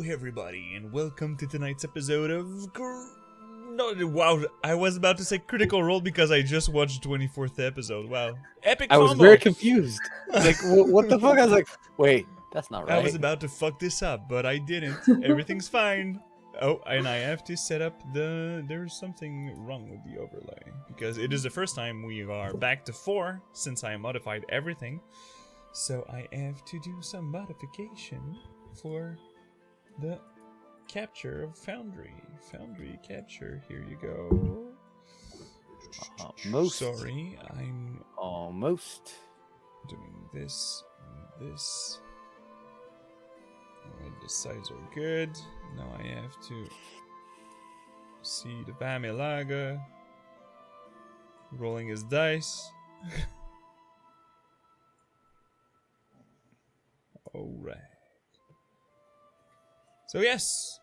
Hello, everybody, and welcome to tonight's episode of... Wow, I was about to say Critical Role because I just watched 24th episode. Wow. Epic I was fumble! very confused. Like, what the fuck? I was like, wait, that's not right. I was about to fuck this up, but I didn't. Everything's fine. Oh, and I have to set up the... There's something wrong with the overlay. Because it is the first time we are back to 4, since I modified everything. So I have to do some modification for the capture of Foundry. Foundry capture, here you go. Almost. Sorry, I'm Almost. doing this and this. Alright, the sides are good. Now I have to see the Bamilaga rolling his dice. Alright. So yes,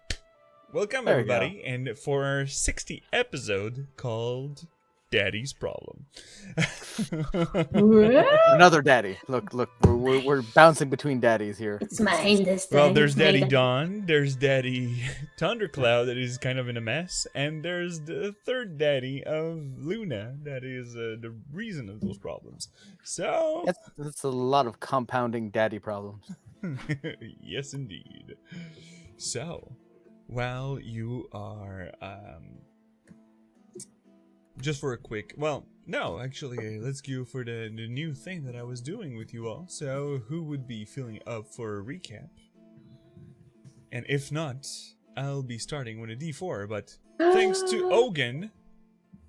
welcome There you everybody, and for our 60th episode called Daddy's Problem. Another daddy. Look, we're bouncing between daddies here. It's mine this time. Well, there's Daddy Mine. Dawn, there's Daddy Thundercloud that is kind of in a mess, and there's the third daddy of Luna that is the reason of those problems. So, That's a lot of compounding daddy problems. yes indeed. So, while you are, just for a quick, well, no, actually, let's go for the new thing that I was doing with you all. So, who would be filling up for a recap? And if not, I'll be starting with a D4, but thanks to Ogan,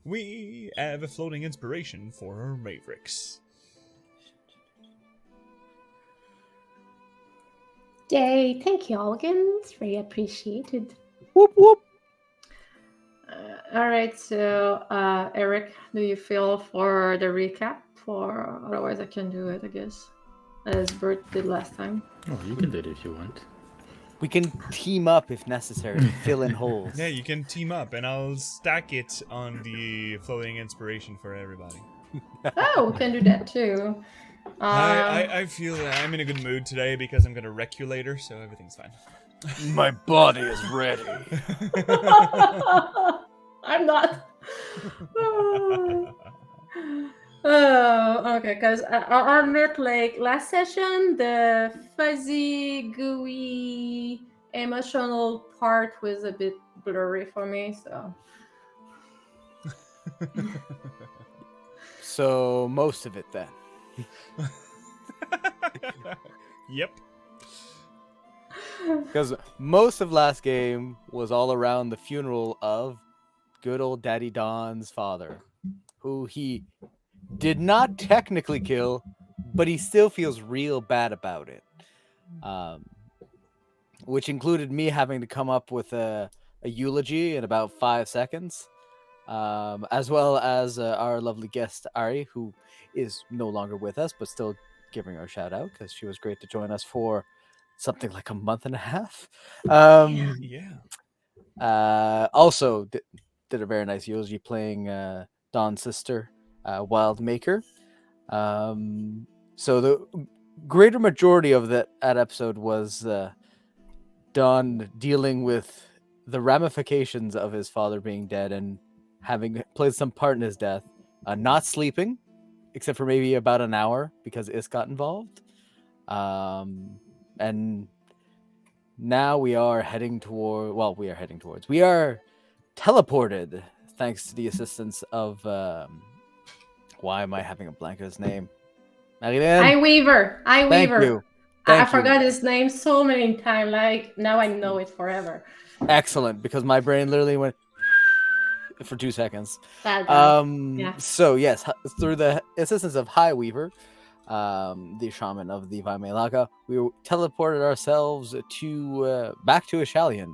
we have a floating inspiration for our Mavericks. Yay, thank you, Olgan. It's very appreciated. Whoop whoop. All right, so Eric, do you feel for the recap? For otherwise, I can do it, I guess, as Bert did last time. Oh, you can do it if you want. We can team up if necessary to fill in holes. Yeah, you can team up, and I'll stack it on the floating inspiration for everybody. Oh, we can do that too. I feel that I'm in a good mood today because I'm gonna wreck you later, so everything's fine. My body is ready. I'm not. Oh, okay. Because I'll admit, like last session, the fuzzy, gooey, emotional part was a bit blurry for me. So. So most of it then. Yep. Because most of last game was all around the funeral of good old Daddy Don's father, who he did not technically kill, but he still feels real bad about it. Which included me having to come up with a eulogy in about 5 seconds, as well as our lovely guest, Ari, who is no longer with us, but still giving her a shout out because she was great to join us for something like a month and a half. Yeah. Also did a very nice eulogy playing Don's sister, Wildmaker. So the greater majority of that episode was Don dealing with the ramifications of his father being dead and having played some part in his death, not sleeping, except for maybe about an hour because Is got involved. And now we are teleported thanks to the assistance of, why am I having a blank of his name? Marilyn? Weaver. Thank you. I forgot his name so many times. Like now I know it forever. Excellent, because my brain literally went for 2 seconds. Yeah. So yes, through the assistance of High Weaver, the shaman of the Vaimelaga, we teleported ourselves to back to Ishalian,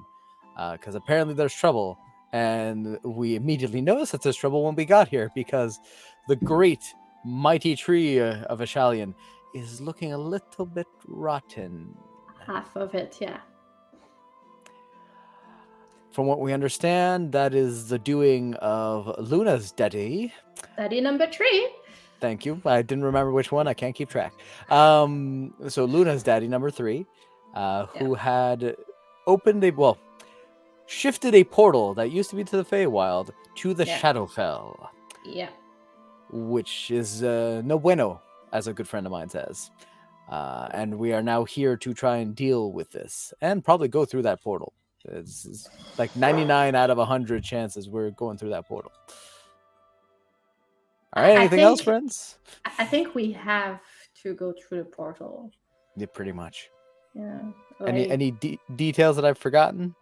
because apparently there's trouble, and we immediately noticed that there's trouble when we got here because the great mighty tree of Ishalian is looking a little bit rotten. Half of it, yeah. From what we understand, that is the doing of Luna's daddy. Daddy number 3. Thank you. I didn't remember which one. I can't keep track. So Luna's daddy, number 3, who had shifted a portal that used to be to the Feywild to the Yeah. Shadowfell, Yeah. which is no bueno, as a good friend of mine says. And we are now here to try and deal with this and probably go through that portal. It's like 99 out of 100 chances we're going through that portal. All right, I anything else, think- friends? I think we have to go through the portal. Yeah, pretty much. Yeah. Any details that I've forgotten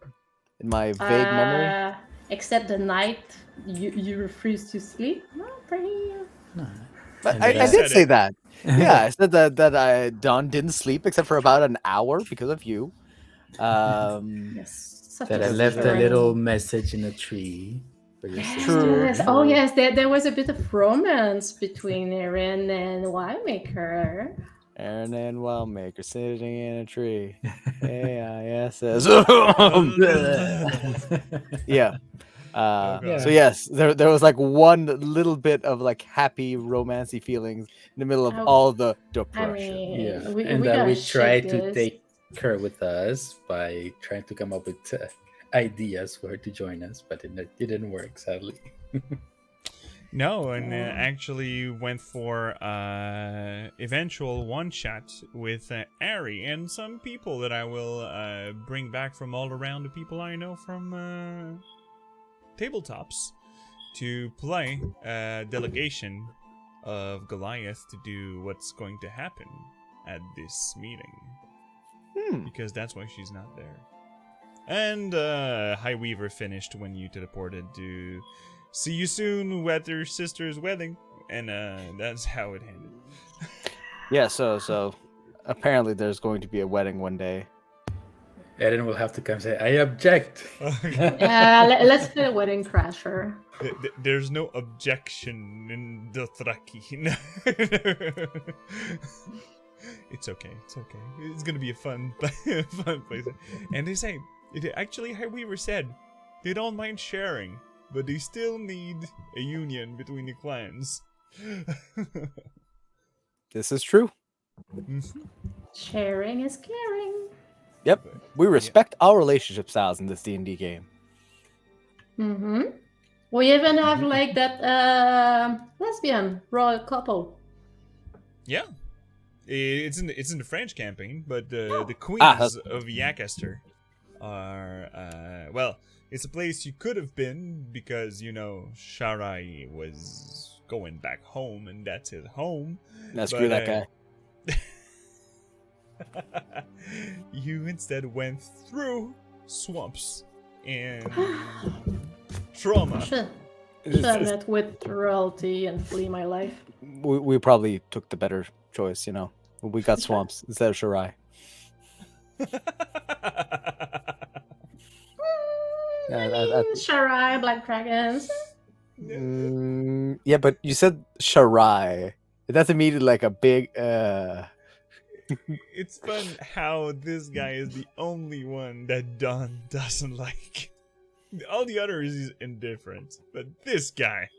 in my vague memory? Except the night you refuse to sleep. No, pretty. But And I then did said say it. that. Yeah, I said that Dawn didn't sleep except for about an hour because of you. Yes. Such that I a left a story. little message in a tree for your Yes, sister. yes. Oh, yes. There was a bit of romance between Erin and Winemaker. Aaron and Wildmaker sitting in a tree. AISS. Yeah. God. So yes, there was like one little bit of like happy romancy feelings in the middle of Oh, all the I depression. mean, Yeah, we and gotta we ship tried to this. take her with us by trying to come up with ideas for her to join us, but it didn't work, sadly. No, and actually went for eventual one shot with Ari and some people that I will bring back from all around the people I know from tabletops to play a delegation of Goliath to do what's going to happen at this meeting. Because that's why she's not there. And High Weaver finished when you teleported to see you soon at your sister's wedding, and that's how it ended. Yeah, so apparently there's going to be a wedding one day. Eden will have to come say, I object. Let's play a wedding crasher. There's no objection in Dothraki. It's okay. It's okay. It's gonna be a fun place. And they say, actually, High Weaver said they don't mind sharing, but they still need a union between the clans. This is true. Sharing is caring. Yep, we respect our relationship styles in this D&D game. Mm-hmm. We even have like that lesbian royal couple. Yeah, it's in the French campaign, but the queens of Yakaster are well, it's a place you could have been because Sharai was going back home, and that's his home. Now screw that guy. You instead went through swamps and trauma. Should have met with royalty and flee my life. We probably took the better choice, We got swamps instead of Shirai. Sharai, Black Dragons. Yeah, but you said Shirai. That's immediately like a big. It's fun how this guy is the only one that Don doesn't like. All the others is indifferent, but this guy,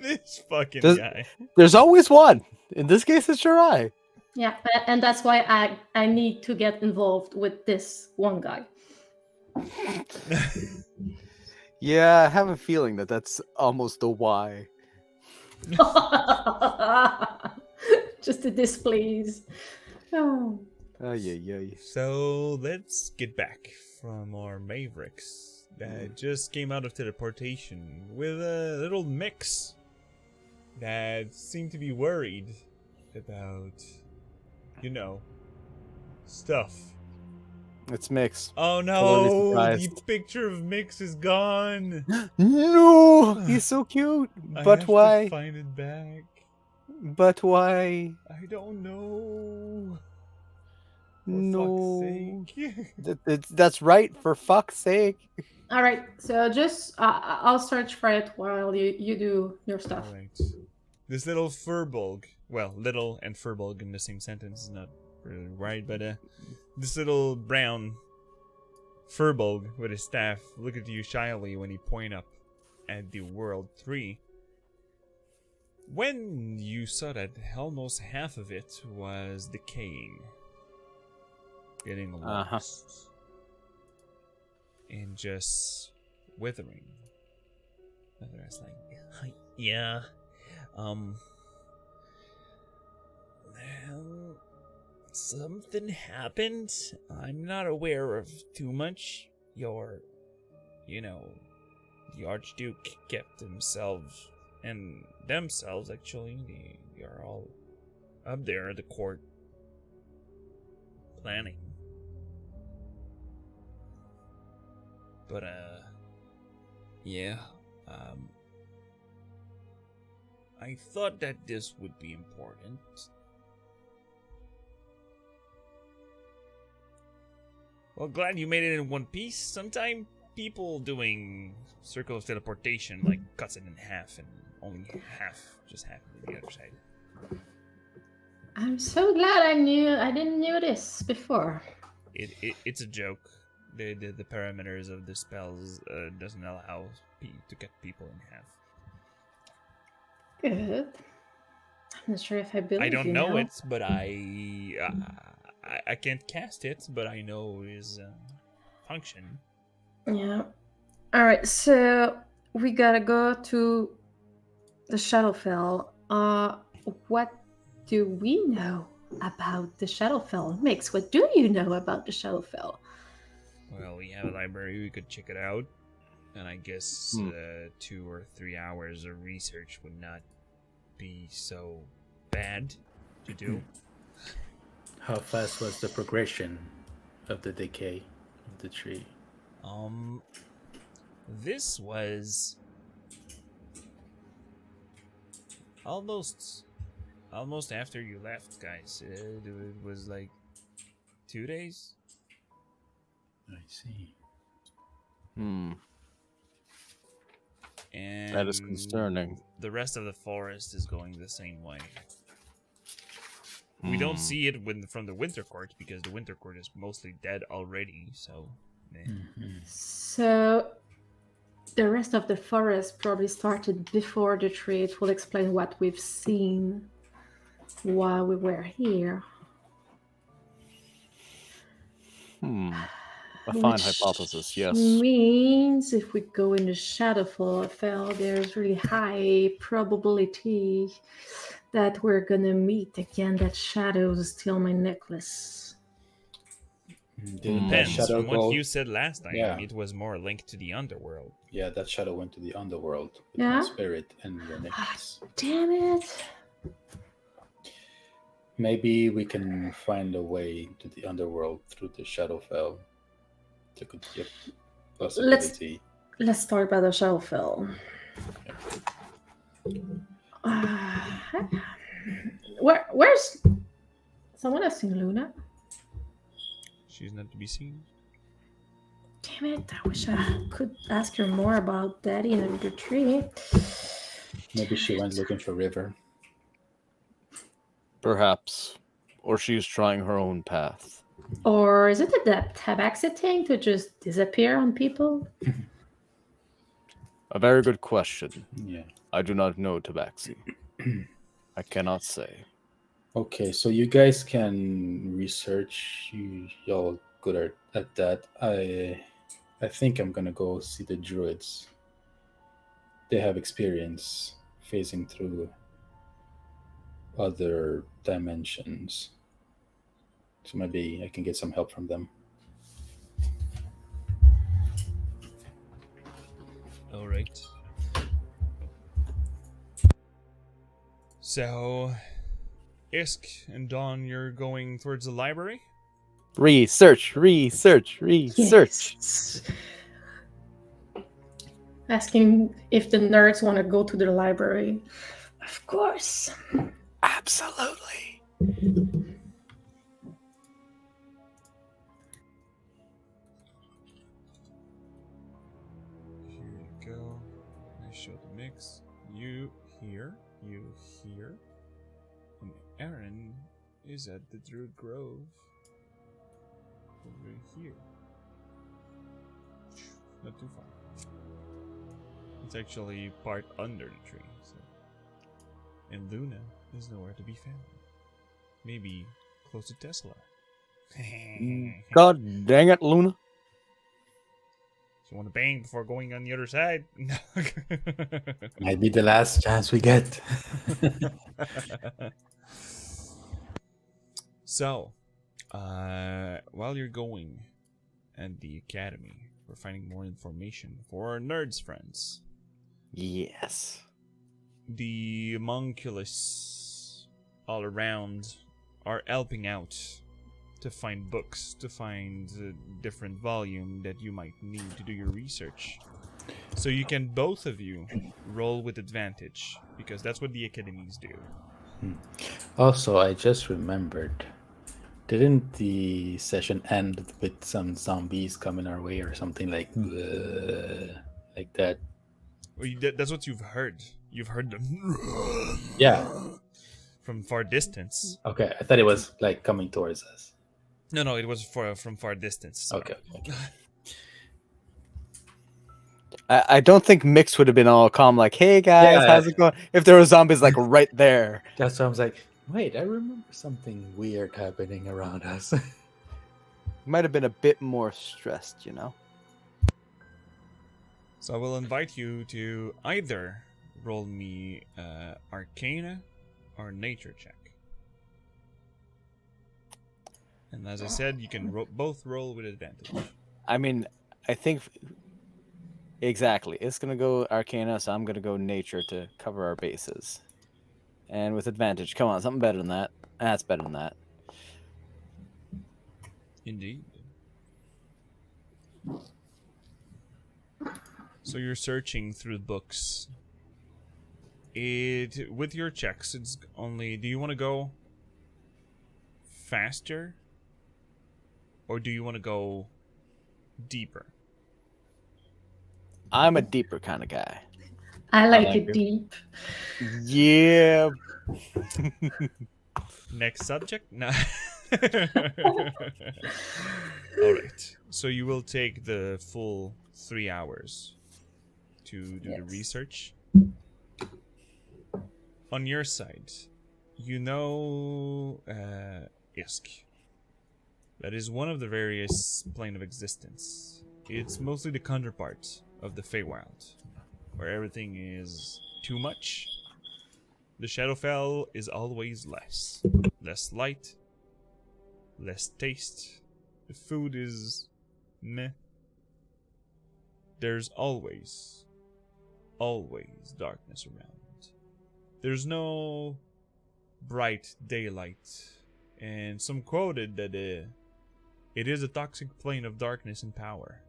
this fucking guy. There's always one. In this case, it's Shirai. Yeah, and that's why I need to get involved with this one guy. Yeah, I have a feeling that's almost the why. Just to displease. Oh. Yeah. So let's get back from our Mavericks that just came out of teleportation with a little mix that seemed to be worried about, stuff. It's Mix. Oh no, the picture of Mix is gone. No, he's so cute. I But have why? to find it back. But why? I don't know. No. Fuck's sake. That's right. For fuck's sake. All right, so just I'll search for it while you do your stuff. All right. This little furbolg, well, little and furbolg in the same sentence is not really right, but this little brown furbolg with his staff look at you shyly when he point up at the world tree. When you saw that, almost half of it was decaying, getting lost. and just withering. Maverick's like, yeah, well, something happened. I'm not aware of too much. The Archduke kept himself and themselves, actually. They are all up there at the court planning. But, yeah, I thought that this would be important. Well, glad you made it in one piece. Sometime people doing circle of teleportation like cuts it in half and only half just happens to the other side. I'm so glad I didn't know this before. It's a joke. The parameters of the spells doesn't allow to cut people in half. Good. I'm not sure if I believe I don't you know now. it, but I can't cast it, but I know his function. Yeah. All right. So we gotta go to the Shadowfell. What do we know about the Shadowfell? Mix, what do you know about the Shadowfell? Well, we have a library. We could check it out, and I guess 2 or 3 hours of research would not be so bad to do. How fast was the progression of the decay of the tree? This was almost after you left, guys. It was like 2 days. I see. Hmm. And That is concerning. The rest of the forest is going the same way. We don't see it from the Winter Court because the Winter Court is mostly dead already. So, So the rest of the forest probably started before the tree. It will explain what we've seen while we were here. A fine Which hypothesis, yes. means if we go in the Shadowfell, there's really high probability that we're gonna meet again. That shadow is still my necklace. Didn't that depends. shadow From what go? you said last time, Yeah. it was more linked to the underworld. Yeah, that shadow went to the underworld with Yeah? my spirit and your necklace. Damn it! Maybe we can find a way to the underworld through the Shadowfell. There could be a possibility. Let's talk about the Shadowfell. Where's someone has seen Luna? She's not to be seen. Damn it! I wish I could ask her more about Daddy and the tree. Maybe she went looking for River. Perhaps. Or she's trying her own path. Or is it that tabaxi thing to just disappear on people? A very good question. Yeah. I do not know Tabaxi. I cannot say. Okay, so you guys can research. Y'all good at that. I think I'm gonna go see the druids. They have experience phasing through other dimensions, so maybe I can get some help from them. All right. So, Isk and Dawn, you're going towards the library? Research. Yes. Asking if the nerds want to go to the library. Of course. Absolutely. Here you go. I show the mix. You here. And Aaron is at the Druid Grove. Over here. Not too far. It's actually part under the tree. So. And Luna is nowhere to be found. Maybe close to Tesla. God dang it, Luna. you want to bang before going on the other side? Might be the last chance we get. So, while you're going at the academy, we're finding more information for our nerds friends. Yes. The homunculus all around are helping out to find books, to find a different volume that you might need to do your research. So you can, both of you, roll with advantage, because that's what the academies do. Also, I just remembered. Didn't the session end with some zombies coming our way or something like that? Well, that's what you've heard. You've heard them. Yeah. From far distance. Okay, I thought it was like coming towards us. No, it was from far distance. So. Okay. I don't think Mix would have been all calm, like, "Hey guys, Yeah. how's it going?" If there were zombies like right there. That's why I was like, wait, I remember something weird happening around us. Might have been a bit more stressed, you know. So I will invite you to either roll me Arcana or Nature check. And as I said, you can both roll with advantage. I mean, I think exactly. It's gonna go Arcana, so I'm gonna go Nature to cover our bases, and with advantage. Come on, something better than that. That's better than that. Indeed. So you're searching through books. With your checks, it's only. Do you want to go faster, or do you want to go deeper? I'm a deeper kind of guy. I like like it it. deep. Yeah. Next subject? No. Alright. So you will take the full 3 hours to do the research. On your side, you know Isk. That is one of the various plane of existence. It's mostly the counterpart of the Feywild, where everything is too much. The Shadowfell is always less. Less light, less taste. The food is meh. There's always darkness around. There's no bright daylight. And some quoted that it is a toxic plane of darkness and power.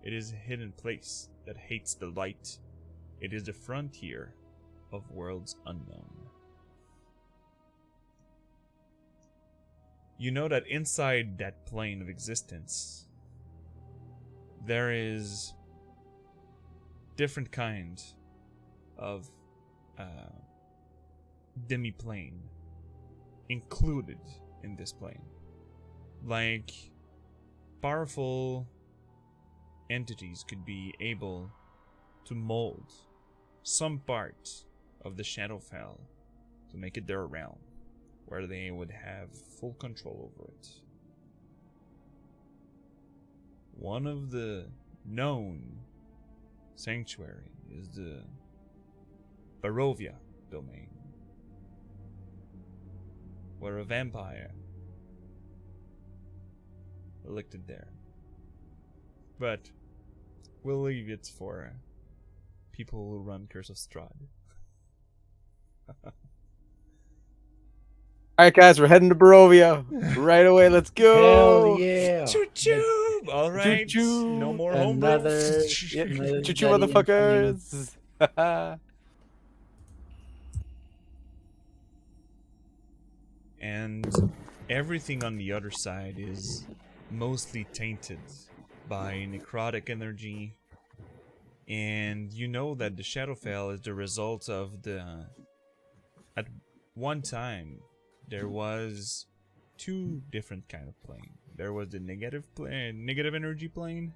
It is a hidden place that hates the light. It is the frontier of worlds unknown. You know that inside that plane of existence, there is different kind of demi-plane included in this plane. Like, powerful entities could be able to mold some part of the Shadowfell to make it their realm, where they would have full control over it. One of the known sanctuary is the Barovia domain, where a vampire elected there. But we'll leave it for people who run Curse of Strahd. All right, guys, we're heading to Barovia right away. Let's go. Hell yeah! Choo choo! All right, Choo-choo. no more homebrew. Another Yeah, another choo-choo, bloody motherfuckers. And everything on the other side is mostly tainted by necrotic energy. And you know that the Shadowfell is the result of the... At one time, there was two different kind of plane. There was the negative energy plane,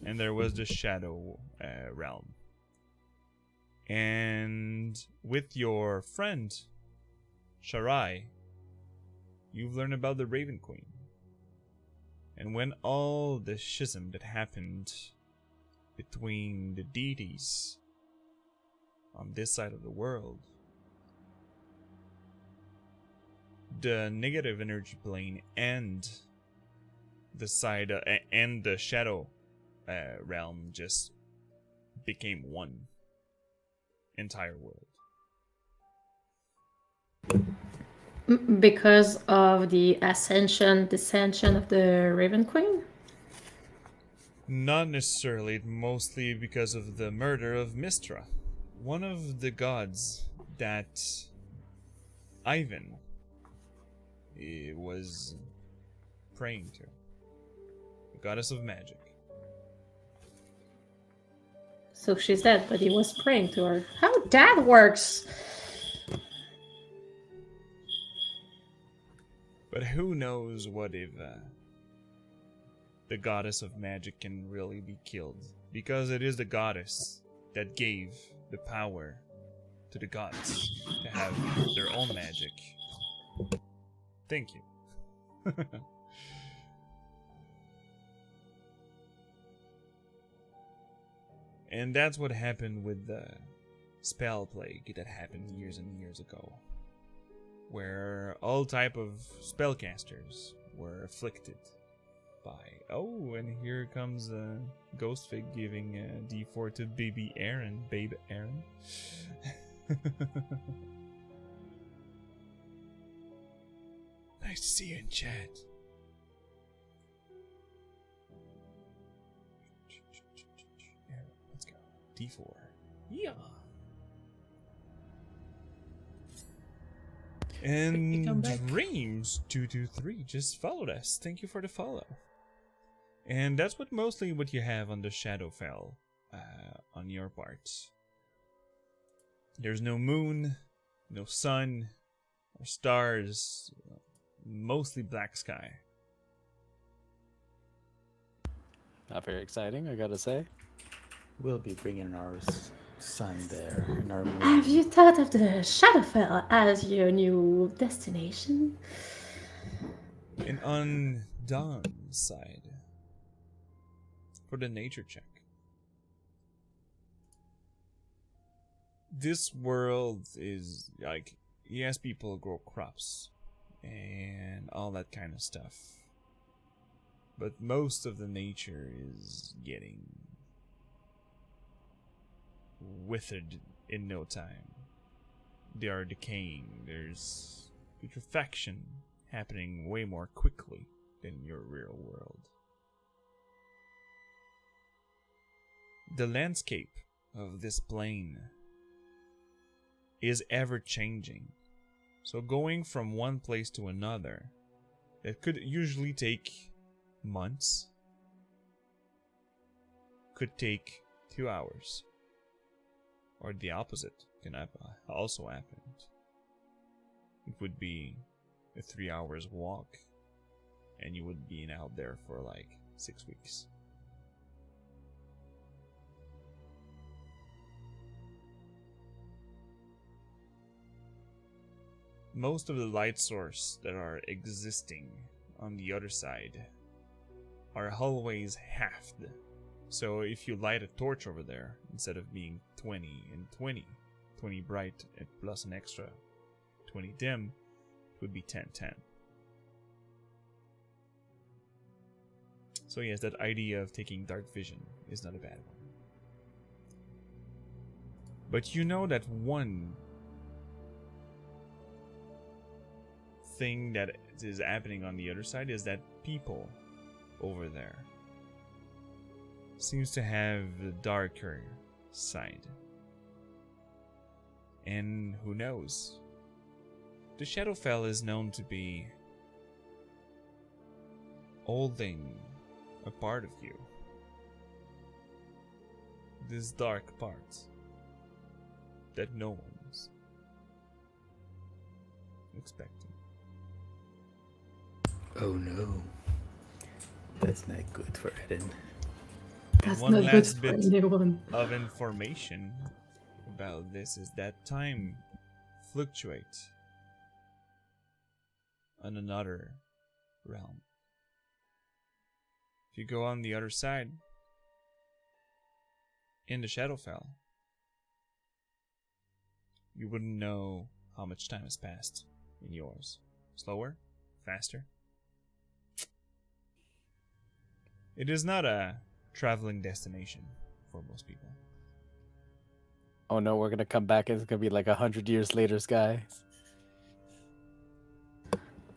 and there was the shadow realm. And with your friend, Sharai, you've learned about the Raven Queen. And when all the schism that happened between the deities on this side of the world. The negative energy plane and the side and the shadow realm just became one entire world. Because of the descension of the Raven Queen? Not necessarily, mostly because of the murder of Mistra, one of the gods that Ivan was praying to, the goddess of magic. So she's dead, but he was praying to her. How that works? But who knows what if the goddess of magic can really be killed? Because it is the goddess that gave the power to the gods to have their own magic. Thank you. And that's what happened with the spell plague that happened years and years ago, where all type of spellcasters were afflicted by. Oh, and here comes Ghost Fig giving D4 to Babe Aaron. Nice to see you in chat. Let's go. D4. Yeah. And Dreams223 just followed us. Thank you for the follow. And that's mostly what you have on the Shadowfell on your parts. There's no moon, no sun, or stars, mostly black sky. Not very exciting, I gotta say. We'll be bringing our sun there in our moon. Have you thought of the Shadowfell as your new destination? And on Dawn's side, for the nature check. This world is like, yes, people grow crops and all that kind of stuff. But most of the nature is getting withered in no time. They are decaying. There's putrefaction happening way more quickly than in your real world. The landscape of this plane is ever changing. So going from one place to another, it could usually take months, could take 2 hours, or the opposite can also happen. It would be a 3 hours walk, and you would be out there for like 6 weeks. Most of the light source that are existing on the other side are always halved. So if you light a torch over there, instead of being 20 and 20, 20 bright and plus an extra 20 dim, it would be 10-10. So yes, that idea of taking dark vision is not a bad one. But you know that one thing that is happening on the other side is that people over there seems to have the darker side. And who knows? The Shadowfell is known to be holding a part of you. This dark part that no one's expecting. Oh no. That's not good for Eden. That's One not good last for bit anyone. of information about this is that time fluctuates on another realm. If you go on the other side, in the Shadowfell, you wouldn't know how much time has passed in yours. Slower? Faster? It is not a traveling destination for most people. Oh no, we're gonna come back and it's gonna be like 100 years later, guys.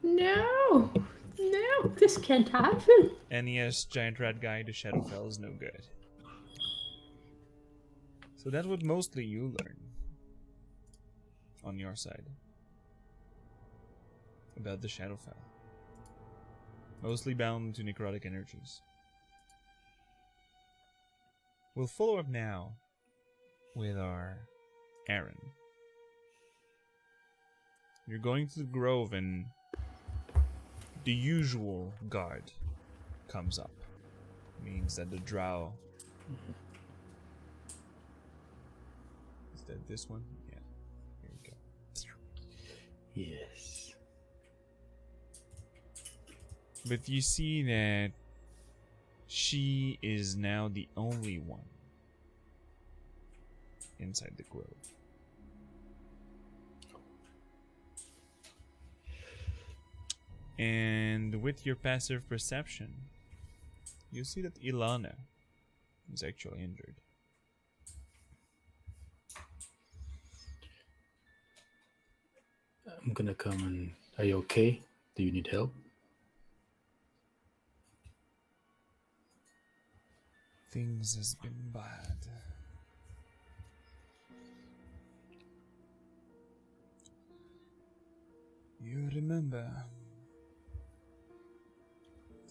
No, no, this can't happen. NES Giant Rat Guide to Shadowfell is no good. So that would mostly you learn on your side about the Shadowfell. Mostly bound to necrotic energies. We'll follow up now with our Aaron. You're going to the grove and the usual guard comes up. Means that the drow... Is that this one? Yeah. Here we go. Yes. But you see that she is now the only one inside the grove. And with your passive perception, you see that Ilana is actually injured. I'm gonna come and... Are you okay? Do you need help? Things has been bad. You remember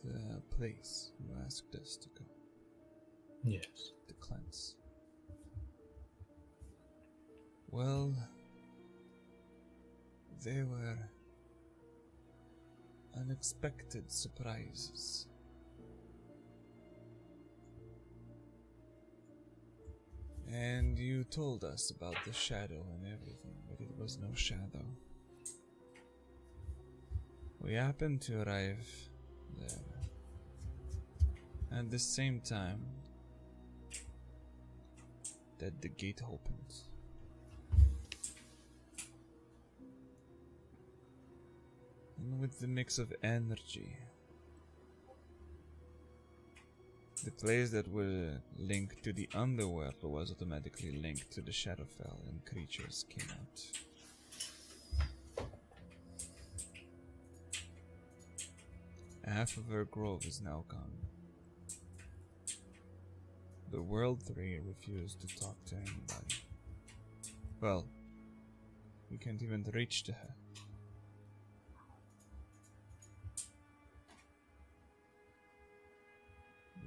the place you asked us to go? Yes. To cleanse. Well, there were unexpected surprises. And you told us about the shadow and everything, but it was no shadow. We happened to arrive there. At the same time that the gate opened. And with the mix of energy, the place that was linked to the underworld was automatically linked to the Shadowfell, and creatures came out. Half of our grove is now gone. The World 3 refused to talk to anybody. Well, we can't even reach to her.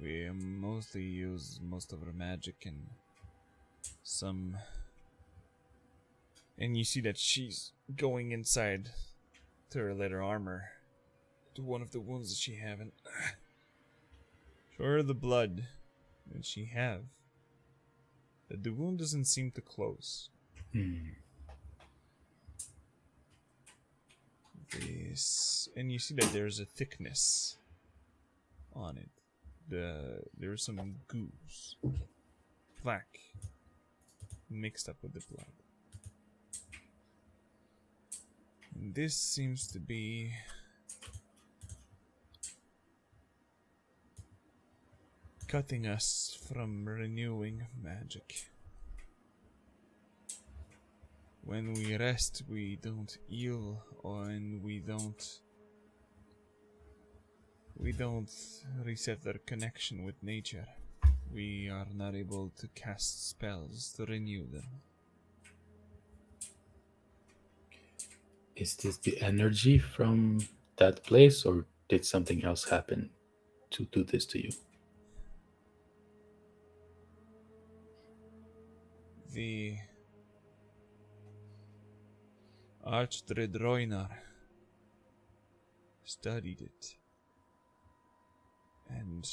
We mostly use most of our magic and some... And you see that she's going inside to her leather armor, to one of the wounds that she have, and show her the blood that she have. That the wound doesn't seem to close. This, and you see that there's a thickness on it. There's some goose, black, mixed up with the blood. And this seems to be cutting us from renewing magic. When we rest, we don't heal, and we don't reset our connection with nature. We are not able to cast spells to renew them. Is this the energy from that place, or did something else happen to do this to you? The Archdruid Roinar studied it and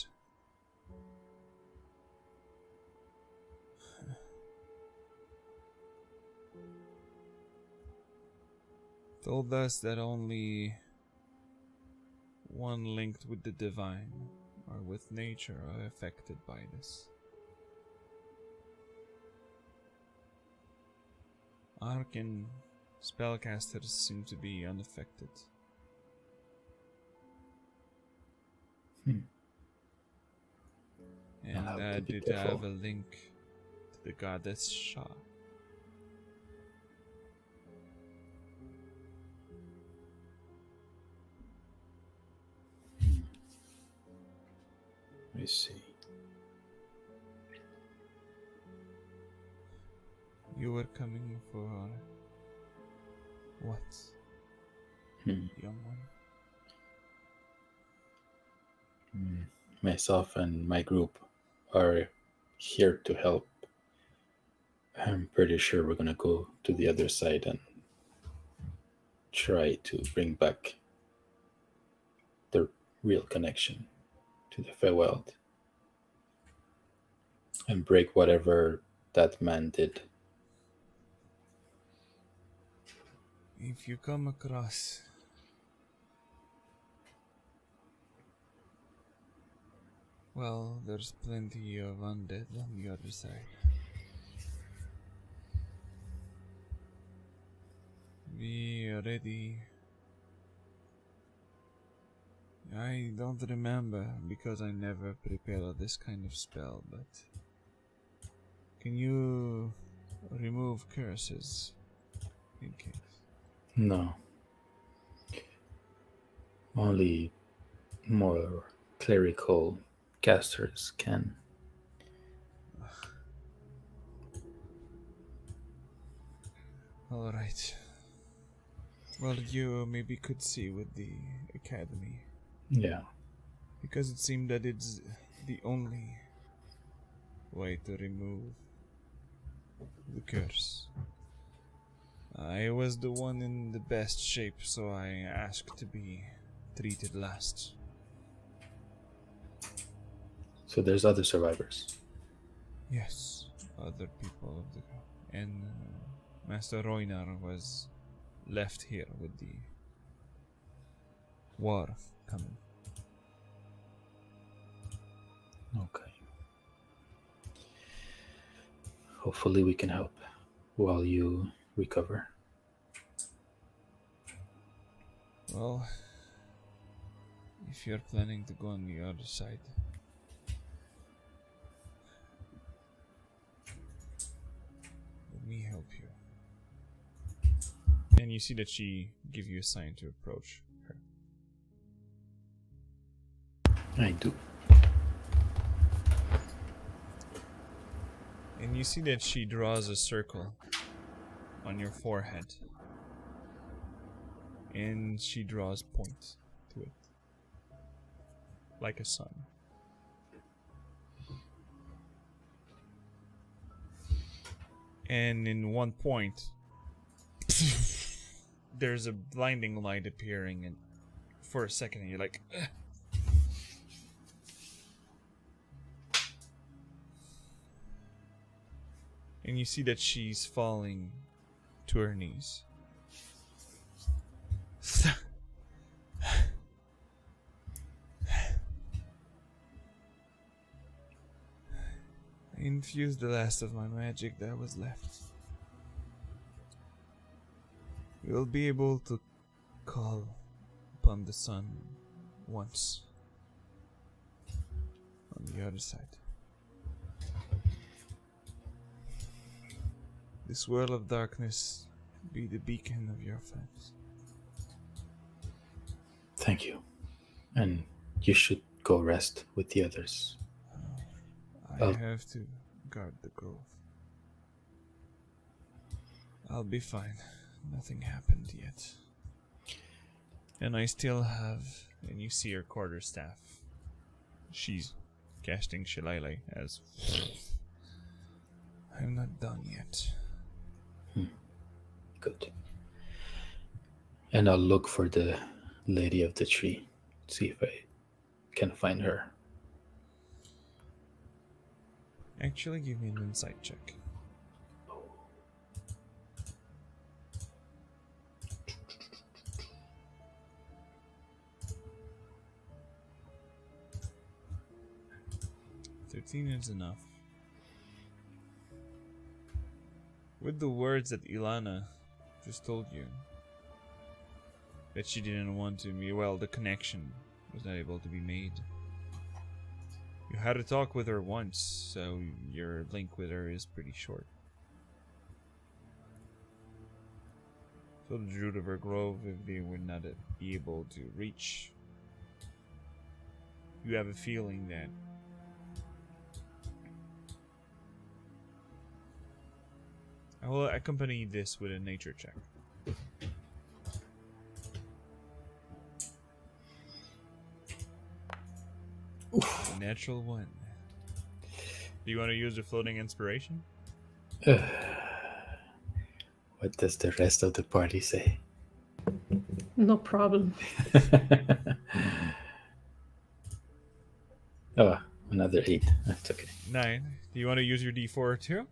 told us that only one linked with the divine or with nature are affected by this. Arcane spellcasters seem to be unaffected. Hmm. And I'll have to be did careful. have a link to the goddess Shah. I see. You were coming for what, Hmm. young one? Myself and my group are here to help. I'm pretty sure we're gonna go to the other side and try to bring back the real connection to the Feywild and break whatever that man did. If you come across well, there's plenty of undead on the other side. We already... I don't remember because I never prepared this kind of spell, but... Can you remove curses in case? No. Only more clerical casters can. Alright. Well, you maybe could see with the academy. Yeah. Because it seemed that it's the only way to remove the curse. I was the one in the best shape, so I asked to be treated last. So there's other survivors. Yes, other people of the... And Master Roinar was left here with the war coming. Okay. Hopefully we can help while you recover. Well, if you're planning to go on the other side, let me help you. And you see that she gives you a sign to approach her. I do. And you see that she draws a circle on your forehead. And she draws points to it. Like a sun. And in one point, there's a blinding light appearing, and for a second you're like, ugh. And you see that she's falling to her knees. I infused the last of my magic that was left. We'll be able to call upon the sun once on the other side. This world of darkness be the beacon of your friends. Thank you. And you should go rest with the others. I have to guard the grove. I'll be fine. Nothing happened yet. And I still have... And you see her quarterstaff. She's casting Shillelagh as... I'm not done yet. Good. And I'll look for the Lady of the Tree. See if I can find her. Actually, give me an insight check. $13 is enough. With the words that Ilana just told you, that she didn't want to be, well, the connection was not able to be made. You had a talk with her once, so your link with her is pretty short. So the Druid of her Grove, if they were not be able to reach, you have a feeling that I will accompany this with a nature check. A natural one. Do you want to use the floating inspiration? What does the rest of the party say? No problem. Oh, another 8. That's okay. 9. Do you want to use your D4 too?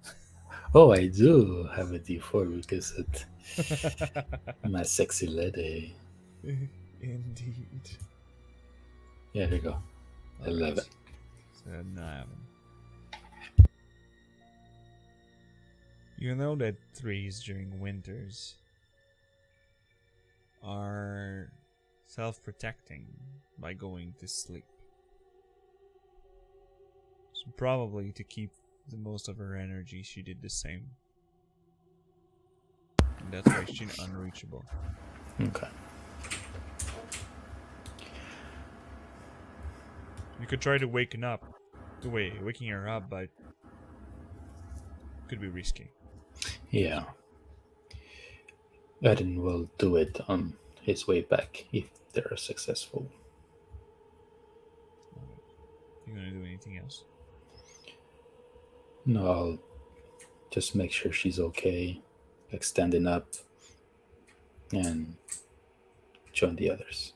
Oh, I do have a D4 because it my sexy lady. Indeed. There we go. 11. So 11. You know that trees during winters are self-protecting by going to sleep. So probably to keep the most of her energy, she did the same. And that's why she's unreachable. Okay. You could try to waking her up, but could be risky. Yeah. Eden will do it on his way back if they're successful. You gonna do anything else? No, I'll just make sure she's okay, like standing up, and join the others.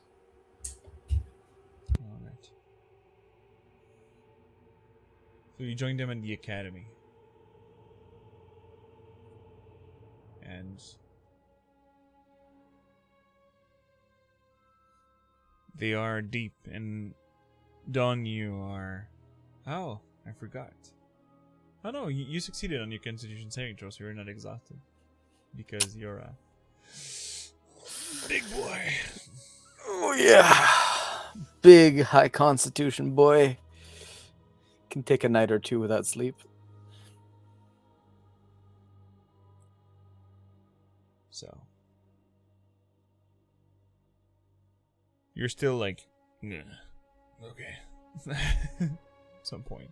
Alright. So you join them in the academy. And they are deep, and Dawn, you are... Oh, I forgot. Oh no, you succeeded on your Constitution saving throw, so you're not exhausted. Because you're a... big boy. Oh yeah, big high constitution boy. Can take a night or two without sleep. So... You're still like... "Nah. Okay. At some point.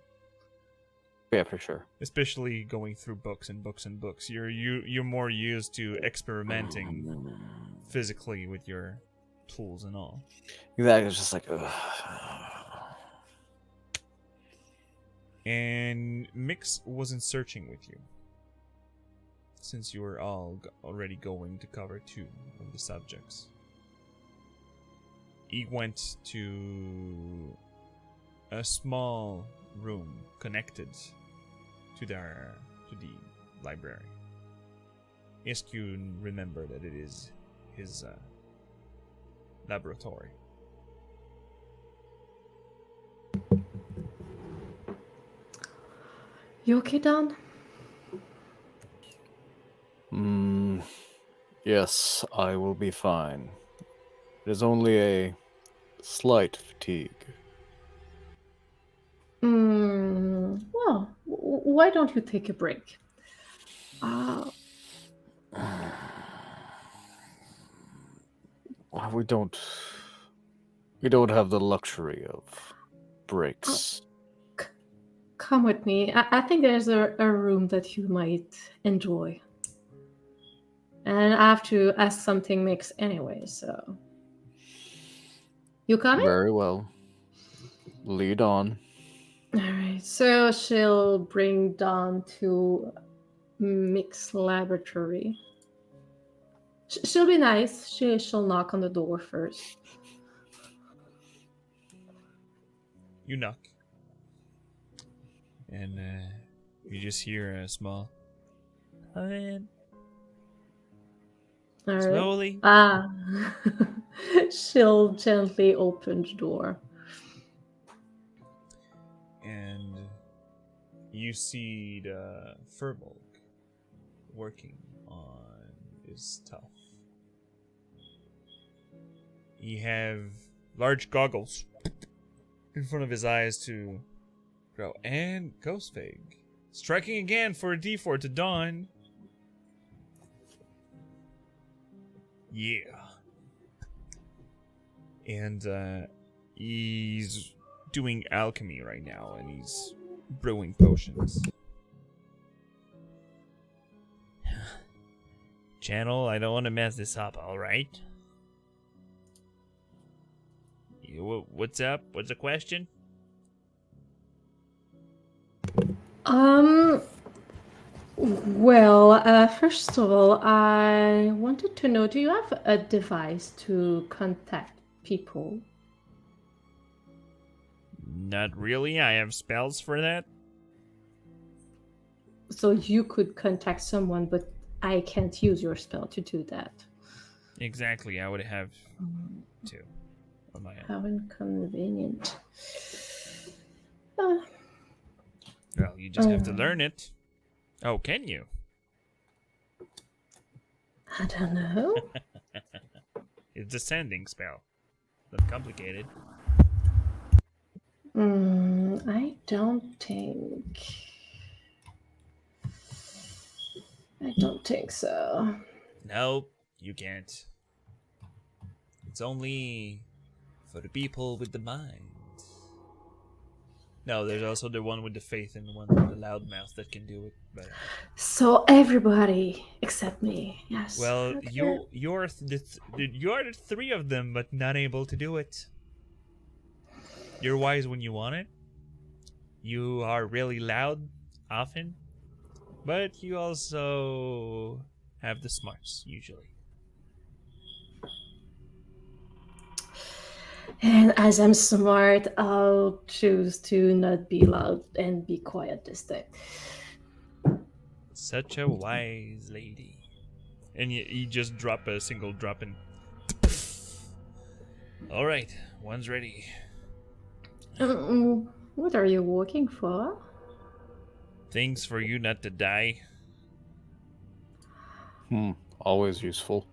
Yeah, for sure. Especially going through books and books and books. You're more used to experimenting physically with your tools and all. Exactly, it's just like, ugh. And Mix wasn't searching with you, since you were all already going to cover 2 of the subjects. He went to a small room connected to the library. Iskun remember that it is his laboratory. You okay, Don? Yes, I will be fine. It is only a slight fatigue. Well, why don't you take a break? We don't have the luxury of breaks. Come with me. I think there's a room that you might enjoy. And I have to ask something Mix anyway, so... You coming? Very well. Lead on. Alright, so she'll bring Dawn to Mix laboratory. She'll be nice. She'll knock on the door first. You knock. And you just hear a small... Come in. All right. Slowly. She'll gently open the door. And you see the Furbolg working on is tough. He have large goggles in front of his eyes to grow. And Ghost Fig striking again for a D4 to Dawn. Yeah. And he's doing alchemy right now, and he's brewing potions. Channel, I don't want to mess this up, alright? What's up? What's the question? Well, first of all, I wanted to know, do you have a device to contact people? Not really. I have spells for that. So you could contact someone, but I can't use your spell to do that. Exactly. I would have two on my own. How inconvenient. Well, you just have to learn it. Oh, can you? I don't know. It's a sending spell. Not complicated. I don't think. I don't think so. Nope, you can't. It's only for the people with the mind. No, there's also the one with the faith and the one with the loudmouth that can do it. But So everybody except me. Yes. well, okay. you're the three of them, but not able to do it. You're wise when you want it. You are really loud often, but you also have the smarts usually. And as I'm smart, I'll choose to not be loud and be quiet this time. Such a wise lady. And you just drop a single drop and... Alright, one's ready. What are you working for? Things for you not to die. Always useful.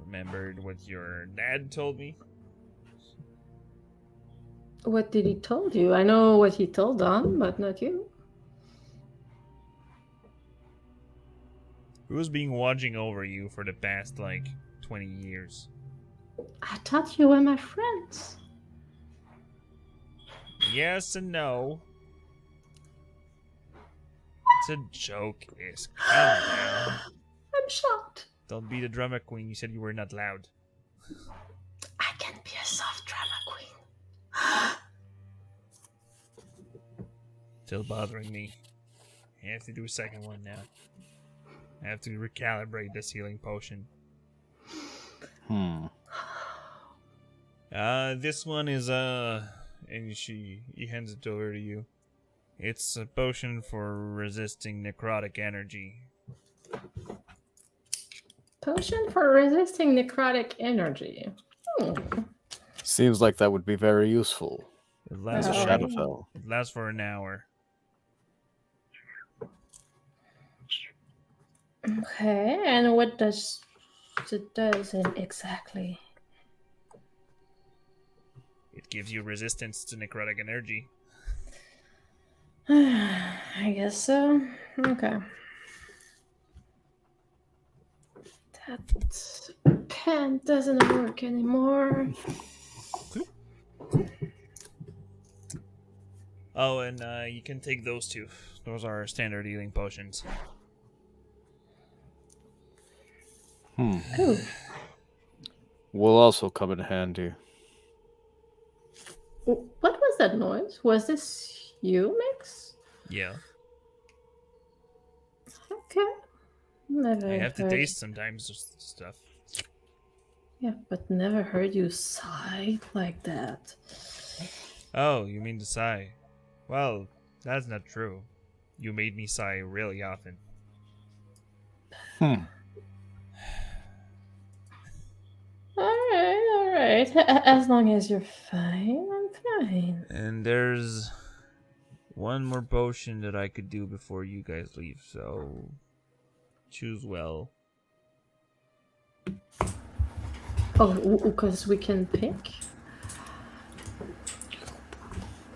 Remembered what your dad told me? What did he told you? I know what he told Don, but not you. Who's been watching over you for the past, 20 years? I thought you were my friends. Yes and no. It's a joke, Isk. Calm down. I'm shocked. Don't be the drama queen. You said you were not loud. I can be a soft drama queen. Still bothering me. I have to do a second one now. I have to recalibrate this healing potion. This one is and he hands it over to you. It's a potion for resisting necrotic energy. Potion for resisting necrotic energy. Seems like that would be very useful. It As lasts, a Oh. Shadowfell. it lasts for an hour. Okay, and what does it does it exactly? It gives you resistance to necrotic energy. I guess so. Okay. That pen doesn't work anymore. Oh, and you can take those two. Those are standard healing potions. Ooh. Will also come in handy. What was that noise? Was this you, Mix? Yeah. Okay. Never I have to heard- taste sometimes stuff. Yeah, but never heard you sigh like that. Oh, you mean to sigh? Well, that's not true. You made me sigh really often. All right. As long as you're fine, I'm fine. And there's one more potion that I could do before you guys leave, so choose well. Oh, because we can pick.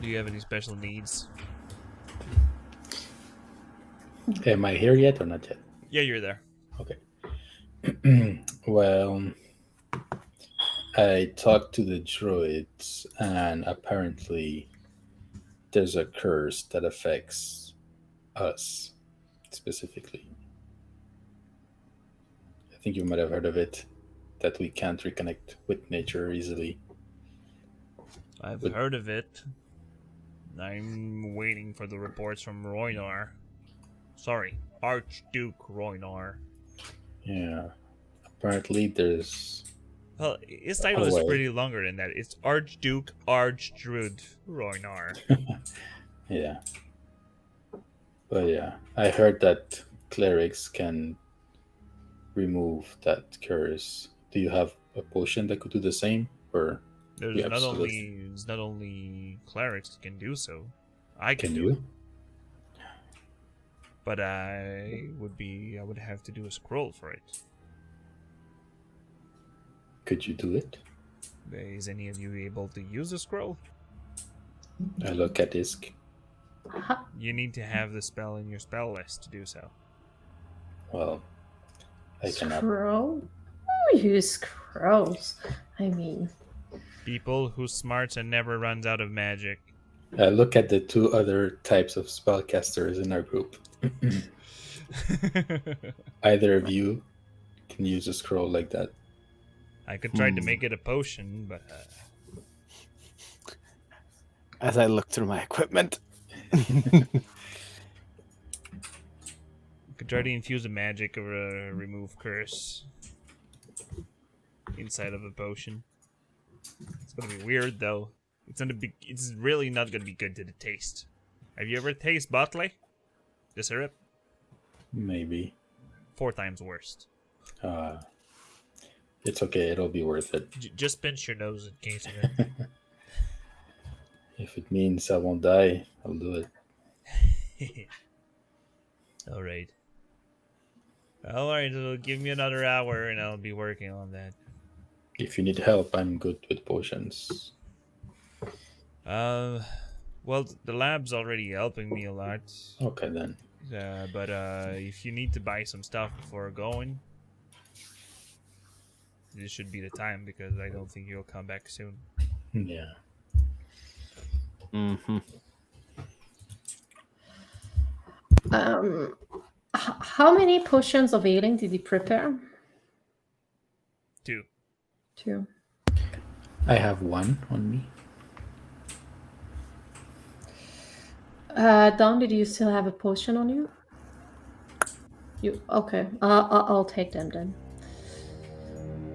Do you have any special needs? Am I here yet or not yet? Yeah, you're there. Okay. Well, I talked to the druids, and apparently there's a curse that affects us specifically. I think you might have heard of it, that we can't reconnect with nature easily. I've But- heard of it. I'm waiting for the reports from Roynar. Sorry, Archduke Roynar. Yeah. Apparently there's Well, his title is way. pretty longer than that. It's Archduke Archdruid Roynar. yeah. But yeah, I heard that clerics can remove that curse. Do you have a potion that could do the same? Or There's Yeah, not only clerics that can do so. I can, can do you? it, but I would have to do a scroll for it. Could you do it? Is any of you able to use a scroll? I look at Isk. You need to have the spell in your spell list to do so. Well, I cannot. Scroll? Who use scrolls? I mean, People whose smarts and never runs out of magic. I look at the two other types of spellcasters in our group. Either of you can use a scroll like that. I could try to make it a potion, but As I look through my equipment. could try to infuse a magic or a remove curse inside of a potion. It's gonna be weird though. It's really not gonna be good to the taste. Have you ever tasted Botley? The syrup? Maybe. 4 times worse. It's okay. It'll be worth it. Just pinch your nose in case of it. If it means I won't die, I'll do it. Alright. Alright, so give me another hour and I'll be working on that. If you need help, I'm good with potions. Well, the lab's already helping me a lot. Okay then. But if you need to buy some stuff before going, this should be the time because I don't think you'll come back soon. Yeah. Mm-hmm. how many potions of healing did he prepare? 2. 2. I have one on me. Don, did you still have a potion on you? You okay? I'll take them then.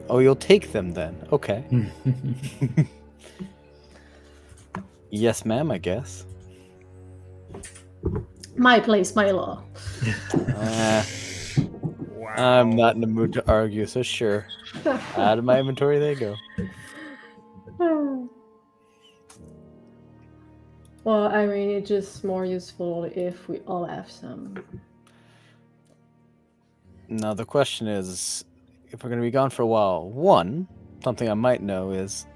Oh, you'll take them then. Okay. Yes, ma'am, I guess. My place, my law. Wow. I'm not in the mood to argue, so sure. Out of my inventory they go. Well, I mean, it's just more useful if we all have some. Now, the question is, if we're going to be gone for a while, one, something I might know is,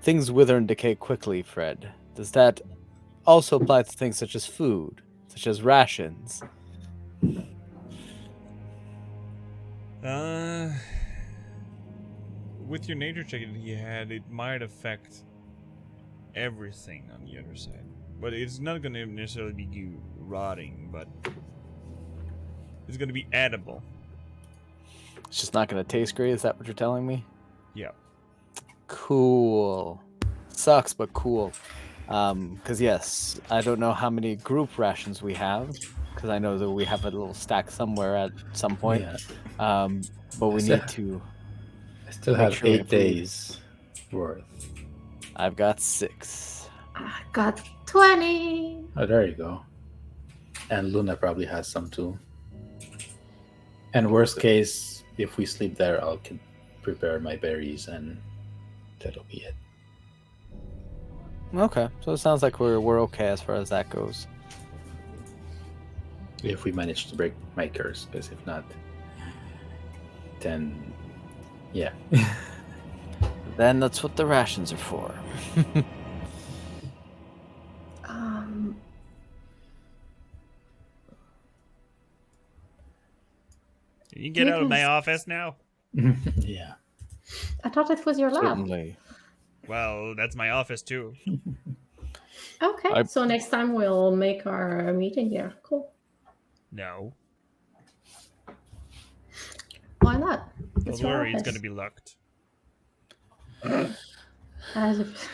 things wither and decay quickly, Fred. Does that also apply to things such as food, such as rations? With your nature check that he had, it might affect everything on the other side. But it's not going to necessarily be you rotting, but it's going to be edible. It's just not going to taste great, is that what you're telling me? Yeah. Cool. Sucks, but cool. Because yes, I don't know how many group rations we have, because I know that we have a little stack somewhere at some point. Yeah. But we So- need to... I still Make have sure we 8 have food. days worth. I've got 6. I got 20. Oh, there you go. And Luna probably has some too. And worst case, if we sleep there, I can prepare my berries and that'll be it. Okay, so it sounds like we're okay as far as that goes. If we manage to break my curse, because if not, then yeah. Then that's what the rations are for. Um, You can get out of my Maybe- office now. Yeah. I thought it was your lab. Certainly. Well, that's my office too. Okay, I- so next time we'll make our meeting here. Cool. No. Why not? Don't your worry, it's office. gonna be locked. As if,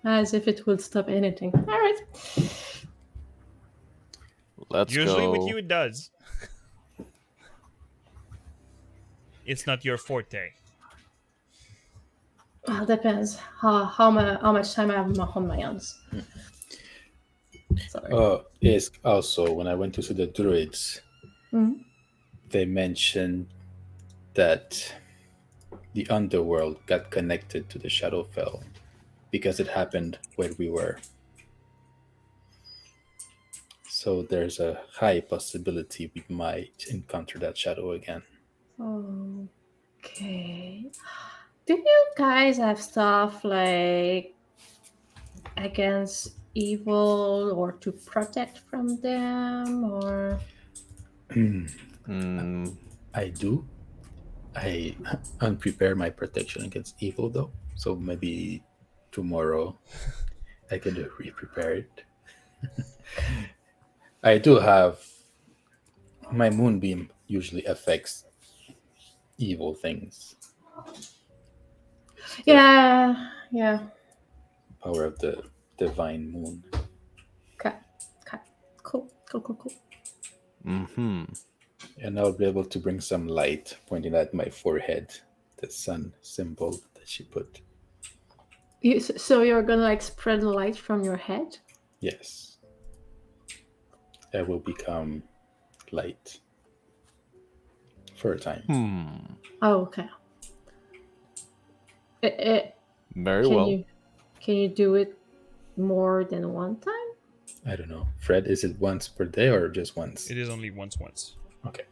as if it would stop anything. All right. Let's Usually go. with you it does. It's not your forte. Well, depends how much time I have on my hands. Sorry. Yes, also, when I went to see the druids, Mhm. they mentioned that the underworld got connected to the Shadowfell because it happened where we were. So there's a high possibility we might encounter that shadow again. Okay. Do you guys have stuff like against evil or to protect from them or Hmm. I do. I unprepare my protection against evil though, so maybe tomorrow I could re-prepare it. I do have my moonbeam usually affects evil things. yeah. Power of the divine moon. Okay. Cool. Mm-hmm. And I'll be able to bring some light pointing at my forehead, the sun symbol that she put. So you're gonna like spread the light from your head? Yes. I will become light for a time. Oh, okay. Very Can well. you do it more than one time? I don't know. Fred, is it once per day or just once? It is only once. Okay.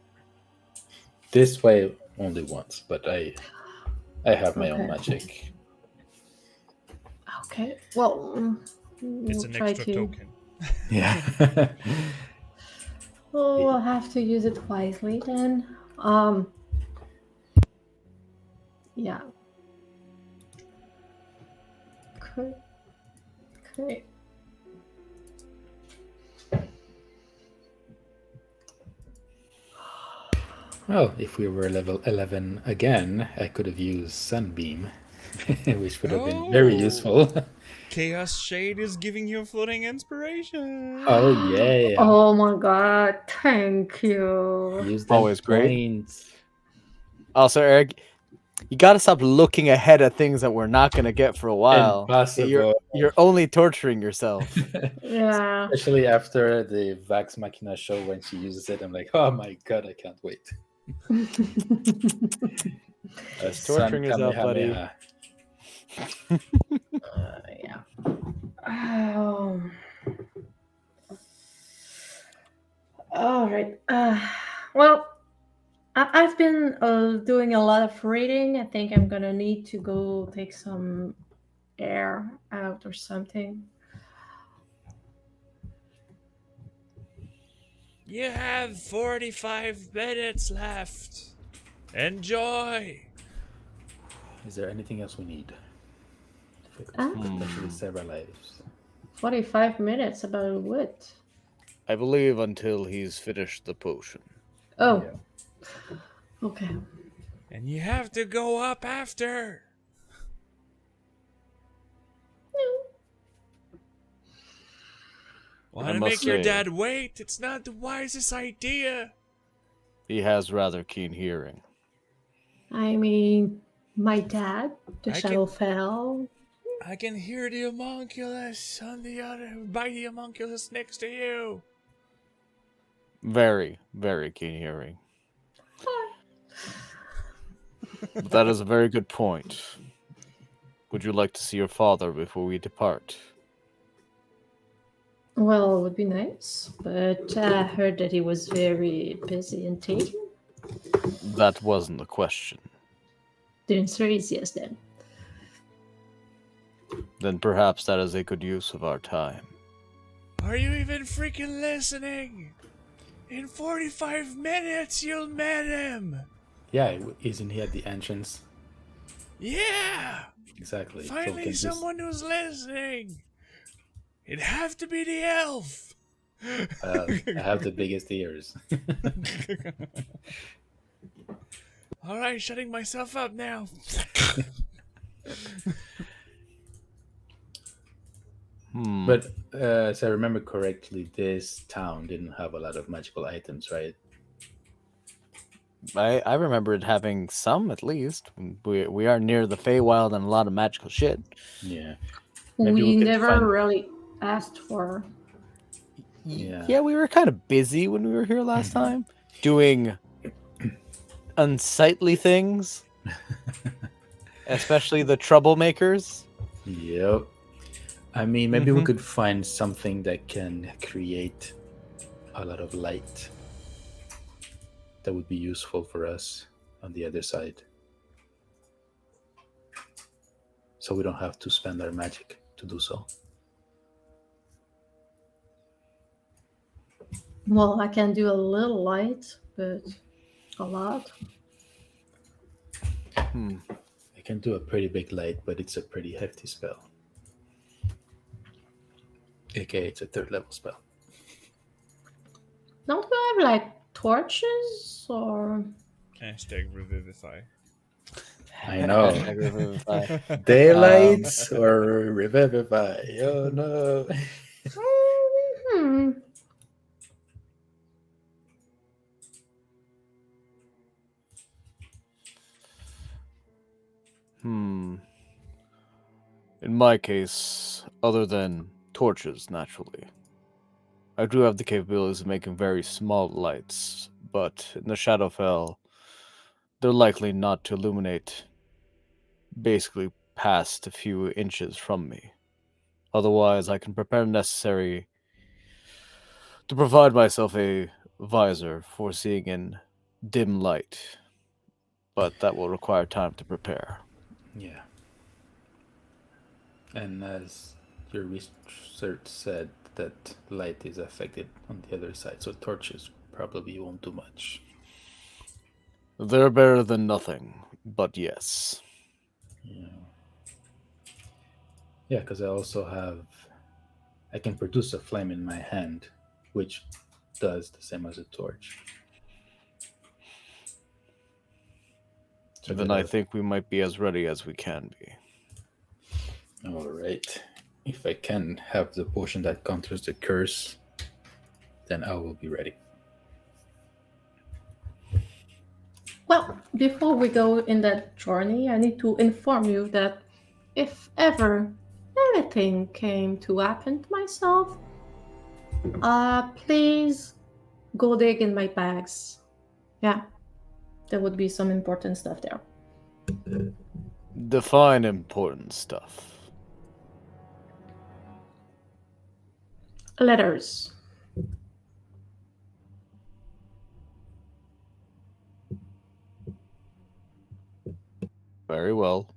This way, only once, but I have my own Okay. magic. Okay. Well, It's we'll an try extra to. token. Yeah. Oh, I'll have to use it wisely then. Yeah. Okay. Well, if we were level 11 again, I could have used Sunbeam, which would have been very Oh. useful. Chaos Shade is giving you floating inspiration. Oh, yeah. Oh my god, thank you. Use them Always great. points. Also, Eric, you got to stop looking ahead at things that we're not going to get for a while. Impossible. You're only torturing yourself. Yeah. Especially after the Vax Machina show when she uses it, I'm like, oh my god, I can't wait. Torturing yourself, buddy. Kamehameha. Yeah. All right. Well, I've been doing a lot of reading. I think I'm gonna need to go take some air out or something. You have 45 minutes left. Enjoy. Is there anything else we need? Ah. Potentially save our lives. 45 minutes about what? I believe until he's finished the potion. Oh. Yeah. Okay. And you have to go up after. Want to must make your say- dad wait? It's not the wisest idea. He has rather keen hearing. I mean, my dad, the I shadow fell. I can hear the homunculus on the other, by the homunculus next to you. Very, very keen hearing. But that is a very good point. Would you like to see your father before we depart? Well, it would be nice, but I heard that he was very busy and taken. That wasn't the question. The answer is yes, then. Then perhaps that is a good use of our time. Are you even freaking listening? In 45 minutes, you'll meet him. Yeah, isn't he at the entrance? Yeah. Exactly. So Finally, can just- someone who's listening. It'd have to be the elf. I have the biggest ears. All right, shutting myself up now. But as I remember correctly, this town didn't have a lot of magical items, right? I remember it having some, at least. We are near the Feywild and a lot of magical shit. Yeah. Maybe We we could never find- really asked for. Yeah. We were kind of busy when we were here last time, doing unsightly things, especially the troublemakers. Yep. I mean, maybe we Mhm. could find something that can create a lot of light that would be useful for us on the other side. So we don't have to spend our magic to do so. Well, I can do a little light, but a lot. I can do a pretty big light, but it's a pretty hefty spell. Okay, it's a 3rd level spell. Don't we have like torches or? Hashtag revivify. I know. Revivify. Daylights or revivify. Oh no. Hmm. In my case, other than torches, naturally, I do have the capabilities of making very small lights, but in the Shadowfell, they're likely not to illuminate basically past a few inches from me. Otherwise, I can prepare necessary to provide myself a visor for seeing in dim light, but that will require time to prepare. Yeah. And as your research said, that light is affected on the other side, so torches probably won't do much. They're better than nothing, but yes. Yeah, because I can produce a flame in my hand, which does the same as a torch. So Then I think we might be as ready as we can be. All right. If I can have the potion that counters the curse, then I will be ready. Well, before we go in that journey, I need to inform you that if ever anything came to happen to myself, please go dig in my bags. Yeah, there would be some important stuff there. Define important stuff. Letters. Very well.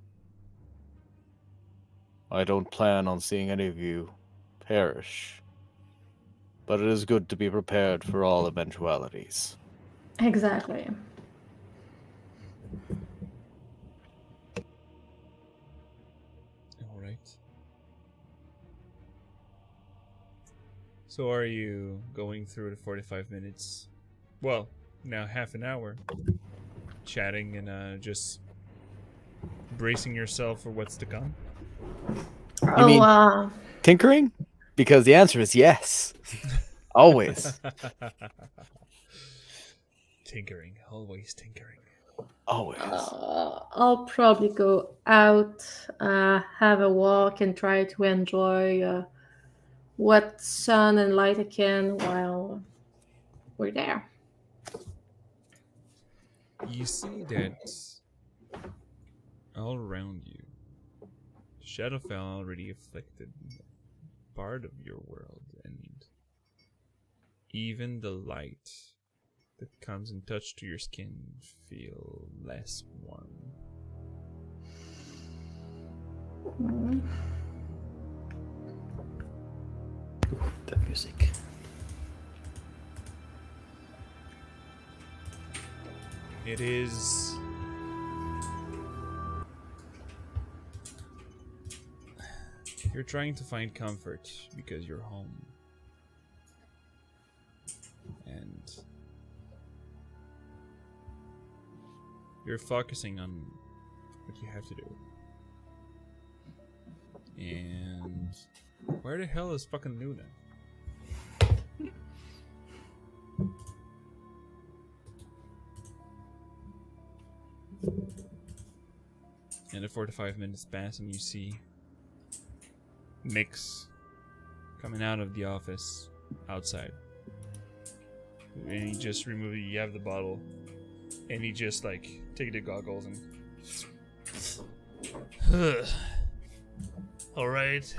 I don't plan on seeing any of you perish, but it is good to be prepared for all eventualities. Exactly. All right. So are you going through the 45 minutes? Well, now half an hour. Chatting and just bracing yourself for what's to come? You mean- Oh, Tinkering? Because the answer is yes. Always. Tinkering. Always tinkering. Always. I'll probably go out, have a walk, and try to enjoy what sun and light I can while we're there. You see that all around you, Shadowfell already afflicted part of your world, and even the light that comes in touch to your skin feel less warm. That music. It is you're trying to find comfort because you're home. And you're focusing on what you have to do. And where the hell is fucking Luna? And the 4 to 5 minutes pass and you see Mix coming out of the office outside. And he just removed, you have the bottle, and he just like take the goggles and all right.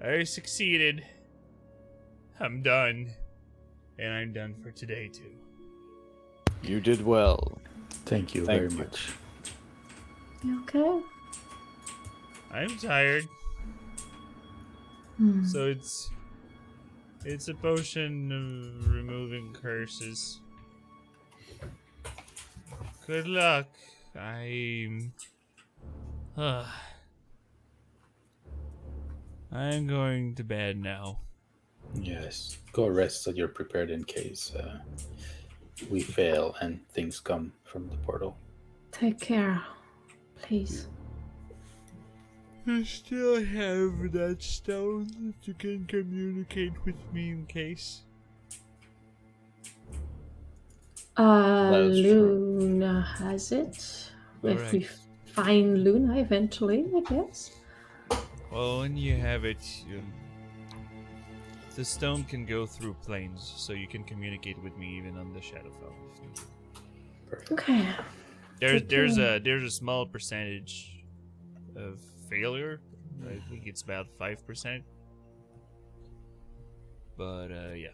I succeeded. I'm done. And I'm done for today too. You did well. Thank you Thank very you. much. You okay? I'm tired. Hmm. So it's a potion of removing curses. Good luck. I'm going to bed now. Yes, go rest so you're prepared in case we fail and things come from the portal. Take care, please. I still have that stone that you can communicate with me in case. That is true. Luna has it. If we Correct. find Luna eventually, I guess. Well, when you have it, the stone can go through planes, so you can communicate with me even on the Shadowfell. If needed. Perfect. Okay. There's a small percentage of failure. I think it's about 5%. But yeah.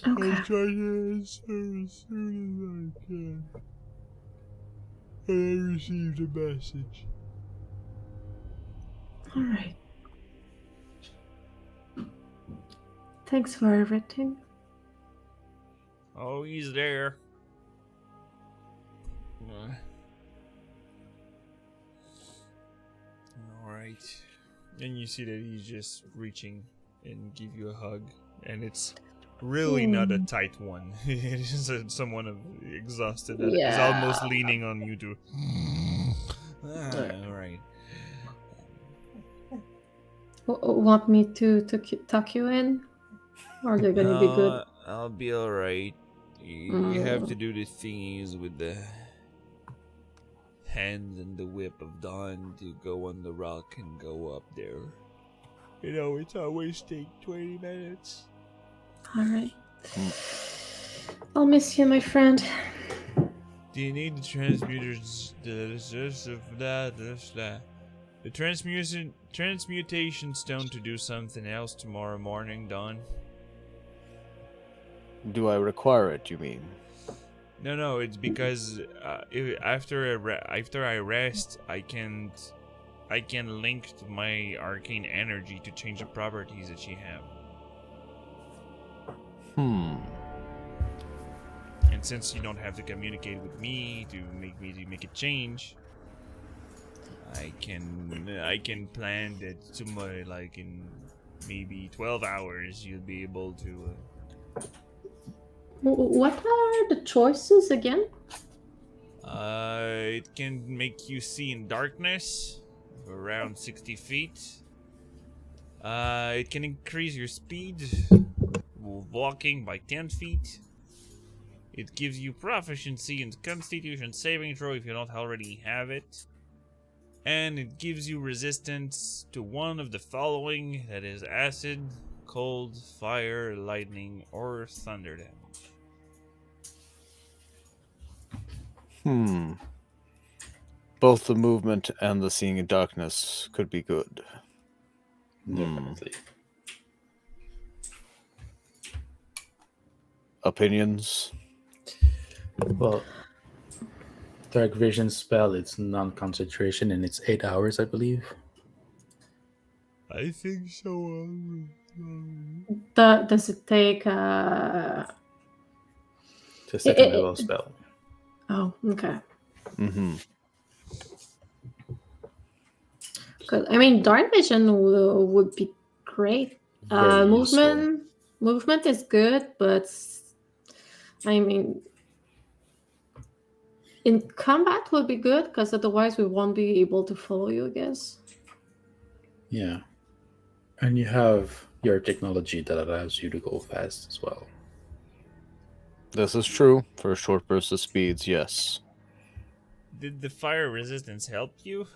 Okay. I'll try to answer as soon as I can. I received a message. All right. Thanks for everything. Oh, he's there. Alright. And you see that he's just reaching and give you a hug. And it's really not a tight one. It's just someone exhausted that is almost leaning on you to... Alright. Want me to tuck you in? Or you're gonna be good? I'll be alright. You have to do the thingies with the hand and the whip of dawn to go on the rock and go up there. You know, it's always take 20 minutes. All right. I'll miss you, my friend. Do you need the transmuters? The transmutation stone to do something else tomorrow morning, Dawn? Do I require it, you mean? No, it's because after I rest, I can link to my arcane energy to change the properties that she have. And since you don't have to communicate with me to make it change, I can plan that tomorrow, like in maybe 12 hours, you'll be able to. What are the choices again? It can make you see in darkness, around 60 feet. It can increase your speed, walking by 10 feet. It gives you proficiency in Constitution saving throw if you don't already have it. And it gives you resistance to one of the following, that is acid, cold, fire, lightning, or thunder damage. Both the movement and the seeing in darkness could be good. Definitely. Opinions? Well, dark vision spell, it's non-concentration and it's 8 hours, I believe. I think so. Does it take It's a second level it- spell. Oh, okay. Mm-hmm. Because I mean, dark vision would be great. Very useful. Movement is good, but I mean, in combat would be good because otherwise we won't be able to follow you, I guess. Yeah. And you have your technology that allows you to go fast as well. This is true. For a short burst of speeds, yes. Did the fire resistance help you?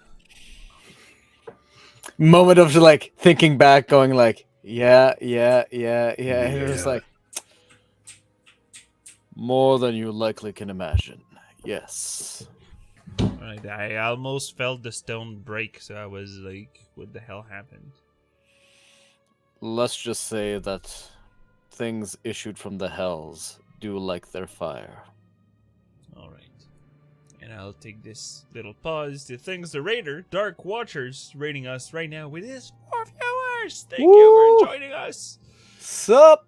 Moment of like thinking back, going like, yeah. And it was Yeah. like, more than you likely can imagine. Yes. Right, I almost felt the stone break, so I was like, what the hell happened? Let's just say that things issued from the hells do like their fire. Alright. And I'll take this little pause to thank the raider, Dark Watchers, rating us right now with his 4 viewers. Thank you Woo! for joining us. Sup?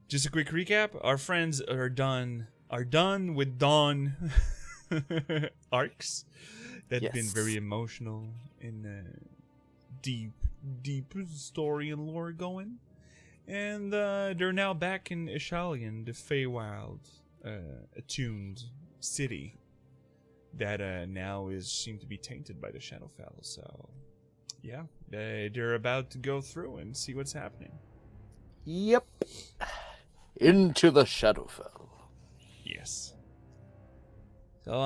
Just a quick recap. Our friends are done with Dawn arcs. That's been Yes. very emotional and deep story and lore going. And they're now back in Ishalian, the Feywild attuned city that now seemed to be tainted by the Shadowfell. So, yeah, they're about to go through and see what's happening. Yep. Into the Shadowfell. Yes. So,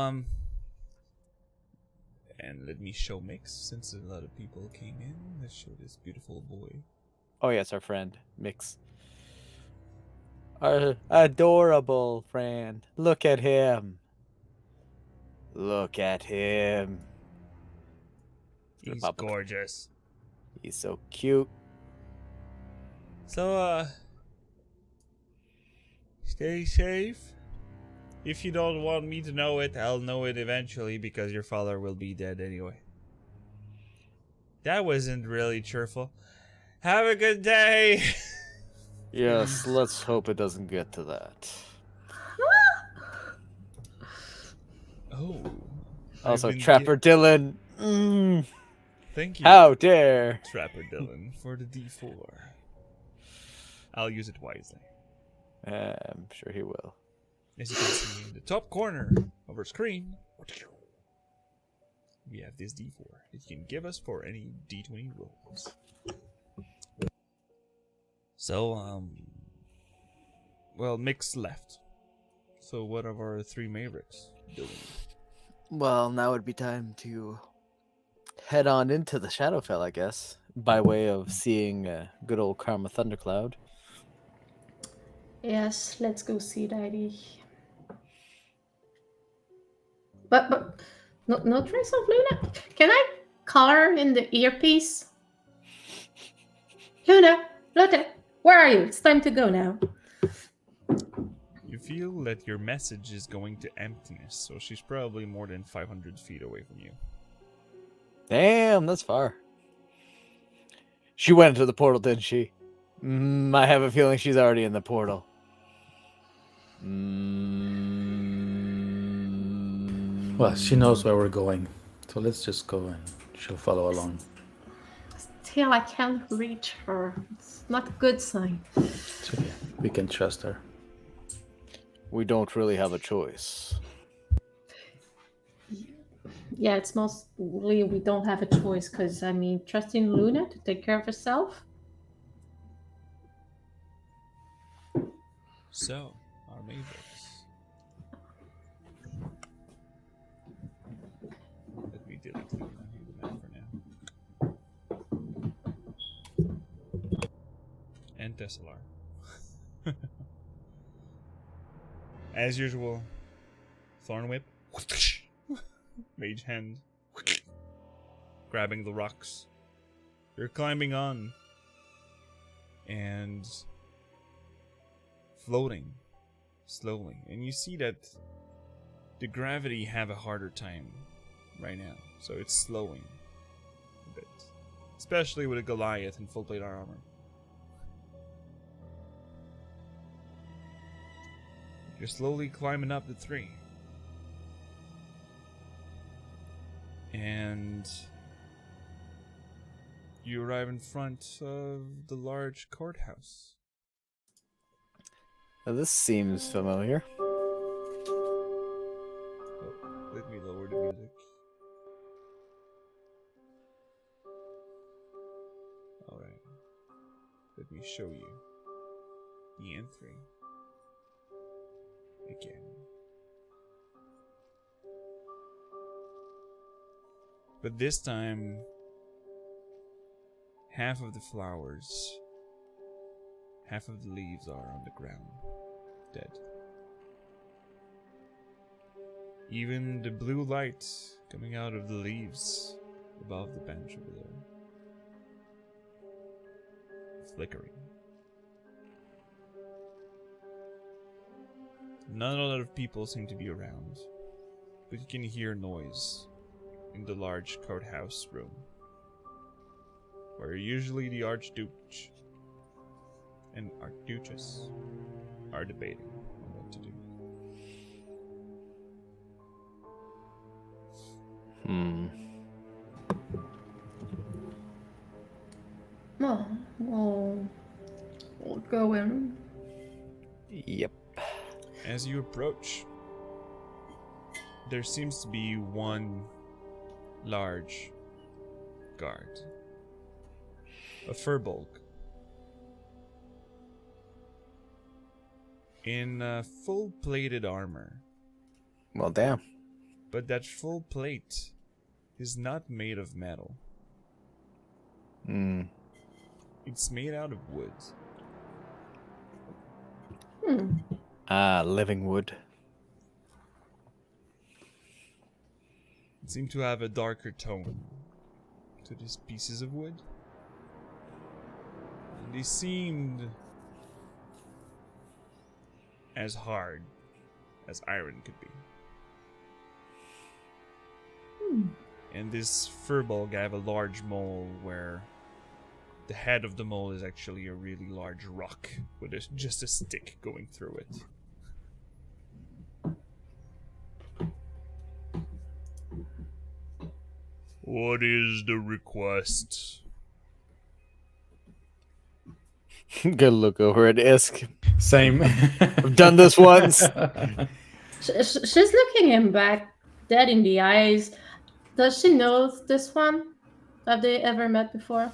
and let me show Mix, since a lot of people came in. Let's show this beautiful boy. Oh yes, our friend Mix. Our adorable friend. Look at him. Look at him. He's Pop it. gorgeous. He's so cute. So, stay safe. If you don't want me to know it, I'll know it eventually because your father will be dead anyway. That wasn't really cheerful. Have a good day. Yes, let's hope it doesn't get to that. Oh. Also, I've been Trapper Dylan. Mm, Thank you, how dare. Trapper Dylan, for the D4. I'll use it wisely. I'm sure he will. As you can see in the top corner of our screen, we have this D4 that you can give us for any D20 rolls. So, well, Mix left. So what are our 3 Mavericks doing? Well, now would be time to head on into the Shadowfell, I guess, by way of seeing good old Karma Thundercloud. Yes, let's go see Daddy. But no trace of Luna. Can I call her in the earpiece? Luna, where are you? It's time to go now. You feel that your message is going to emptiness, so she's probably more than 500 feet away from you. Damn, that's far. She went into the portal, didn't she? I have a feeling she's already in the portal. Well, she knows where we're going. So let's just go and she'll follow along. Still, I can't reach her. It's not a good sign. It's okay. We can trust her. We don't really have a choice. Yeah, it's mostly we don't have a choice because, I mean, trusting Luna to take care of herself. So, our Mavericks. Let me delete the map for now. And Tesselar. As usual, Thorn Whip. Mage Hand. Grabbing the rocks. You're climbing on and floating slowly, and you see that the gravity have a harder time right now, so it's slowing a bit, especially with a Goliath in full plate armor. You're slowly climbing up the tree, and you arrive in front of the large courthouse. Now, this seems familiar. Oh, let me lower the music. Alright. Let me show you the entry again. But this time, half of the flowers, half of the leaves are on the ground, dead. Even the blue light coming out of the leaves above the bench over there, flickering. Not a lot of people seem to be around, but you can hear noise in the large courthouse room, where usually the Archduke and Archduchess are debating on what to do. Well, we'll go in. Yep. As you approach, there seems to be one large guard, a furbolg, in full-plated armor. Well, damn. But that full plate is not made of metal. It's made out of wood. Living wood. It seemed to have a darker tone to these pieces of wood. And they seemed as hard as iron could be. And this furbolg have a large mole where the head of the mole is actually a really large rock with just a stick going through it. What is the request? Good look over at Isk. Same. I've done this once. She's looking him back, dead in the eyes. Does she know this one? Have they ever met before?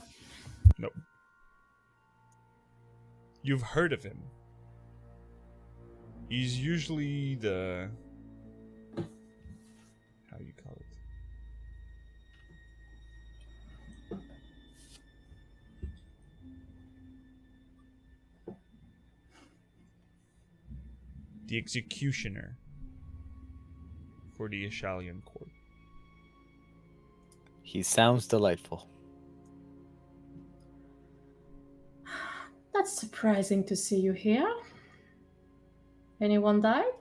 Nope. You've heard of him. He's usually the... how do you call it? The executioner for the Ishalian court. He sounds delightful. That's surprising to see you here. Anyone died?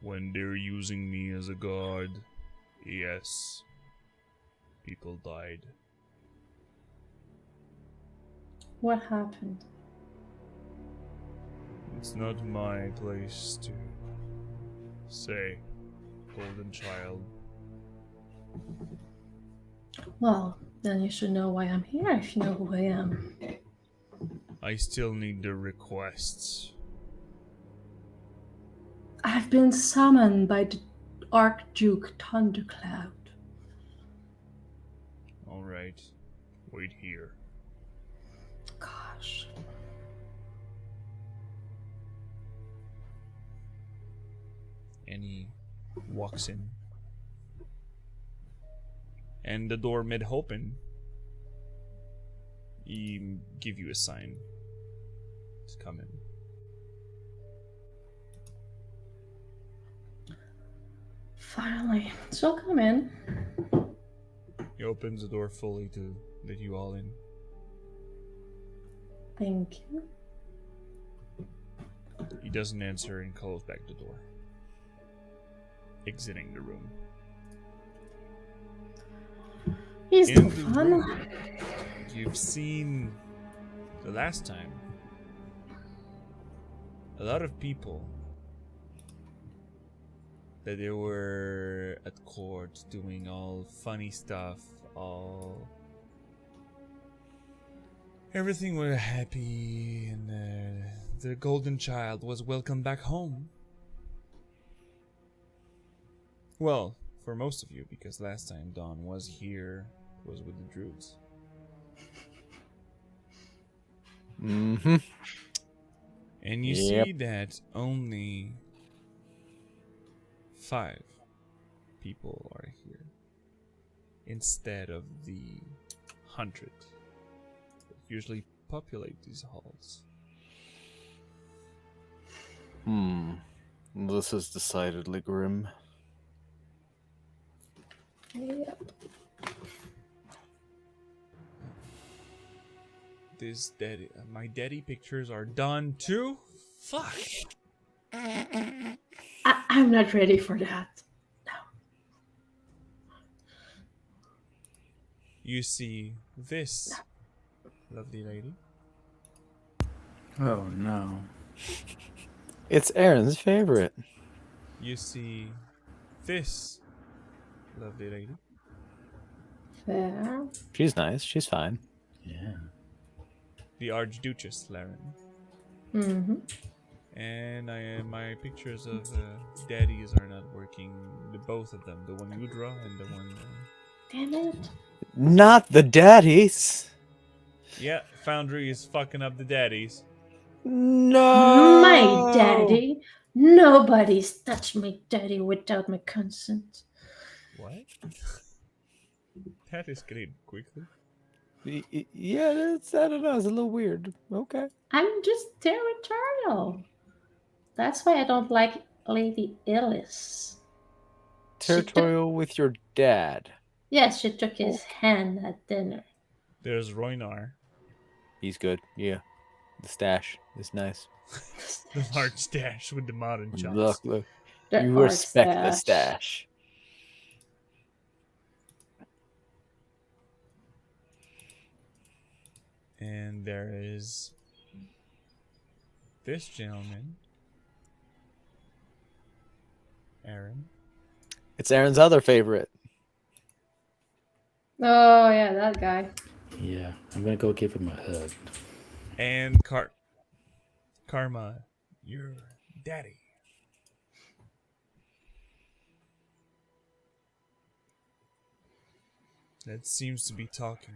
When they're using me as a god, yes, people died. What happened? It's not my place to say, Golden Child. Well, then you should know why I'm here if you know who I am. I still need the requests. I've been summoned by the Archduke Thundercloud. Alright, wait here. Gosh. And he walks in. And the door mid-open, he give you a sign to come in. Finally. She'll come in. He opens the door fully to let you all in. Thank you. He doesn't answer and closes back the door, exiting the room. He's In no the fun. room, you've seen the last time a lot of people that they were at court doing all funny stuff, all everything were happy, and the golden child was welcomed back home. Well, for most of you, because last time Dawn was here, was with the druids. Mm-hmm. And you Yep. see that only 5 people are here instead of the 100 that usually populate these halls. This is decidedly grim. Yep. This daddy, my daddy pictures are done too. Fuck. I'm not ready for that. You see this lovely lady. Oh no. It's Aaron's favorite. You see this lovely lady. Fair. She's nice. She's fine. Yeah. The Archduchess Laren. Mm-hmm. And my pictures of daddies are not working. The both of them, the one you draw and the one. Damn it. Not the daddies. Yeah, Foundry is fucking up the daddies. No. My daddy. Nobody's touched my daddy without my consent. What? That escalated quickly. Yeah, that's, I don't know. It's a little weird. Okay. I'm just territorial. That's why I don't like Lady Ellis. Territorial with your dad. Yes, she took his hand at dinner. There's Roynar, He's good. Yeah. The stash is nice. the large stash with the modern chops. Look. The You art respect the stash. And there is this gentleman, Aaron. It's Aaron's other favorite. Oh, yeah, that guy. Yeah. I'm gonna go give him a hug. And Karma, your daddy. That seems to be talking.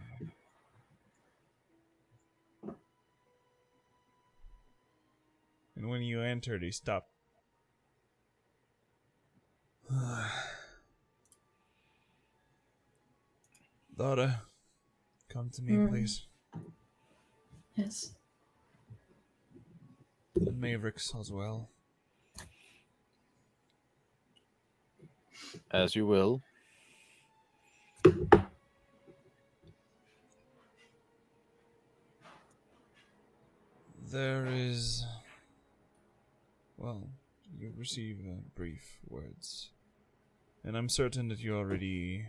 And when you enter, they stop. Daughter, come to me, please. Yes. And Mavericks as well. As you will. There is... Well, you receive brief words. And I'm certain that you already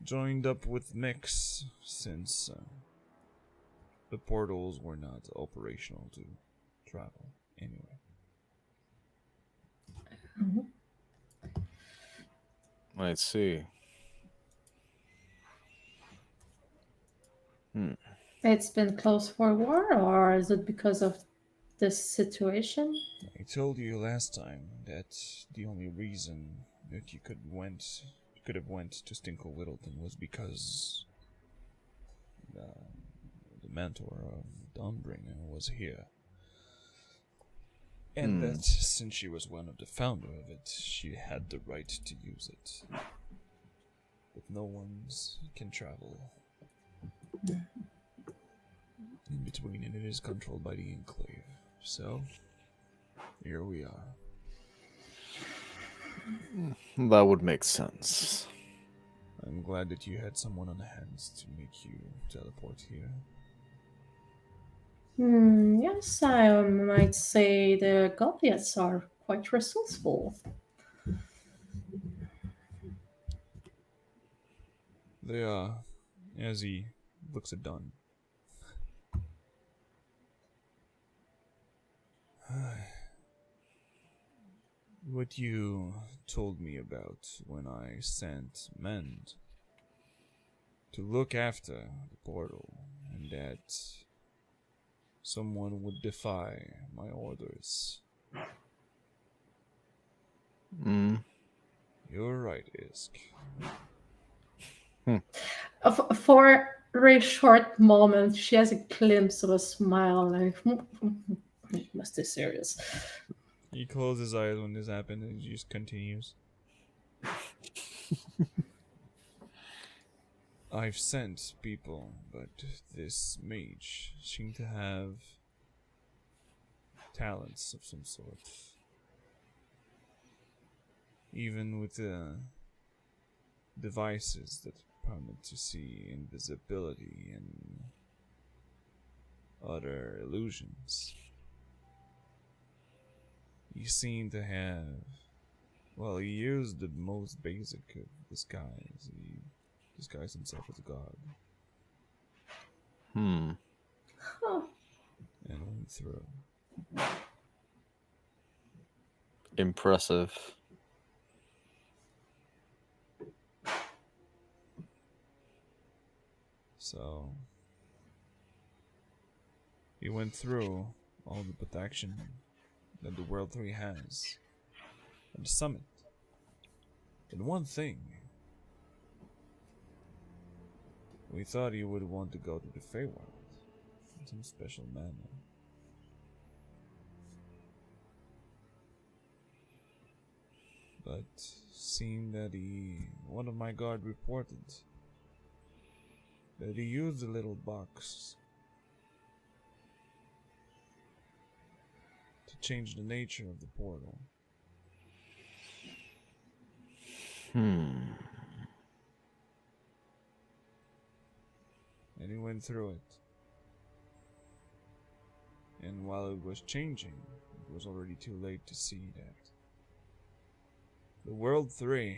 joined up with Mix since the portals were not operational to travel anyway. Let's see. It's been close for war, or is it because of this situation? I told you last time that the only reason that you could have went to Stinkle Whittleton was because the mentor of Dawnbringer was here. And that since she was one of the founder of it, she had the right to use it. But no one's can travel in between, and it is controlled by the Enclave. So, here we are. That would make sense. I'm glad that you had someone on hand to make you teleport here. Yes, I might say the goblets are quite resourceful. They are, as he looks at Dunn. What you told me about when I sent Mend to look after the portal, and that someone would defy my orders. You're right, Isk. For a very short moment, she has a glimpse of a smile, like, "You must be serious." He closed his eyes when this happened and he just continues. I've sent people, but this mage seemed to have talents of some sort. Even with the devices that permit to see invisibility and other illusions. He seemed to have, well, he used the most basic of disguise. He disguised himself as a god. Huh. And went through. Impressive. So he went through all the protection that the World 3 has at the summit. And one thing, we thought he would want to go to the Feywild in some special manner. But seeing that one of my guard reported that he used a little box to change the nature of the portal. And he went through it. And while it was changing, it was already too late to see that the World 3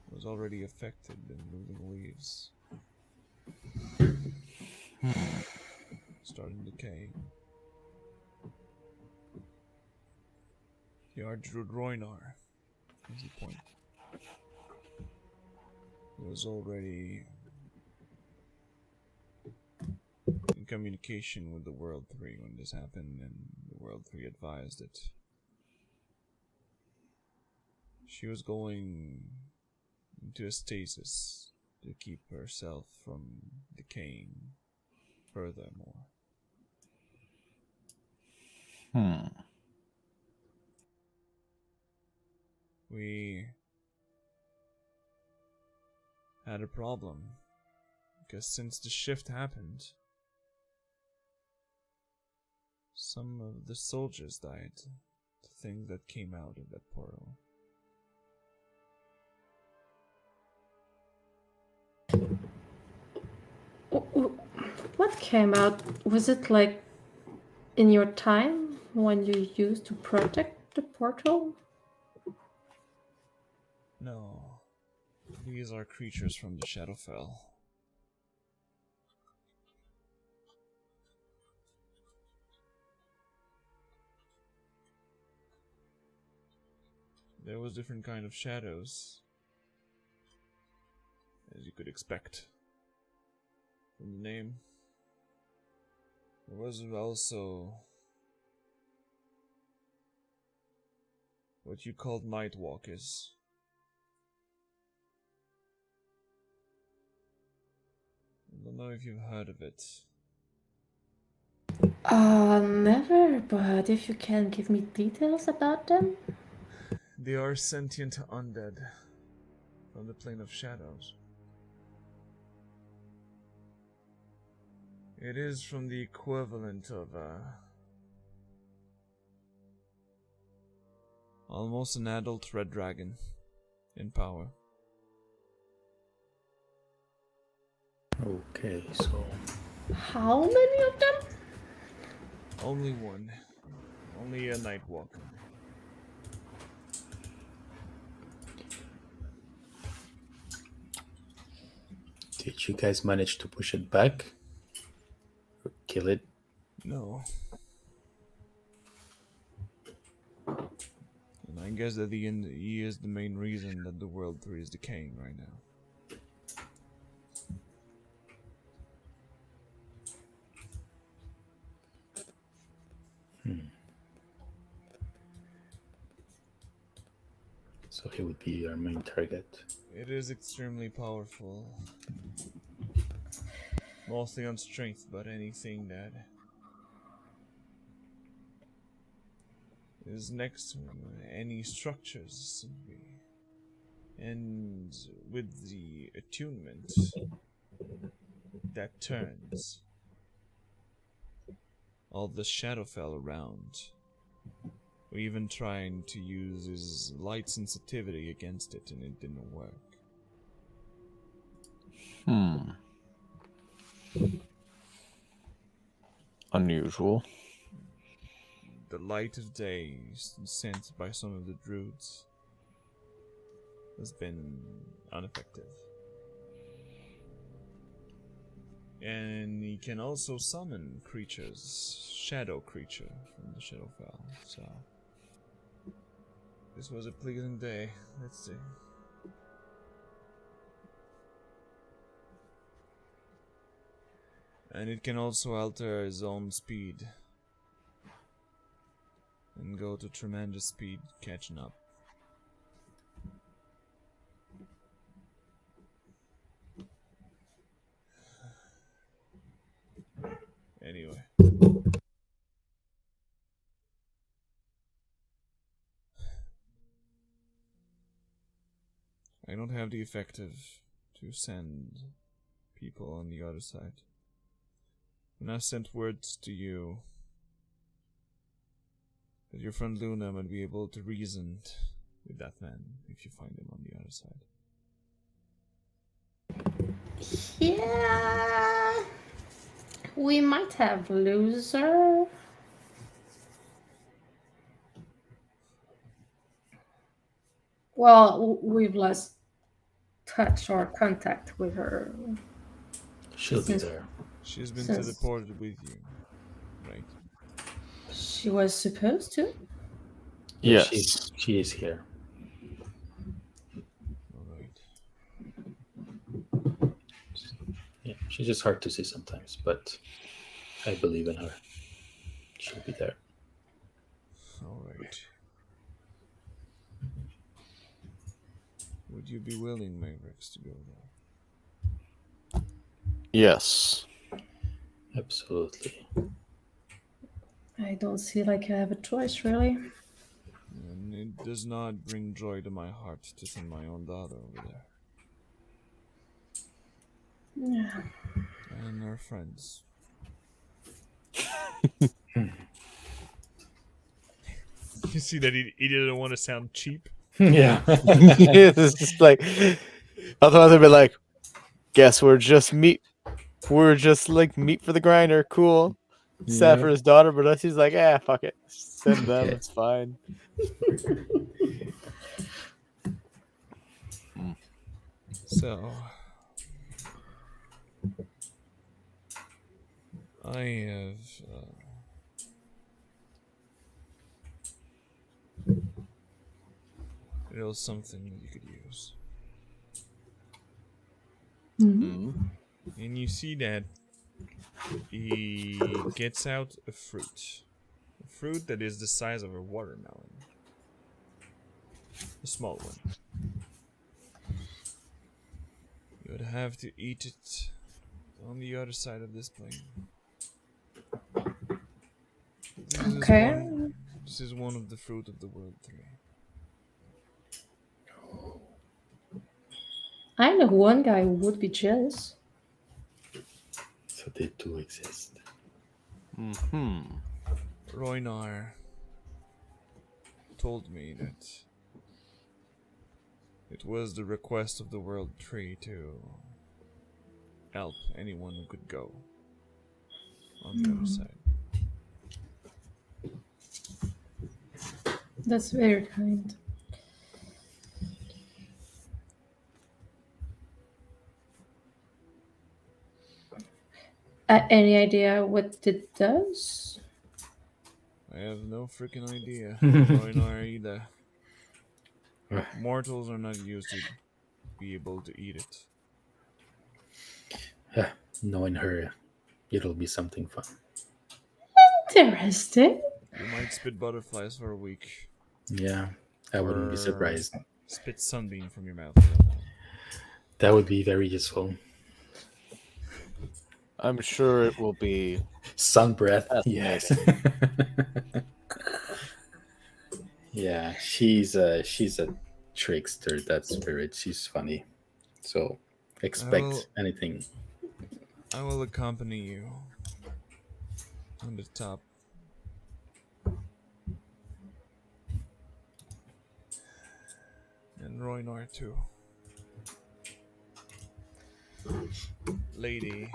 was already affected and losing leaves. Starting to decay. The Ardrud Roinar, as he pointed, was already in communication with the World 3 when this happened, and the World 3 advised that she was going into a stasis to keep herself from decaying furthermore. We had a problem because since the shift happened, some of the soldiers died, the things that came out of that portal. What came out? Was it like in your time when you used to protect the portal? No, these are creatures from the Shadowfell. There was different kind of shadows, as you could expect from the name. There was also what you called night walkers. I don't know if you've heard of it. Never, but if you can give me details about them. They are sentient undead from the plane of shadows. It is from the equivalent of Almost an adult red dragon in power. Okay, so How many of them? Only one. Only a night walker. did you guys manage to push it back? Or kill it? No. And I guess that he is the main reason that the World 3 is decaying right now. So he would be our main target. It is extremely powerful. Mostly on strength, but anything that is next to him, any structures, and with the attunement that turns all the Shadowfell around. We even trying to use his light sensitivity against it, and it didn't work. Unusual. The light of day sent by some of the druids has been ineffective. And he can also summon creatures, shadow creature from the Shadowfell, so this was a pleasing day. Let's see. And it can also alter his own speed and go to tremendous speed catching up. Anyway. I don't have the effective to send people on the other side. When I sent words to you that your friend Luna might be able to reason with that man if you find him on the other side. Yeah. We might have loser. Well, we've lost touch or contact with her. She'll be there. She's been Since- teleported with you, right? She was supposed to. Yeah, Yes. she is here. Alright. Yeah, she's just hard to see sometimes, but I believe in her. She'll be there. Alright. Would you be willing, Mavericks, to go there? Yes. Absolutely. I don't see like I have a choice, really. And it does not bring joy to my heart to send my own daughter over there. Yeah. And our friends. You see that he didn't want to sound cheap? Yeah. It's just like, otherwise I'd be like, guess we're just meat. We're just like meat for the grinder. Cool. Sad for his daughter, but she's like, fuck it. Send them. It's fine. So, I have a little something that you could use. Mm. And you see that he gets out a fruit. A fruit that is the size of a watermelon. A small one. You would have to eat it on the other side of this plane. Okay. This is one of the fruit of the world 3. I know one guy who would be jealous. So they do exist. Hmm. Roinar told me that it was the request of the World Tree to help anyone who could go on the other side. That's very kind. Any idea what it does? I have no freaking idea. Nor either. Mortals are not used to be able to eat it. Knowing her, it'll be something fun. Interesting. You might spit butterflies for a week. Yeah, I wouldn't be or surprised. Spit sunbeam from your mouth. I don't know. That would be very useful. I'm sure it will be. Sun breath, yes. Fascinating. Yeah, she's a trickster. That spirit. She's funny. So expect anything. I will accompany you on the top. And Roynar too. Lady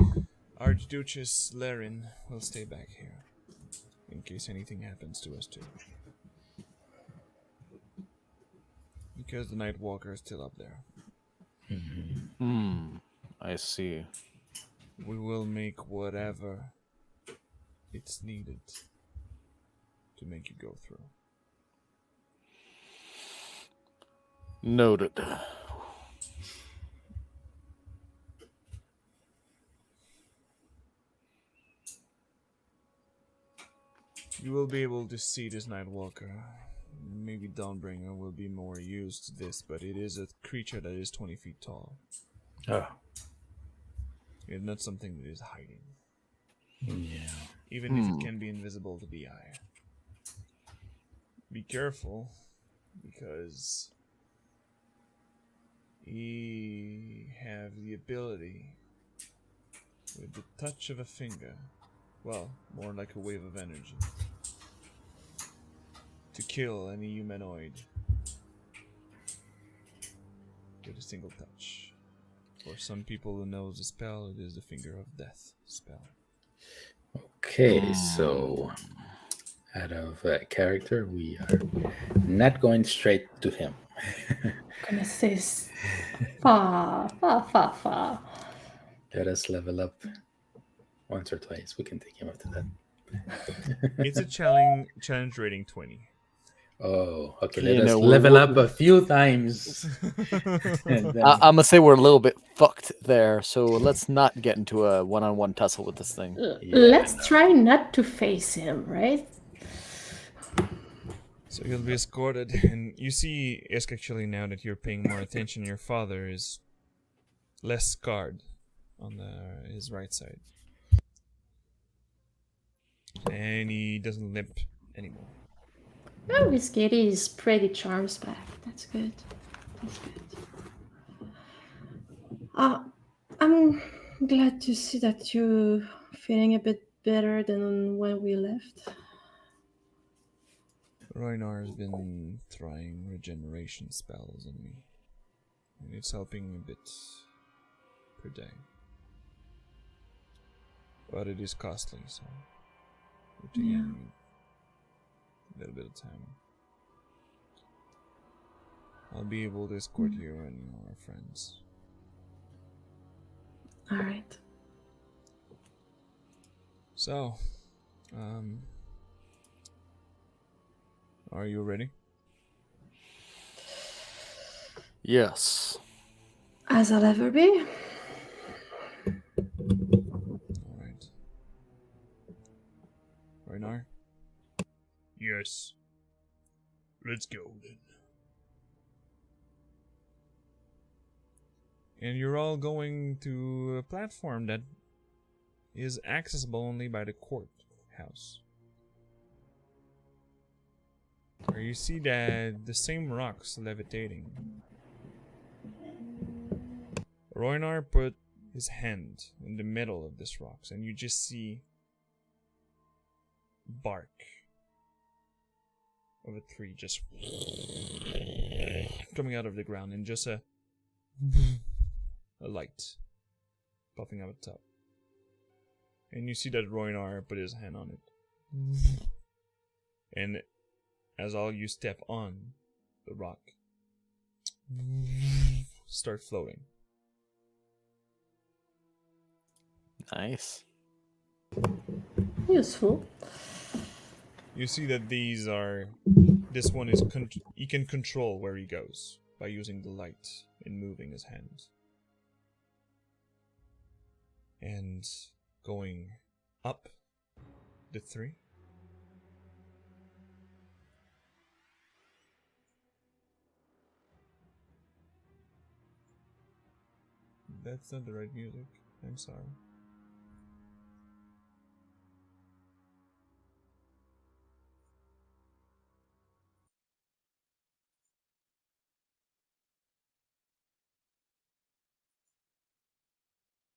Archduchess Laren will stay back here in case anything happens to us too. Because the Nightwalker is still up there. I see. We will make whatever it's needed to make you go through. Noted. You will be able to see this Nightwalker. Maybe Dawnbringer will be more used to this, but it is a creature that is 20 feet tall. Oh, It's not something that is hiding. yeah. Even if it can be invisible to the eye. Be careful, because he have the ability, with the touch of a finger, well, more like a wave of energy, to kill any humanoid with a single touch. For some people who knows the spell, it is the finger of death spell. Okay, so out of character, we are not going straight to him. Gonna say far, far, far, far. Let us level up once or twice. We can take him after that. It's a challenge rating 20. Oh, okay. You Let us know, level we're- up a few times. And then, I'm gonna say we're a little bit fucked there, so let's not get into a one-on-one tussle with this thing. Let's try not to face him, right? So you'll be escorted, and you see, Isk, actually, now that you're paying more attention, your father is less scarred on his right side. And he doesn't limp anymore. Oh, his kitty is pretty charms back. That's good. That's good. I'm glad to see that you're feeling a bit better than when we left. Roynar has been trying regeneration spells on me, and it's helping a bit per day. But it is costly, so we're taking a little bit of time. I'll be able to escort you and your friends. All right. So, are you ready? Yes. As I'll ever be. Alright. Roynar? Yes. Let's go then. And you're all going to a platform that is accessible only by the courthouse. Where you see that the same rocks levitating. Roynar put his hand in the middle of this rocks, and you just see bark of a tree just coming out of the ground, and just a light popping out of the top. And you see that Roinar put his hand on it. And as all you step on the rock, start floating. Nice. Useful. You see that this one is, he can control where he goes by using the light and moving his hands. And going up the 3. That's not the right music. I'm sorry.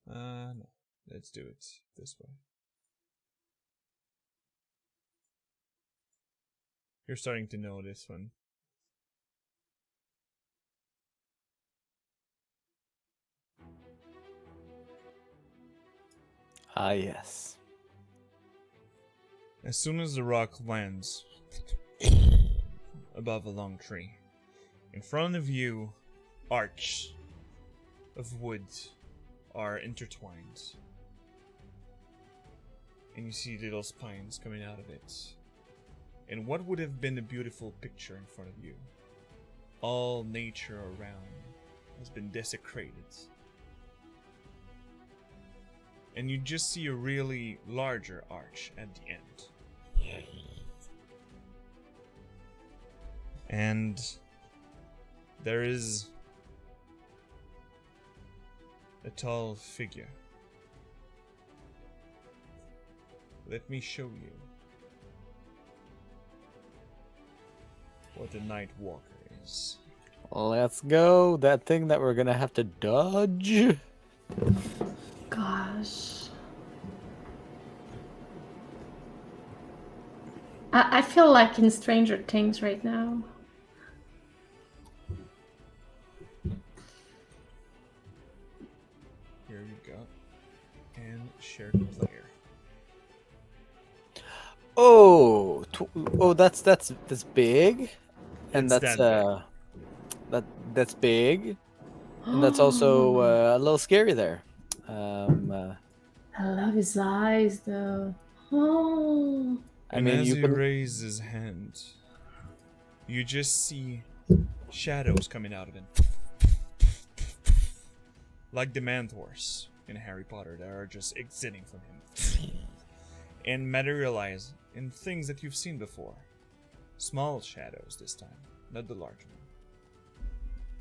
No. Let's do it this way. You're starting to know this one. Ah, yes. As soon as the rock lands above a long tree, in front of you, arcs of wood are intertwined. And you see little spines coming out of it. And what would have been a beautiful picture in front of you, all nature around has been desecrated. And you just see a really larger arch at the end. And there is a tall figure. Let me show you what a Night Walker is. Let's go. That thing that we're gonna have to dodge. Gosh. I feel like in Stranger Things right now. Here you go. And share the player. Oh, that's big, and It's that's that that's big, and that's also a little scary there. I love his eyes though. Oh. I And mean, as you he can. raises his hand, you just see shadows coming out of him. Like the Manthors in Harry Potter that are just exiting from him. And materialize in things that you've seen before. Small shadows this time, not the large one.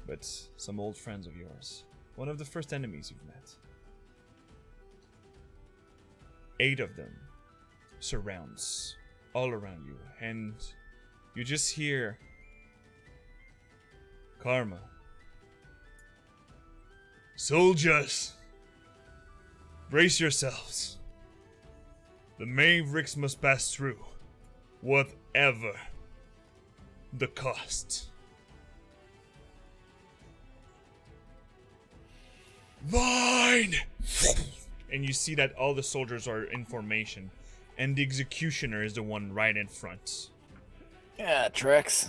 But some old friends of yours. One of the first enemies you've met. 8 of them surrounds all around you, and you just hear Karma. Soldiers, brace yourselves. The Mavericks must pass through, whatever the cost. Mine! And you see that all the soldiers are in formation, and the executioner is the one right in front. Yeah, Trex.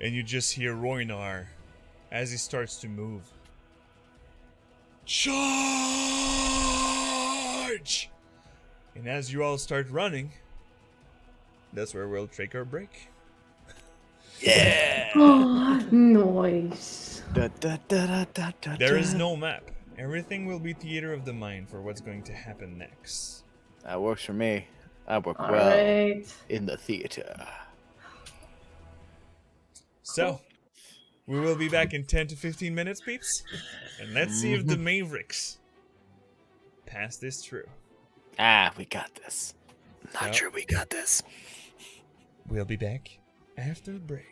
And you just hear Roinar as he starts to move. Charge! And as you all start running, that's where we'll take our break. Yeah. Oh, nice. There is no map. Everything will be theater of the mind for what's going to happen next. That works for me. I work All well right. in the theater. So, we will be back in 10 to 15 minutes, peeps. And let's see if the Mavericks pass this through. Ah, we got this. Not Yep. sure we got this. We'll be back after the break.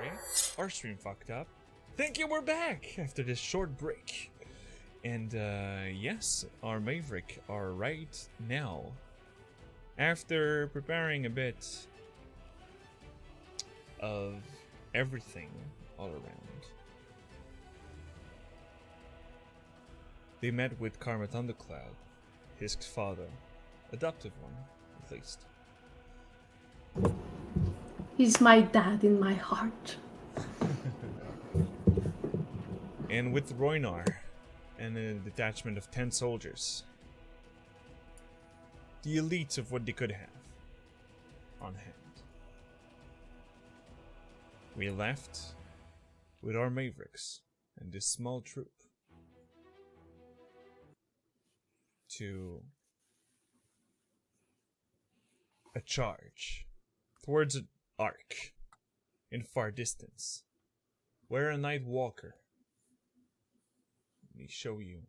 sorry. Our stream fucked up. Thank you, we're back after this short break. And yes, our Maverick are right now. After preparing a bit of everything all around, they met with Karma Thundercloud, his father, adoptive one, at least. He's my dad in my heart. And with Roinar and a detachment of 10 soldiers, the elite of what they could have on hand, we left with our Mavericks and this small troop to a charge towards an arc in far distance where a night walker. Let me show you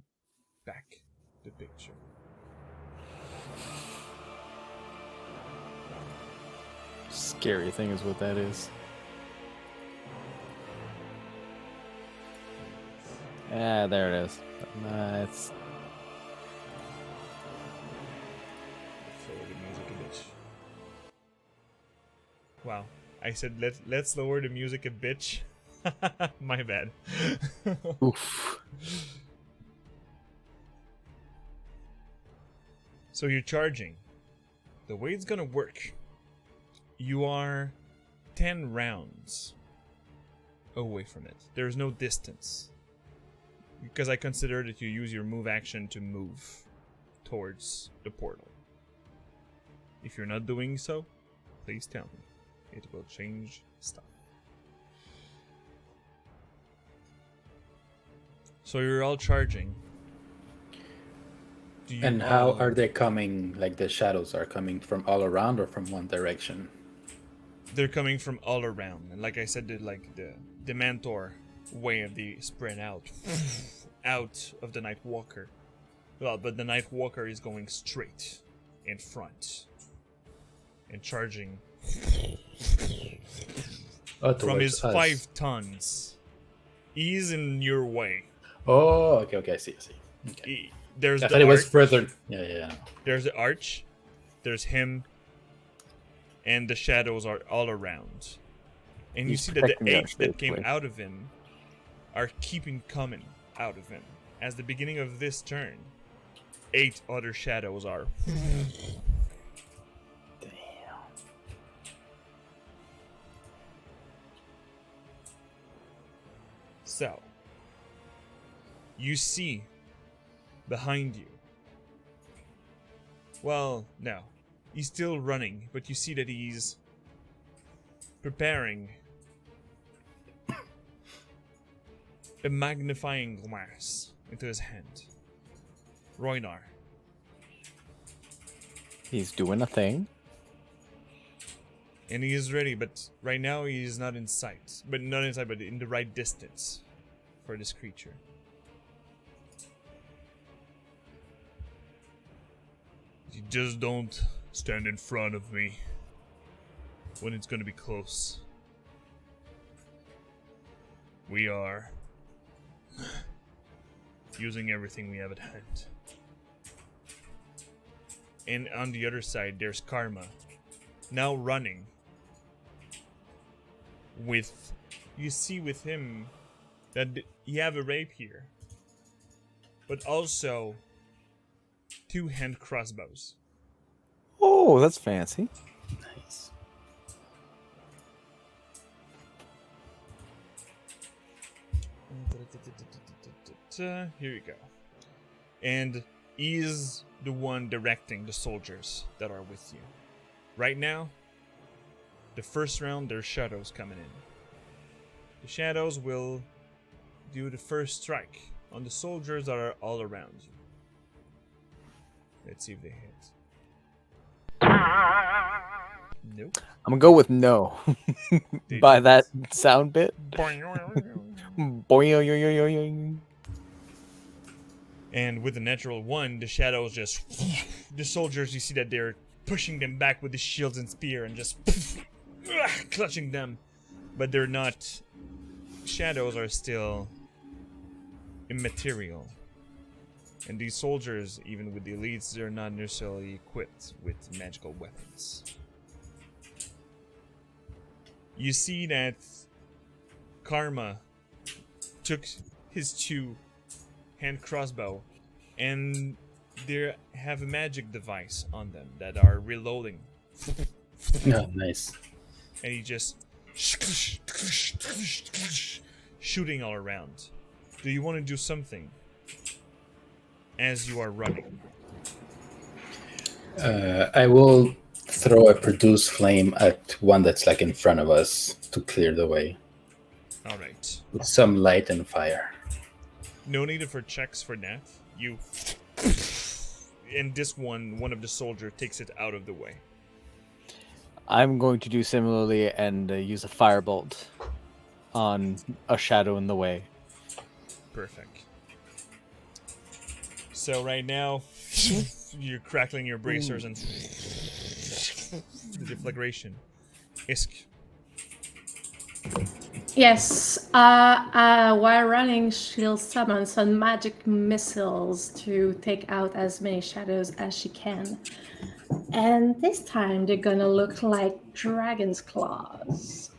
back the picture. Scary thing is what that is. Yeah, there it is. It's Lower the music a bitch. Wow, I said let's lower the music a bitch. My bad. oof. So you're charging. The way it's gonna work, you are 10 rounds away from it. There's no distance. Because I consider that you use your move action to move towards the portal. If you're not doing so, please tell me. It will change stuff. So you're all charging. And how are they coming? Like the shadows are coming from all around or from one direction? They're coming from all around, and like I said, the Mantor way of the spread out, out of the Night Walker. Well, but the Night Walker is going straight in front and charging from his 5 tons. He's in your way. Oh, okay, I see. Okay. There's I the thought it was arch. further. Yeah. There's the arch. There's him. And the shadows are all around. And you He's see that the protecting us, 8 that came basically. out of him are keeping coming out of him. As the beginning of this turn, 8 other shadows are. Damn. So, you see behind you. Well, no. He's still running, but you see that he's preparing a magnifying glass into his hand. Roinar. He's doing a thing. And he is ready, but right now he is not in sight. But not in sight, but in the right distance for this creature. You just don't stand in front of me when it's gonna be close. We are using everything we have at hand. And on the other side, there's Karma, now running with, you see with him that he have a rapier, but also 2 hand crossbows. Oh, that's fancy. Nice. Here you go. And he's the one directing the soldiers that are with you. Right now, the first round, there's shadows coming in. The shadows will do the first strike on the soldiers that are all around you. Let's see if they hit. Nope. I'm gonna go with no. They By didn't. that sound bit. Boing. And with the natural 1, the shadows just... The soldiers, you see that they're pushing them back with the shields and spear and just... clutching them. but they're not. Shadows are still immaterial. And these soldiers, even with the elites, they're not necessarily equipped with magical weapons. You see that Karma took his 2-hand crossbow, and they have a magic device on them that are reloading. Oh, nice. And he just shooting all around. Do you want to do something as you are running? I will throw a produce flame at one that's like in front of us to clear the way. All right. With some light and fire. No need for checks for that. You. And this one of the soldier takes it out of the way. I'm going to do similarly and use a firebolt on a shadow in the way. Perfect. So right now, you're crackling your bracers and the deflagration. Isk. Yes, while running, she'll summon some magic missiles to take out as many shadows as she can. And this time they're gonna look like dragon's claws.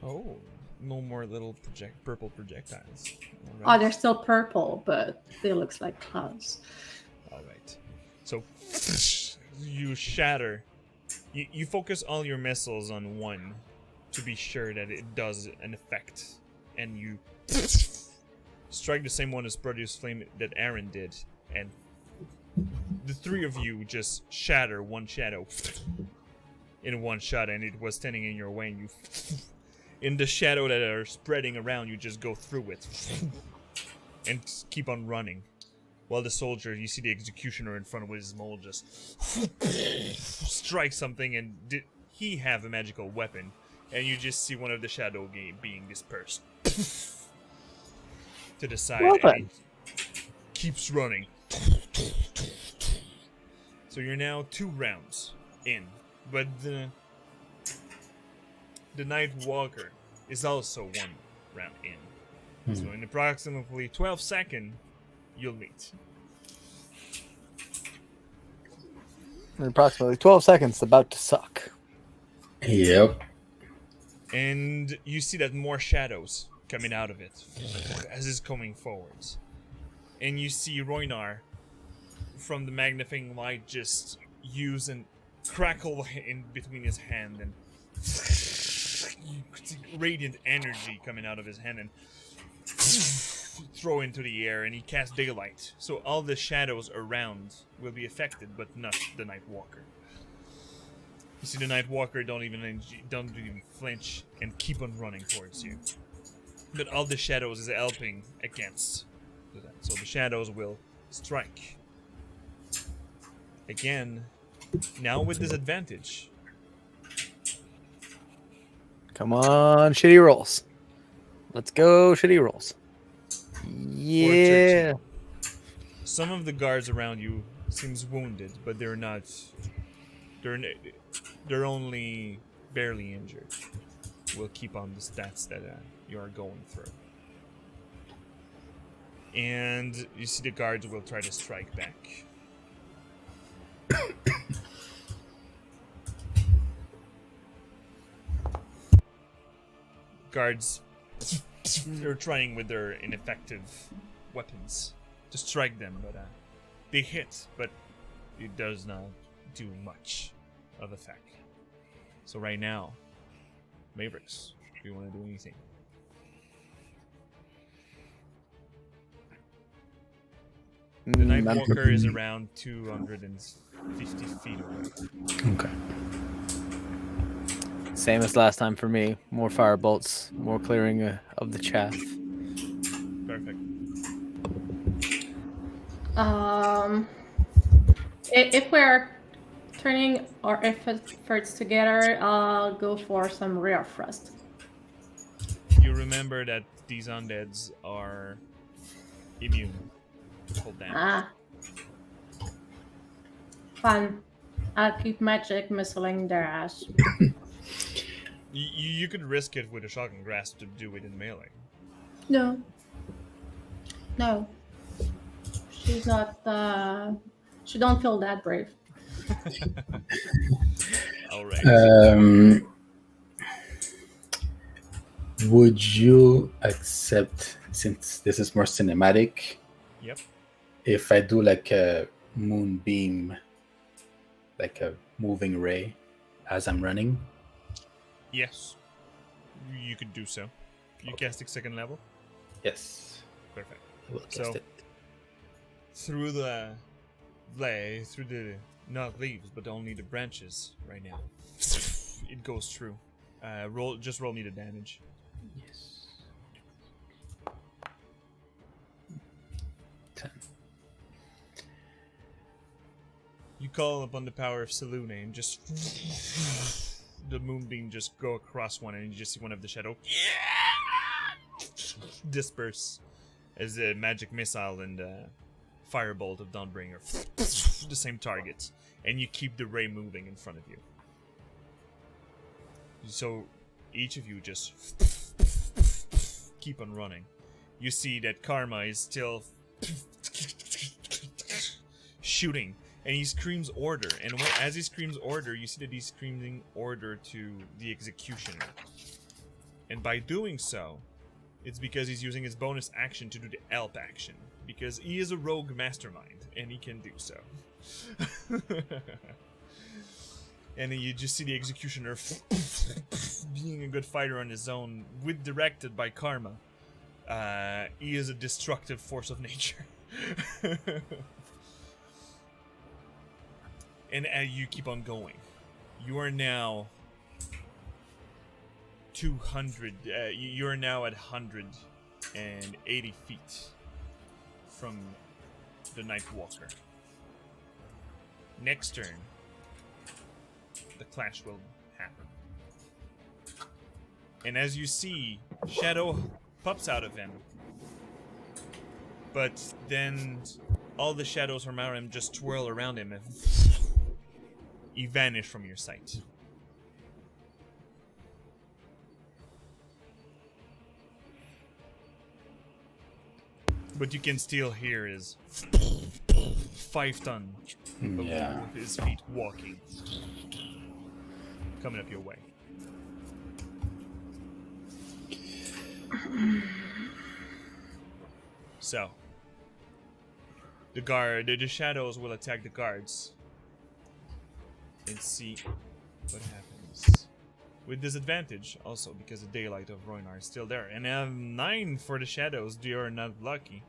Oh, no more little purple projectiles. Oh, All right. they're still purple, but they look like claws. All right. So you shatter. You focus all your missiles on one to be sure that it does an effect, and you strike the same one as Produce Flame that Aaron did, and the three of you just shatter one shadow in one shot, and it was standing in your way, and you in the shadow that are spreading around, you just go through it and keep on running. While the soldier, you see the executioner in front of his mole just strike something, and did he have a magical weapon? And you just see one of the shadow being dispersed to the side, Well and then. he keeps running. So you're now 2 rounds in, but the Night Walker is also 1 round in. So in approximately 12 seconds, you'll meet. In approximately 12 seconds, about to suck. Yep. And you see that more shadows coming out of it as it's coming forwards. And you see Roinar from the magnifying light just use and crackle in between his hand, and radiant energy coming out of his hand and throw into the air, and he casts daylight. So all the shadows around will be affected, but not the Night Walker. You see the Night Walker don't even flinch and keep on running towards you. But all the shadows is helping against that. So the shadows will strike. Again, now with disadvantage. Come on, shitty rolls. Let's go, shitty rolls. Yeah. 13. Some of the guards around you seems wounded, but they're not. They're only barely injured. We'll keep on the stats that you are going through. And you see the guards will try to strike back. Guards, they're trying with their ineffective weapons to strike them, but they hit, but it does not do much of effect. So right now, Mavericks, do you want to do anything? The Night Walker is around 250 feet away. Okay. Same as last time for me. More fire bolts, more clearing of the chaff. Perfect. If we're turning our efforts together, I'll go for some rear thrust. You remember that these undeads are immune to cold damage. Fun. I'll keep magic missiling their ass. You could risk it with a shotgun grasp to do it in melee. No. No. She's not. She don't feel that brave. All right. Would you accept, since this is more cinematic, Yep. if I do like a moonbeam, like a moving ray, as I'm running? Yes. You could do so. You casting second level? Yes. Perfect. I will cast So- it. Through the not leaves, but only the branches right now. It goes through. Roll me the damage. Yes. 10. You call upon the power of Selune and just the moonbeam just go across one, and you just see one of the shadow disperse as a magic missile and firebolt of Dawnbringer, the same target, and you keep the ray moving in front of you. So each of you just keep on running. You see that Karma is still shooting, and he screams order. And as he screams order, you see that he's screaming order to the executioner. And by doing so, it's because he's using his bonus action to do the help action. Because he is a rogue mastermind, and he can do so. And then you just see the executioner being a good fighter on his own, directed by Karma. He is a destructive force of nature. And you keep on going. You are now 200. You are now at 180 feet from the Nightwalker. Next turn, the clash will happen. And as you see, Shadow pops out of him. But then all the shadows from around him just twirl around him and he vanish from your sight. But you can still hear his 5-ton Yeah. of his feet walking, coming up your way. So, the shadows will attack the guards and see what happens. With disadvantage, also because the daylight of Roinar is still there. And 9 for the shadows, they are not lucky.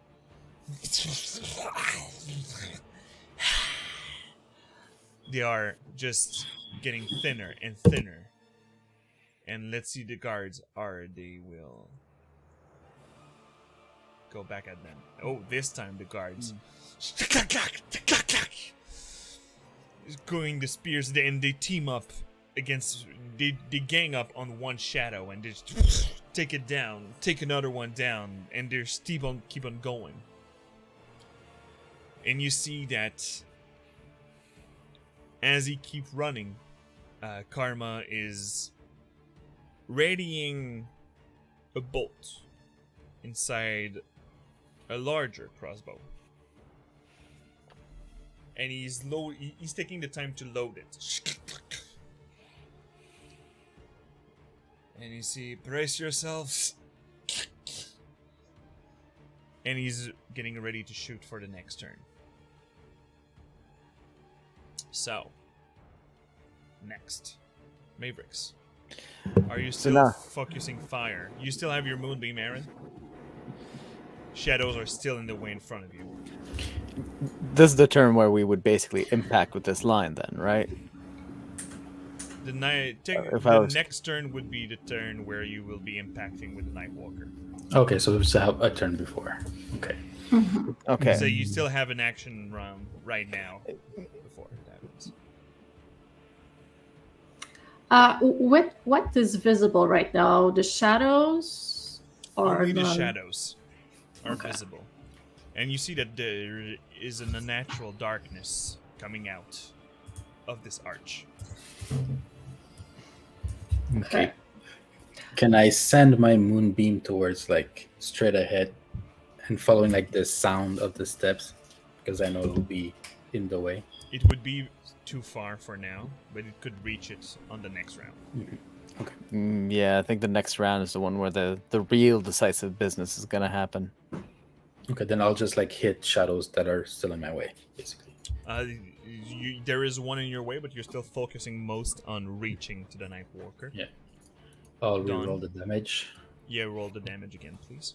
They are just getting thinner and thinner. And let's see the guards they will go back at them. Oh, this time the guards going the spears, and they team up against, they gang up on one shadow and just take it down, take another one down, and they keep on going. And you see that as he keep running, Karma is readying a bolt inside a larger crossbow. And he's taking the time to load it. And you see, brace yourselves. And he's getting ready to shoot for the next turn. So, next, Mavericks. Are you still now- focusing fire? You still have your moonbeam, Aaron? Shadows are still in the way in front of you. This is the turn where we would basically impact with this line, then, right? The next turn would be the turn where you will be impacting with the Nightwalker. Okay, so we still have a turn before. Okay. Okay. So you still have an action round right now before that happens. What is visible right now? The shadows, or Only the none? shadows are Okay. visible. And you see that there is an unnatural darkness coming out of this arch. Okay. Can I send my moonbeam towards like straight ahead and following like the sound of the steps because I know it'll be in the way? It would be too far for now, but it could reach it on the next round. Yeah, I think the next round is the one where the real decisive business is gonna happen. Okay, then I'll just like hit shadows that are still in my way, basically. There is one in your way, but you're still focusing most on reaching to the Nightwalker. Yeah. I'll Done. reroll the damage. Yeah, roll the damage again, please.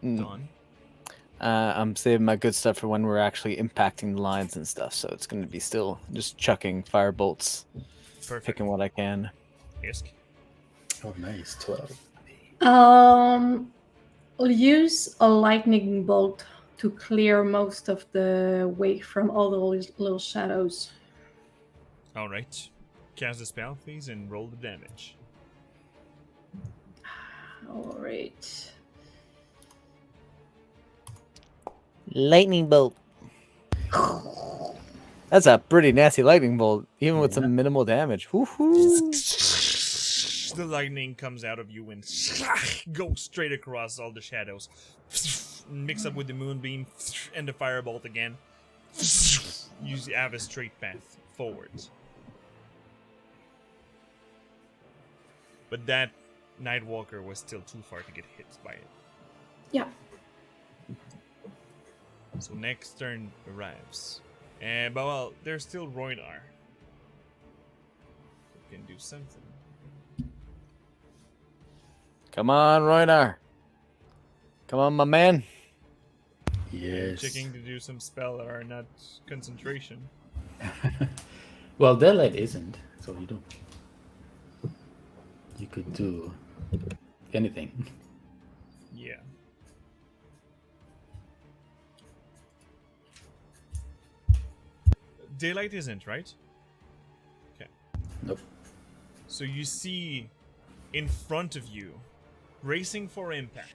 Mm. Done. I'm saving my good stuff for when we're actually impacting the lines and stuff, so it's going to be still just chucking fire bolts, Perfect. picking what I can. Isk. Oh, nice. 12. I'll use a lightning bolt to clear most of the way from all those little shadows. Alright. Cast the spell, please, and roll the damage. All right. Lightning bolt. That's a pretty nasty lightning bolt, even with Yeah. some minimal damage. Woohoo! The lightning comes out of you and goes straight across all the shadows. Mix up with the moonbeam and the firebolt again. You have a straight path forwards. But that Nightwalker was still too far to get hit by it. Yeah. So next turn arrives. But well, there's still Roinar. Who can do something. Come on, Roinar. Come on, my man. Yes. Checking to do some spell that are not concentration. Well, Daylight isn't, so you don't. You could do anything. Yeah. Daylight isn't, right? Okay. Nope. So you see in front of you, racing for impact.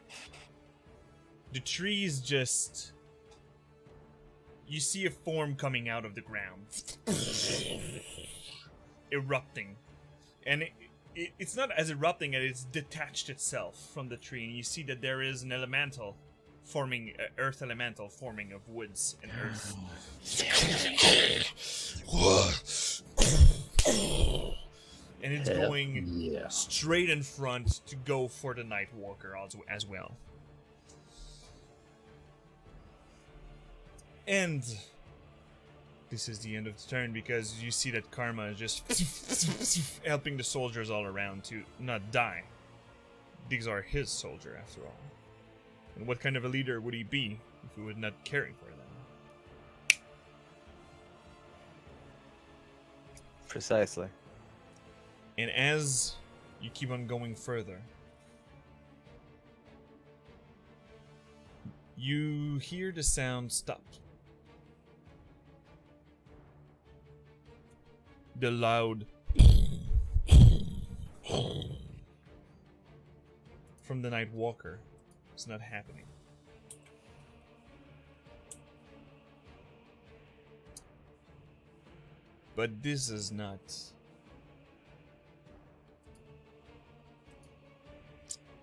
The trees just... You see a form coming out of the ground. Erupting. And it's not as erupting as it's detached itself from the tree. And you see that there is an elemental forming, earth elemental forming of woods and earth. And it's Hell going yeah. straight in front to go for the Nightwalker as well. And this is the end of the turn because you see that Karma is just helping the soldiers all around to not die. These are his soldier after all. And what kind of a leader would he be if he was not caring for them? Precisely. And as you keep on going further, you hear the sound stop. The loud from the Nightwalker is not happening. But this is not.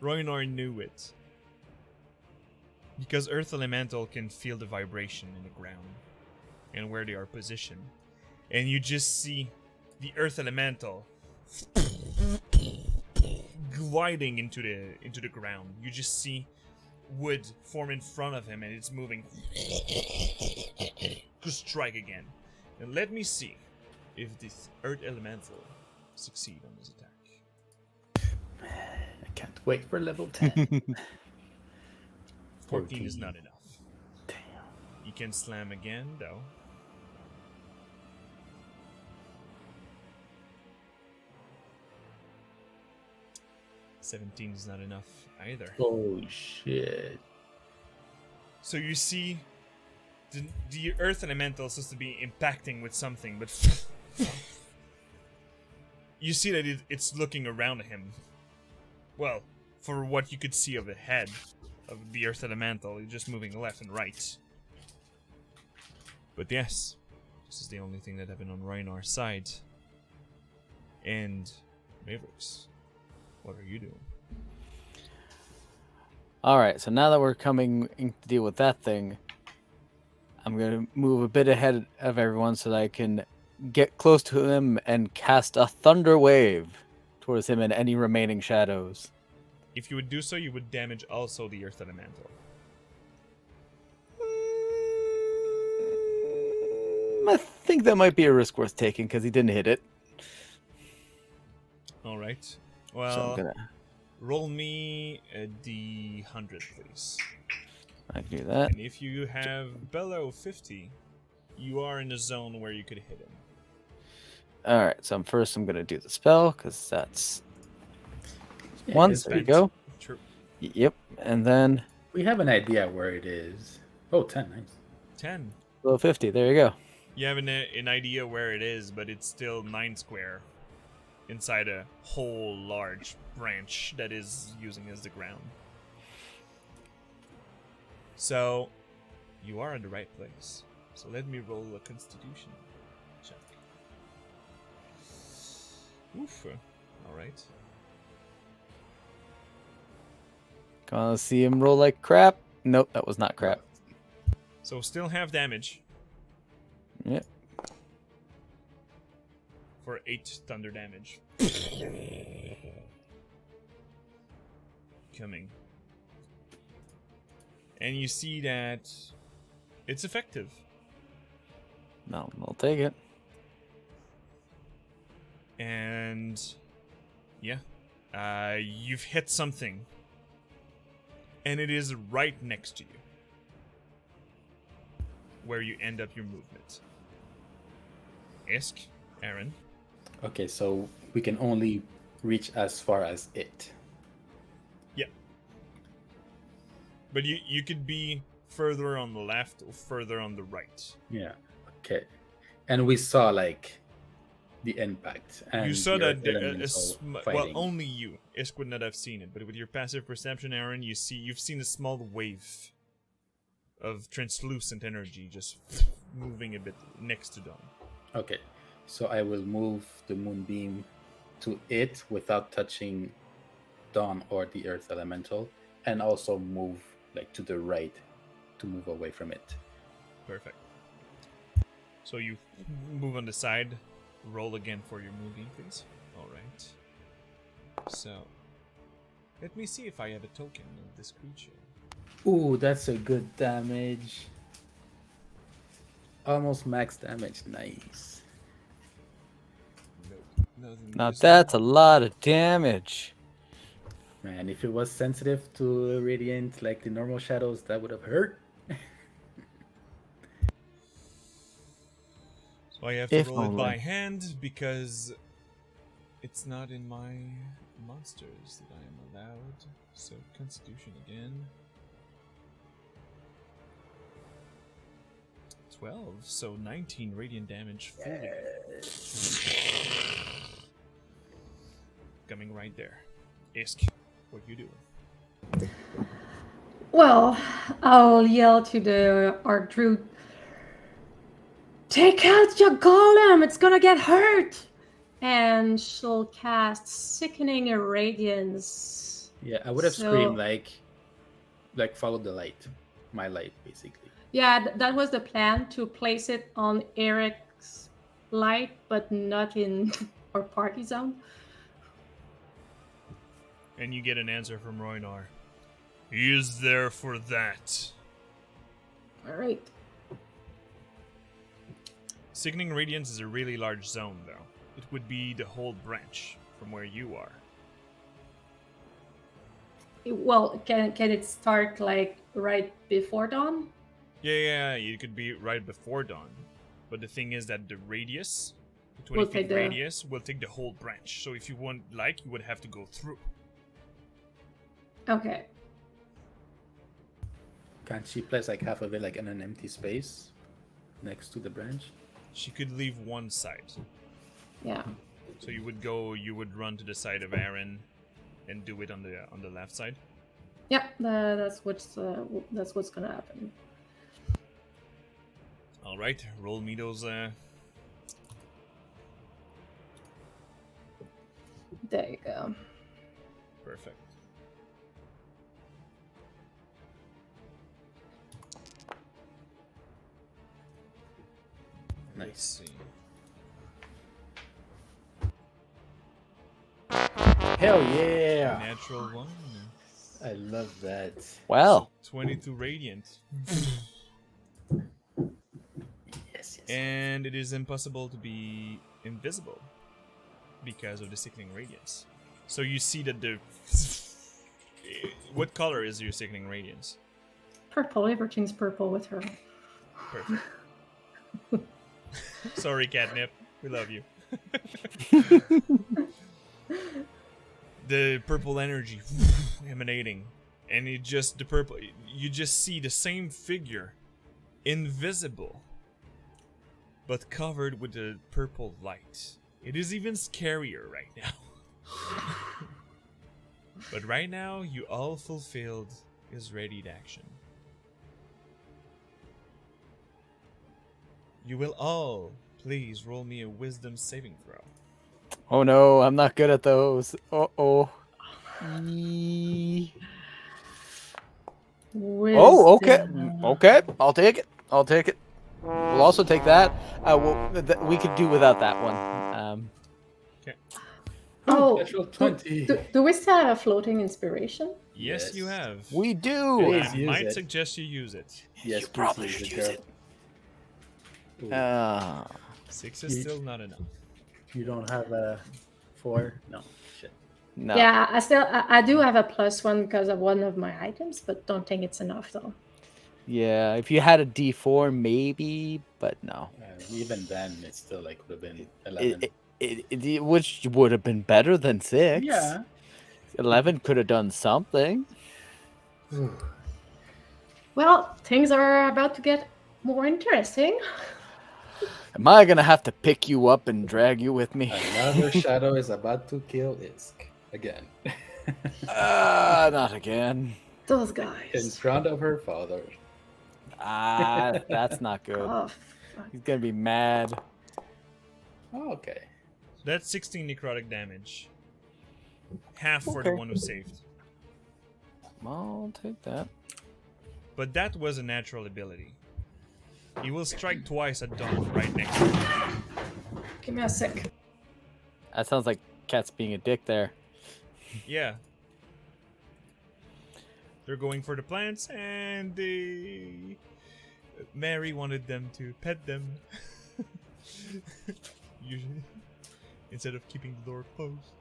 Roinar knew it. Because Earth Elemental can feel the vibration in the ground and where they are positioned. And you just see the Earth Elemental gliding into the ground. You just see wood form in front of him and it's moving to strike again. And let me see if this Earth Elemental succeed on his attack. I can't wait for level 10. 14 is not enough. Damn. You can slam again though. $17 is not enough either. Oh shit. So you see the earth elemental is supposed to be impacting with something, but you see that it's looking around him. Well, for what you could see of the head of the earth elemental, it's just moving left and right. But yes, this is the only thing that happened on Reinar's side. And Mavericks. What are you doing? All right, so now that we're coming in to deal with that thing, I'm going to move a bit ahead of everyone so that I can get close to him and cast a thunder wave towards him and any remaining shadows. If you would do so, you would damage also the Earth Elemental. I think that might be a risk worth taking because he didn't hit it. All right. So Well, I'm gonna. roll me a D100, please. I can do that. And if you have below 50, you are in a zone where you could hit him. All right, so first I'm gonna do the spell because that's Yeah, one. 'cause There you go. True. Yep, and then we have an idea where it is. Oh, 10, nice. 10. below 50. There you go. You have an idea where it is, but it's still 9 square inside a whole large branch that is using as the ground. So, you are in the right place. So let me roll a Constitution check. Oof. All right. Gonna see him roll like crap. Nope, that was not crap. So still have damage Yep. for 8 thunder damage. Coming. And you see that it's effective. No, I'll take it. And yeah, you've hit something. And it is right next to you. Where you end up your movement. Isk, Aaron. Okay, so we can only reach as far as it. Yeah. But you could be further on the left or further on the right. Yeah. Okay. And we saw like the impact. And You saw the that earth there, elemental well, fighting. only you. Isk would not have seen it, but with your passive perception, Aaron, you've seen a small wave of translucent energy just moving a bit next to Dawn. Okay. So I will move the moonbeam to it without touching Dawn or the earth elemental, and also move like to the right to move away from it. Perfect. So you move on the side. Roll again for your moving, please. Alright. So, let me see if I have a token of this creature. Ooh, that's a good damage. Almost max damage. Nice. Nope. Nothing Now useful. that's a lot of damage. Man, if it was sensitive to radiant like the normal shadows, that would have hurt. So I have to If roll it by only. hand because it's not in my monsters that I am allowed. So Constitution again. 12, so 19 radiant damage fully. Coming right there. Isk, what you doing? Well, I'll yell to the Ardrude, take out your golem, it's gonna get hurt! And she'll cast Sickening Radiance. Yeah, I would have So- screamed like follow the light. My light, basically. Yeah, that was the plan, to place it on Eric's light, but not in our party zone. And you get an answer from Roinar. He is there for that. Alright. Sickening Radiance is a really large zone, though. It would be the whole branch from where you are. Well, can it start like right before dawn? Yeah, you could be right before dawn. But the thing is that the radius, the 20 Will feet take the- radius, will take the whole branch. So if you want, you would have to go through. Okay. Can't she place like half of it like in an empty space next to the branch? She could leave one side. Yeah. So you would run to the side of Aaron and do it on the left side. Yeah, that's what's gonna happen. All right, roll me those. There you go. Let's see. Hell yeah! Natural one. I love that. Well, 22 radiant. Yes. And it is impossible to be invisible because of the sickening radiance. So you see that the... What color is your sickening radiance? Purple. Everything's purple with her. Perfect. Sorry, Catnip. We love you. The purple energy emanating, and you just see the same figure, invisible, but covered with the purple light. It is even scarier right now. But right now, you all fulfilled is ready to action. You will all please roll me a wisdom saving throw. oh no, I'm not good at those. Oh. Oh, okay. Okay, I'll take it. We'll also take that. We could do without that one. Oh, Natural 20. do we still have a floating inspiration? Yes, you Yes. have. We do. Please I use might it. suggest you use it. Yes, You please probably use should it, use girl. it. Ooh, 6 is still not enough. you don't have a 4? No. Shit. No. Yeah, I do have a +1 because of one of my items, but don't think it's enough though. Yeah, if you had a D4, maybe, but no. Even then, it still like would have been 11. Which would have been better than 6. Yeah. 11 could have done something. Well, things are about to get more interesting. Am I gonna have to pick you up and drag you with me? Another shadow is about to kill Isk again. Not again. Those In guys. front of her father. That's not good. Oh, fuck. He's gonna be mad. Oh, okay. That's 16 necrotic damage. Half for the Okay. one who saved. I'll take that. But that was a natural ability. He will strike twice at Dawn right next to him. Give me a sec. That sounds like Cat's being a dick there. Yeah. They're going for the plants, and they... Mary wanted them to pet them. Usually. Instead of keeping the door closed.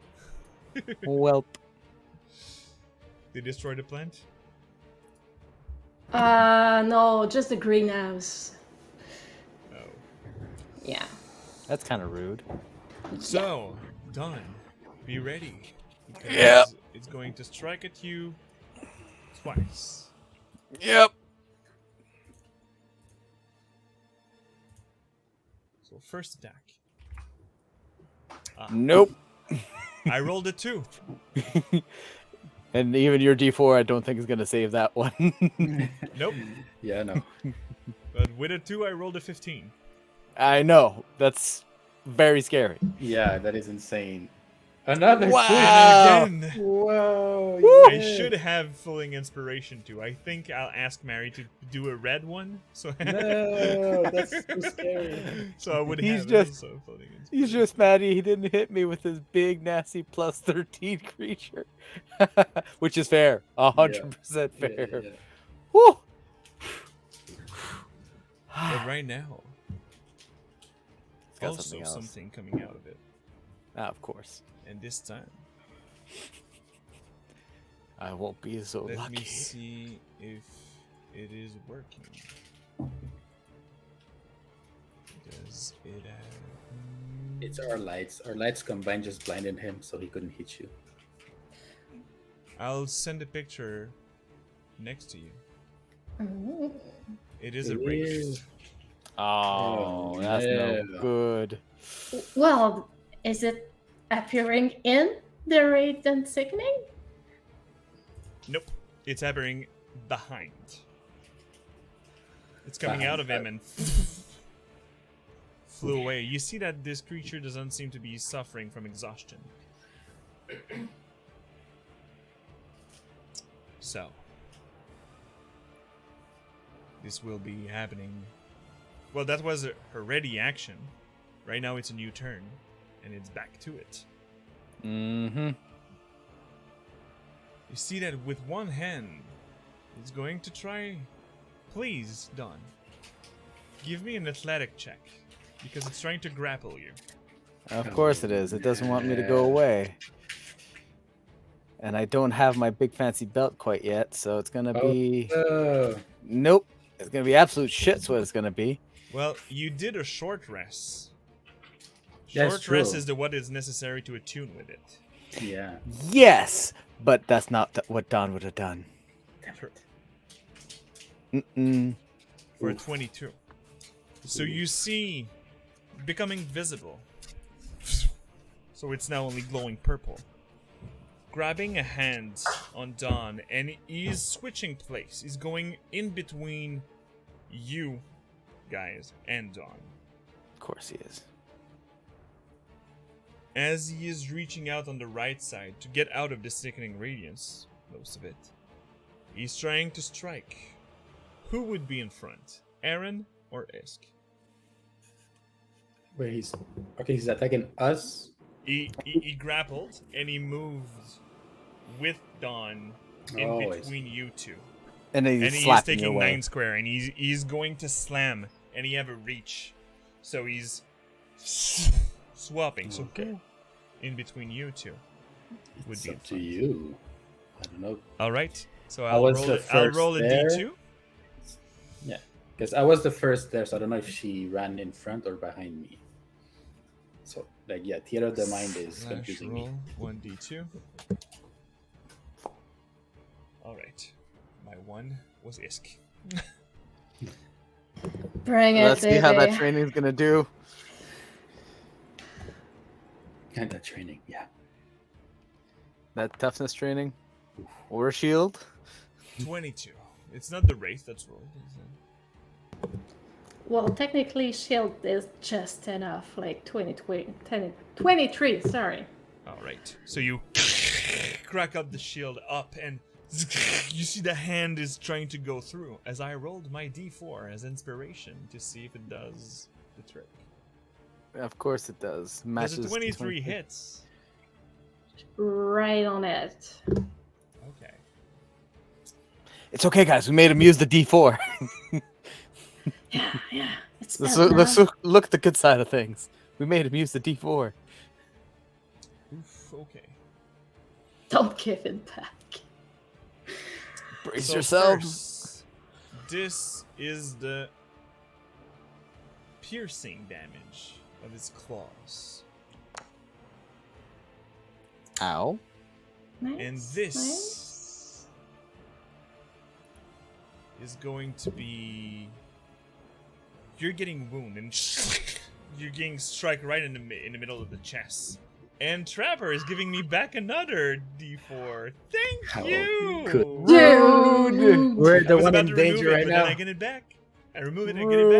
Welp. They destroy the plant? No, just the greenhouse. Oh. Yeah. That's kind of rude. So, Dawn, be ready. Because Yep. it's going to strike at you twice. Yep. So, first attack. Nope. I rolled a 2. And even your D4, I don't think is gonna save that one. Nope. Yeah, no. But with a 2, I rolled a 15. I know. That's very scary. Yeah, that is insane. Another Wow. And again, Whoa. I should have Fulling Inspiration too. I think I'll ask Mary to do a red one. So No, that's so scary. So I would He's have just- also Fulling Inspiration. He's just mad he didn't hit me with his big, nasty +13 creature. Which is fair. 100% fair. Yeah. Woo! But right now, It's got also something else. something coming out of it. Of course. And this time, I won't be so let lucky. me see if it is working. Does it have... It's our lights. Our lights combined just blinded him so he couldn't hit you. I'll send a picture next to you. Mm. It is a It wraith. is. Oh, Oh, that's no no. good. Well, is it appearing in the Radiant Sickening? Nope. It's appearing behind. It's coming Behind. out of him and flew away. You see that this creature doesn't seem to be suffering from exhaustion. So, this will be happening Well, that was her ready action. Right now it's a new turn, and it's back to it. Mm-hmm. You see that with one hand, it's going to try... Please, Don. Give me an athletic check, because it's trying to grapple you. Of course it is. It doesn't want me to go away. And I don't have my big fancy belt quite yet, so it's gonna be... Nope. It's gonna be absolute shit's what it's gonna be. Well, you did a short rest. That's Short rest true. is what is necessary to attune with it. Yeah. Yes! But that's not what Don would have done. Sure. Mm-mm. For a 22. So you see becoming visible. So it's now only glowing purple. Grabbing a hand on Don, and he's switching place. He's going in between you guys and Don. Of course he is. As he is reaching out on the right side to get out of the sickening radiance, most of it, he's trying to strike. Who would be in front, Aaron or Isk? Wait, he's attacking us. He grappled and he moved with Dawn in Oh, I between you two. And then And he's he's slapping taking your way. 9 square, and he's going to slam, and he have a reach, so he's swapping. So Okay. who in between you two would It's be in up to front? you. I don't know. All right, so I I'll was roll the it. I'll first roll a there. d2. Yeah, because I was the first there, so I don't know if she ran in front or behind me. So, like, yeah, theater of the mind is Slash confusing roll me. 1d2. All right, my one was Isk. Bring it, Let's see how that baby. training's gonna do. And the training, yeah. That toughness training. Or a shield. 22. It's not the wraith that's rolled. Is it? Well, technically, shield is just enough, like 23, sorry. All right. So you crack up the shield up, and you see the hand is trying to go through. As I rolled my d4 as inspiration to see if it does the trick. Of course it does. Does Matches a 23 20. hits? Right on it. Okay. It's okay, guys. We made him use the D4. Yeah. It's let's spelled now. look at the good side of things. We made him use the D4. Oof, okay. Don't give it back. Brace So yourselves. first, this is the piercing damage of his claws. Ow. Nice, And nice. this is going to be... You're getting wounded, and you're getting struck right in the middle of the chest. And Trapper is giving me back another D4. Thank Oh, you! good. Dude. We're I the was one about in to remove danger it, right but now. then I get it back. I remove it and get it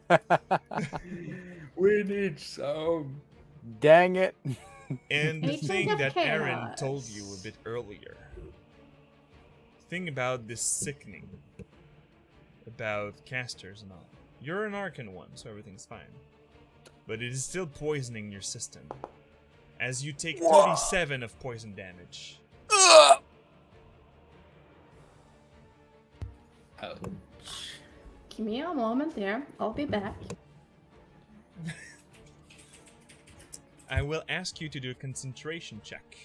back. Rude. We need some. Dang it. And the Agent thing of that Aaron Chaos. told you a bit earlier. Thing about this sickening. About casters and all. You're an Arcan one, so everything's fine. But it is still poisoning your system. As you take 37 of poison damage. Oh. Give me a moment there. I'll be back. I will ask you to do a concentration check.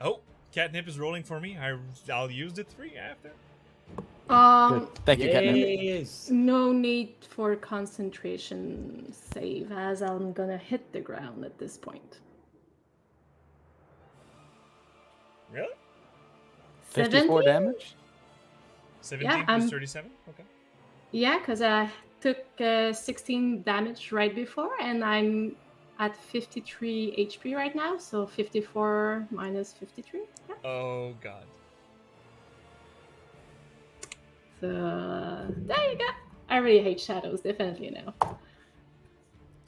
Oh, Catnip is rolling for me. I'll use the 3 after. Thank you, Catnip. Yes. No need for concentration save, as I'm gonna hit the ground at this point. Really? 54 17? damage? 17 I'm- plus 37? Okay. Yeah, because I took 16 damage right before, and I'm at 53 HP right now, so 54 minus 53. Yeah. Oh, God. So there you go. I really hate shadows, definitely now.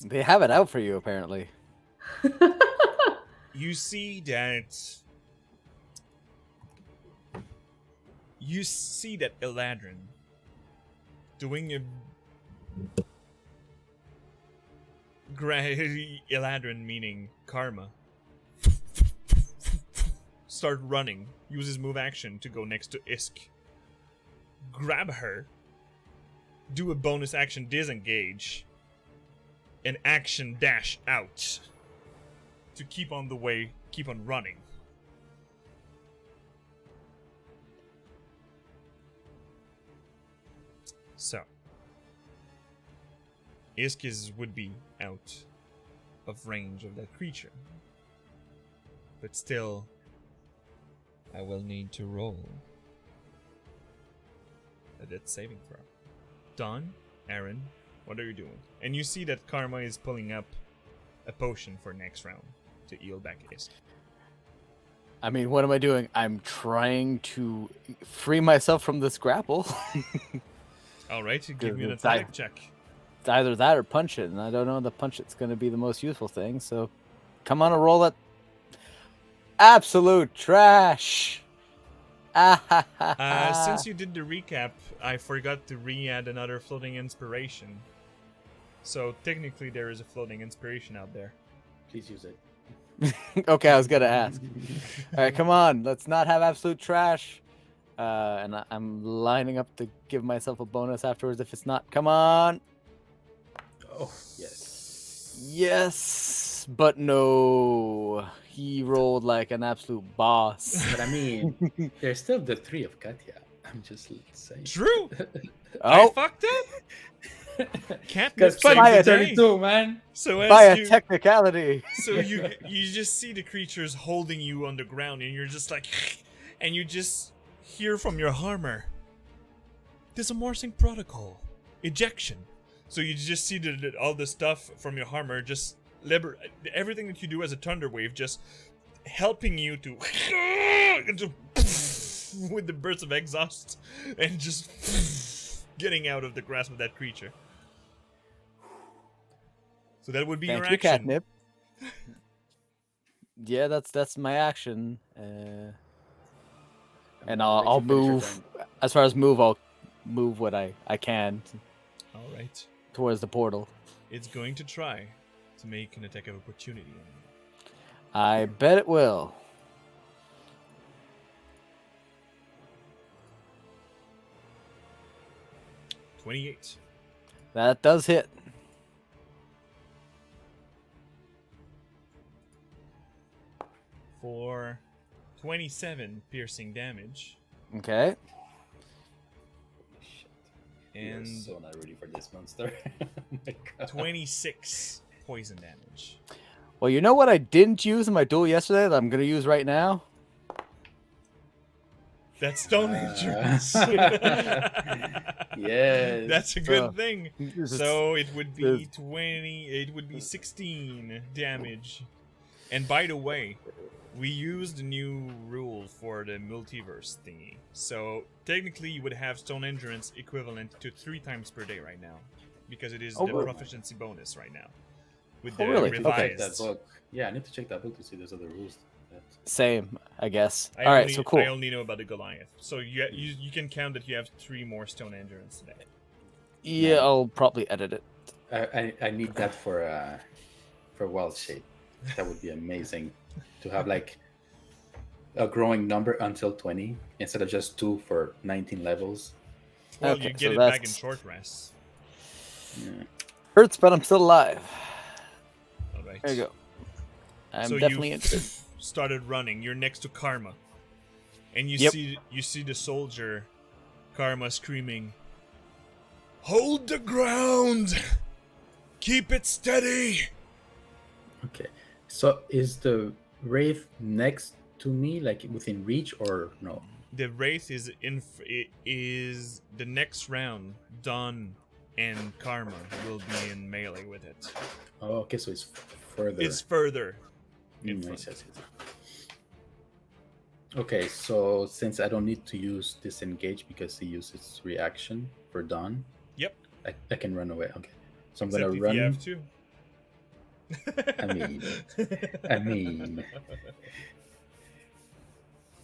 They have it out for you, apparently. You see that... You see that Eladrin doing a Eladrin, meaning Karma, start running, use his move action to go next to Isk, grab her, do a bonus action disengage, and action dash out to keep on the way, keep on running. So, Isk would be out of range of that creature. But still, I will need to roll a death saving throw. Don, Aaron, what are you doing? And you see that Karma is pulling up a potion for next round to heal back Isk. I mean, what am I doing? I'm trying to free myself from this grapple. Alright, give me an It's athletic check. It's either that or punch it, and I don't know the punch it's going to be the most useful thing. So, come on, a roll it. Absolute trash. Since you did the recap, I forgot to re-add another floating inspiration. So technically, there is a floating inspiration out there. Please use it. Okay, I was gonna ask. All right, come on, let's not have absolute trash. And I'm lining up to give myself a bonus afterwards if it's not. Come on. Oh, yes. Yes, but no. He rolled like an absolute boss. But I mean, there's still the 3 of Katya. I'm just saying. True. I Oh, fucked up. Can't Because save by the day. 32, man. So by as a you, technicality. so you just see the creatures holding you on the ground, and you're just like, and you just hear from your armor, disemorphing protocol, ejection. So you just see all the stuff from your armor, just everything that you do as a thunder wave, just helping you to with the bursts of exhaust and just getting out of the grasp of that creature. So that would be Thank your you, action. Catnip. Yeah, that's my action. And I'll move. As far as move, I'll move what I can All right. towards the portal. It's going to try to make an attack of opportunity on you. I bet it will. $28. That does hit. For 27 piercing damage. Okay. And You're so not ready for this monster. Oh my God. 26 poison damage. Well, you know what I didn't use in my duel yesterday that I'm going to use right now? That's stone insurance. Yes. That's a good So, thing. So it would be 20. It would be 16 damage. And by the way, we used the new rule for the multiverse thingy. So technically, you would have stone endurance equivalent to 3 times per day right now, because it is Oh, the really? proficiency bonus right now with Oh, the really? I need to check revised. that book. Yeah, I need to check that book to see there's other rules. Same, I guess. I All right, only- so cool. I only know about the Goliath. So you can count that you have 3 more stone endurance today. Yeah, I'll probably edit it. I need that for wild shape. That would be amazing to have like a growing number until 20 instead of just 2 for 19 levels. Well, Okay, you get so it back in that's- short rest. Yeah. Hurts, but I'm still alive. All right. There you go. I'm So definitely you interested. started running. You're next to Karma, and you Yep. see the soldier, Karma, screaming, "Hold the ground! Keep it steady!" Okay. So is the wraith next to me, like within reach, or no? The wraith is is the next round. Dawn and Karma will be in melee with it. Oh, okay. So it's further. It's further in Mm, front. I see. Okay, so since I don't need to use disengage because he uses reaction for Dawn, Yep. I can run away. Okay, so I'm Except gonna if run. you have to. I mean,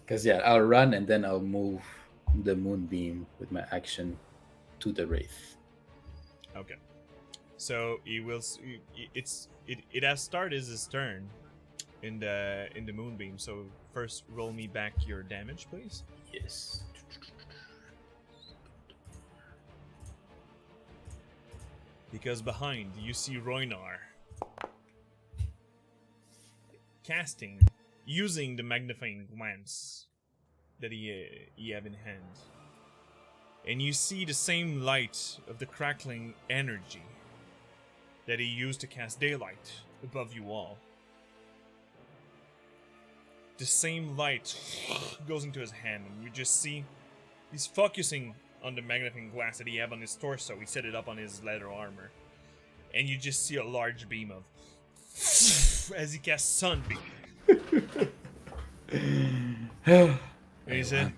because yeah, I'll run and then I'll move the moonbeam with my action to the wraith. Okay. So he will. It has started his turn in the moonbeam. So first, roll me back your damage, please. Yes. Because behind you see Roynar using the magnifying glance that he have in hand, and you see the same light of the crackling energy that he used to cast daylight above you all. The same light goes into his hand, and you just see he's focusing on the magnifying glass that he have on his torso. He set it up on his leather armor, and you just see a large beam of as he casts sunbeam. And he said,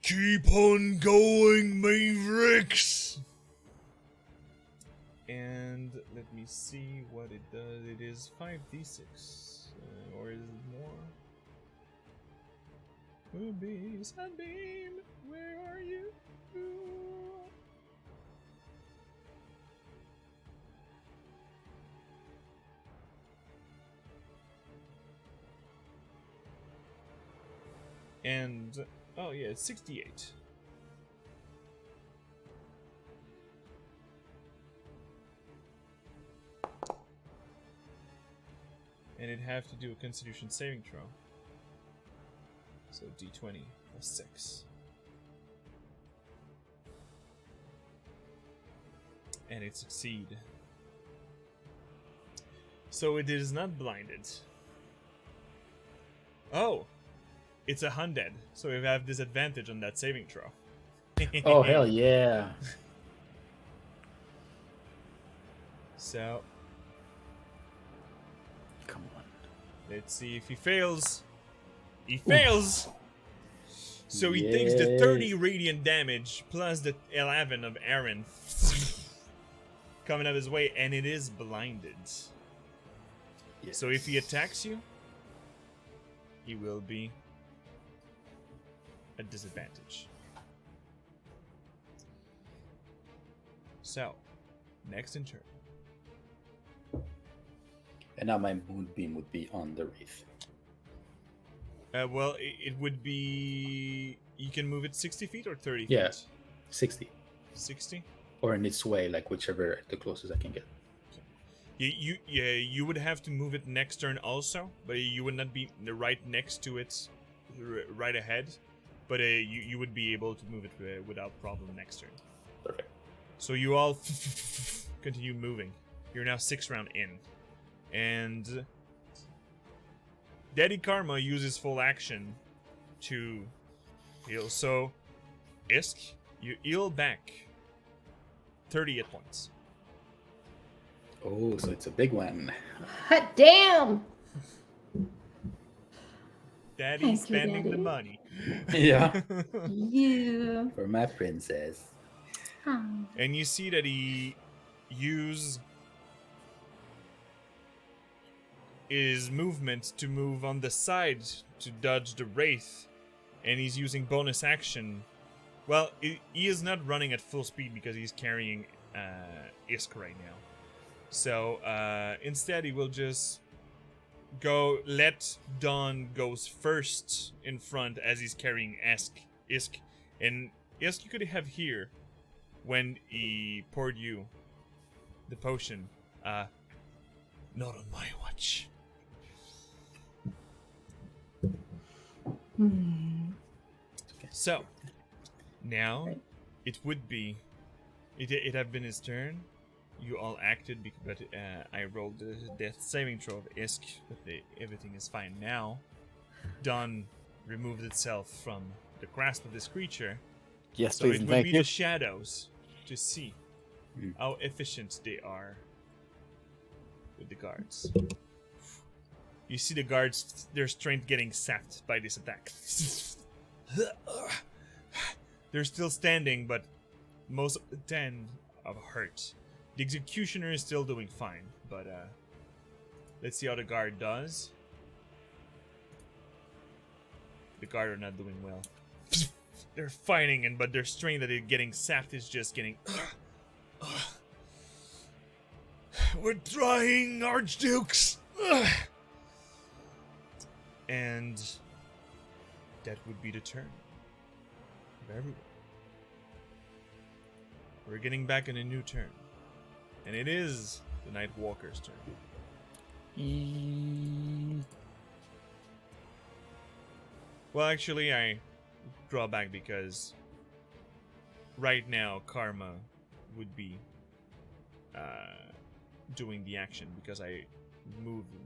"Keep on going, Mavericks." And let me see what it does. It is 5d6, or is it more? Moonbeam, sunbeam, where are you? And oh yeah, it's 68. And it'd have to do a Constitution saving throw. So d20 plus 6. And it succeed. So it is not blinded. Oh! It's a undead, so we have disadvantage on that saving throw. Oh, hell yeah. So, Come on. let's see if he fails. He fails! So he takes the 30 radiant damage plus the 11 of Aaron coming up his way, and it is blinded. Yes. So if he attacks you, he will be at disadvantage. So, next in turn. And now my moonbeam would be on the wraith. Well, it would be... You can move it 60 feet or 30 feet? Yeah. 60. 60? Or in its way, like whichever the closest I can get. You would have to move it next turn also, but you would not be right next to it, right ahead. But you would be able to move it without problem next turn. Perfect. So you all continue moving. You're now 6 round in. And Daddy Karma uses full action to heal. So, Isk, you heal back 30 hit points. Oh, so it's a big one. Hot damn! Daddy's Thank you, spending the Daddy. money. Yeah. You. For my princess. Oh. And you see that he used his movement to move on the side to dodge the wraith, and he's using bonus action. Well, he is not running at full speed because he's carrying Isk right now. So instead, he will just let Dawn goes first in front as he's carrying Isk, and Isk you could have here when he poured you the potion. Not on my watch. So now it would be it have been his turn. You all acted, but I rolled the death saving throw of Isk, but everything is fine now. Dawn removed itself from the grasp of this creature. Yes, So please it and would thank be you. the shadows to see Mm. how efficient they are with the guards. You see the guards, their strength getting sapped by this attack. They're still standing, but most of the 10 are hurt. The executioner is still doing fine, but let's see how the guard does. The guard are not doing well. they're fighting, and but their strength that they're getting sapped is just getting. We're trying, Archdukes! And that would be the turn of everyone. We're getting back in a new turn. And it is the Night Walker's turn. Well, actually, I draw back because right now Karma would be doing the action because I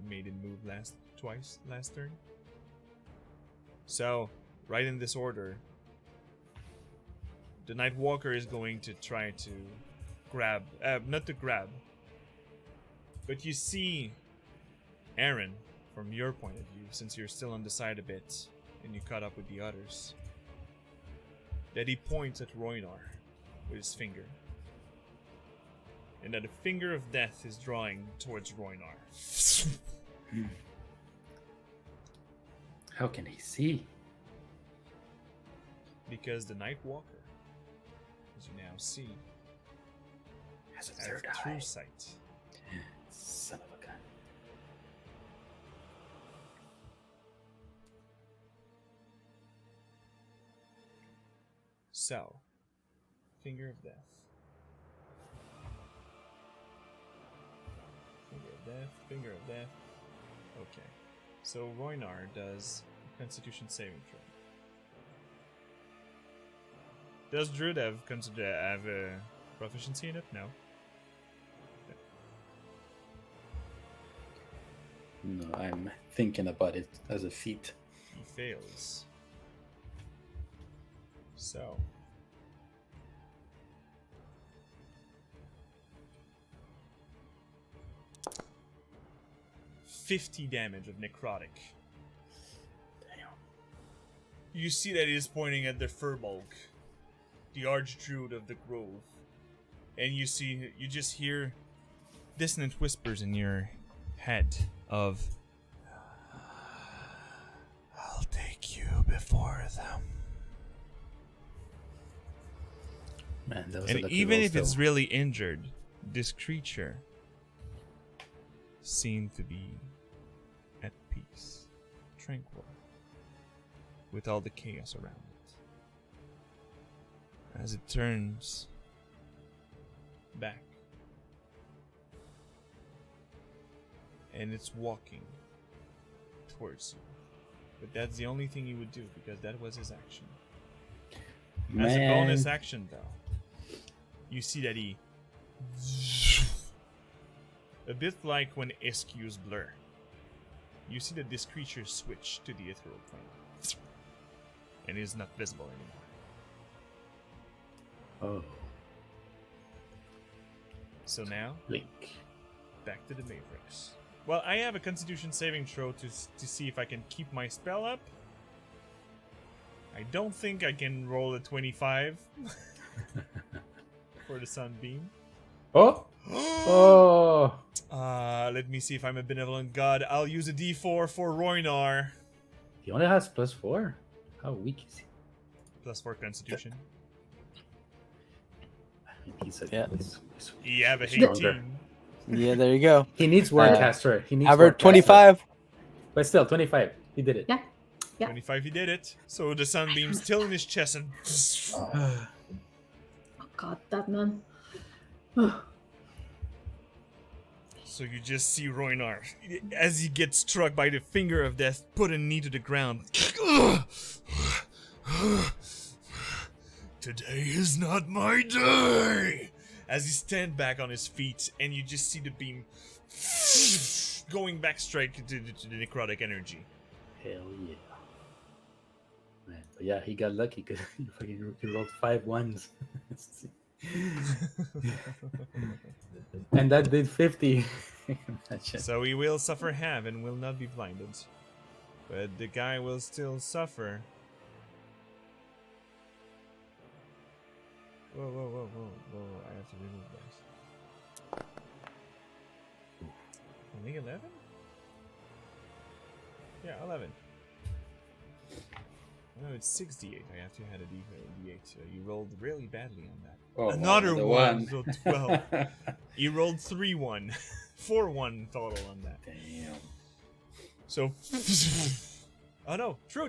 made him move twice last turn. So, right in this order, the Night Walker is going to try to grab, not to grab, but you see, Aaron, from your point of view, since you're still on the side a bit and you caught up with the others, that he points at Roynar with his finger. And that a finger of death is drawing towards Roynar. How can he see? Because the Night Walker, as you now see, Has a has third true eye. sight. Son of a gun. So, finger of death. Finger of death, finger of death. Okay. So Roynar does a Constitution saving throw. Does Druid have proficiency in it? No. No, I'm thinking about it as a feat. He fails. So. $50 damage of necrotic. Damn. You see that he is pointing at the Furbolg, the Archdruid of the Grove. And you just hear dissonant whispers in your head of, I'll take you before them. Man, that was a And lucky even roll if it's still. really injured, this creature seemed to be at peace, tranquil, with all the chaos around it. As it turns back, and it's walking towards you. But that's the only thing he would do, because that was his action. As a bonus Man. action, though, you see that he... A bit like when SQs blur. You see that this creature switched to the ethereal plane. And is not visible anymore. Oh, So now, Link. back to the Mavericks. Well, I have a Constitution saving throw to see if I can keep my spell up. I don't think I can roll a 25 for the Sunbeam. Oh! Oh! Let me see if I'm a benevolent god. I'll use a D4 for Roynar. He only has +4. How weak is he? +4 Constitution. He's a, Yeah. You have a Stronger. 18. Yeah, there you go. He needs Warcaster. He needs Average Warcaster. 25. But still, 25. He did it. Yeah. Yeah. 25, he did it. So the Sunbeam's still in his chest and... Oh god, that man. So you just see Roynar, as he gets struck by the finger of death, put a knee to the ground. Today is not my day! As he stands back on his feet, and you just see the beam going back straight to the necrotic energy. Hell yeah. Man, but yeah, he got lucky because he rolled 5 ones. And that did 50. Imagine. So he will suffer half and will not be blinded. But the guy will still suffer. Whoa, whoa, whoa, whoa, whoa. I have to remove those. Only 11? Yeah, 11. No, it's 6d8. I have to add a d8. You rolled really badly on that. Oh, Another the one, so 12. You rolled 3-1. 4-1 total on that. Damn. So, oh no, true.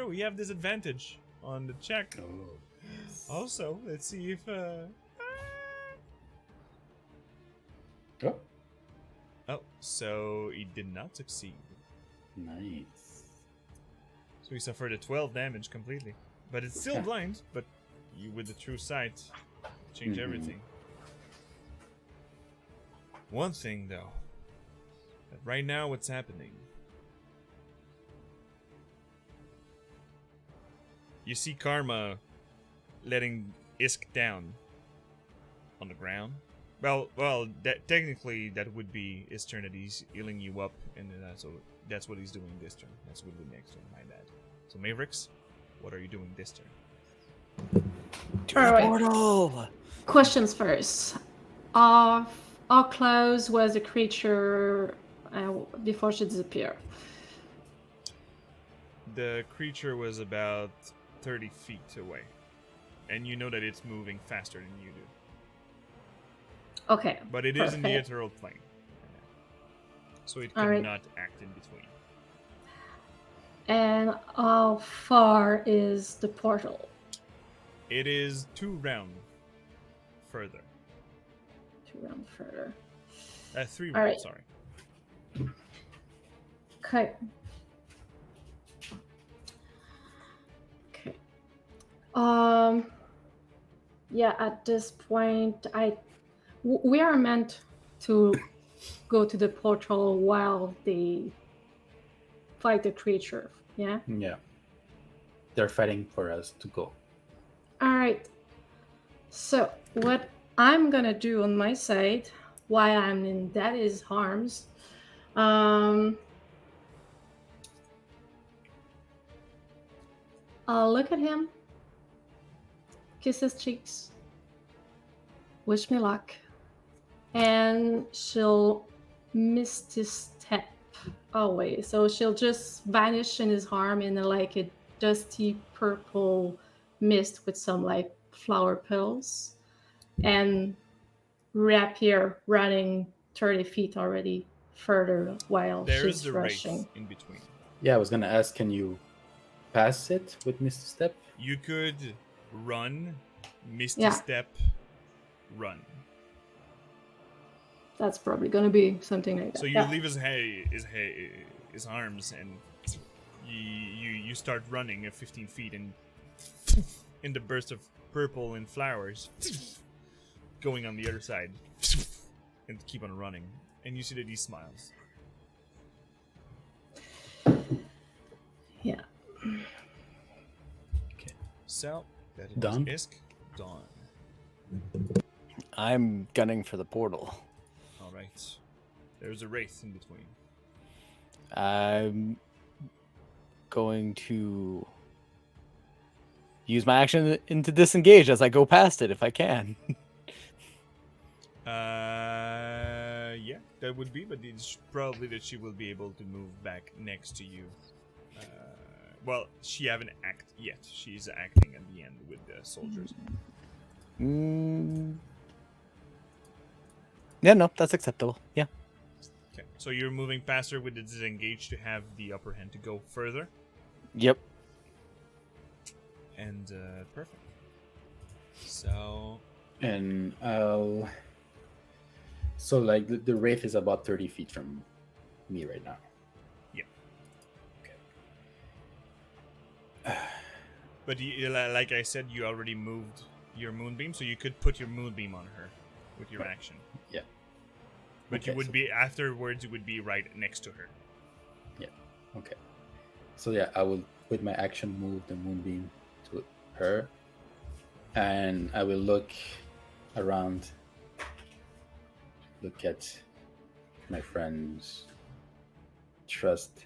We have disadvantage on the check. Oh. Also, let's see if Oh, oh, so he did not succeed. nice. So he suffered a 12 damage completely, but it's still blind. But you, with the true sight, change everything. One thing though, that right now what's happening? You see Karma letting Isk down on the ground. Well, technically that would be his turn that he's healing you up, and so that's what he's doing this turn. That's what will be next turn, my bad. So Mavericks, what are you doing this turn? All right. Portal. Questions first. How close was the creature before she disappeared? The creature was about 30 feet away, and you know that it's moving faster than you do. Okay. But it is in the perfect. ethereal plane, so it All right. cannot act in between. And how far is the portal? It is 2 rounds further. 2 rounds further. 3 All rounds, right. sorry. Okay. Okay. Yeah, at this point, we are meant to go to the portal while they fight the creature. Yeah. Yeah. They're fighting for us to go. All right. So what I'm gonna do on my side while I'm in Daddy's arms, I'll look at him, kiss his cheeks, wish me luck, and she'll misty step away. So she'll just vanish in his arm in like a dusty purple mist with some like flower petals, and reappear running 30 feet already further while There is she's the rushing. wraith in between. Yeah, I was gonna ask, can you pass it with Misty Step? You could run, misty Yeah. step, run. That's probably gonna be something like that. So you Yeah. leave his arms, and you start running at 15 feet, and in the burst of purple and flowers, going on the other side, and keep on running. And you see that he smiles. Yeah. Okay. So that is Done? Isk. Done. I'm gunning for the portal. All right. There's a wraith in between. I'm going to use my action into disengage as I go past it if I can. Yeah, that would be, but it's probably that she will be able to move back next to you. Well, she haven't acted yet. She's acting at the end with the soldiers. Yeah, no, that's acceptable. Yeah. Okay, so you're moving past her with the disengage to have the upper hand to go further, Yep. and perfect. So And I'll. So, like, the Wraith is about 30 feet from me right now. Yeah. Okay. but like I said, you already moved your moonbeam, so you could put your moonbeam on her with your Right. action. Yeah. But Okay, you would so- be afterwards. You would be right next to her. Okay. So, yeah, I will, with my action, move the Moonbeam to her. And I will look around, look at my friends, trust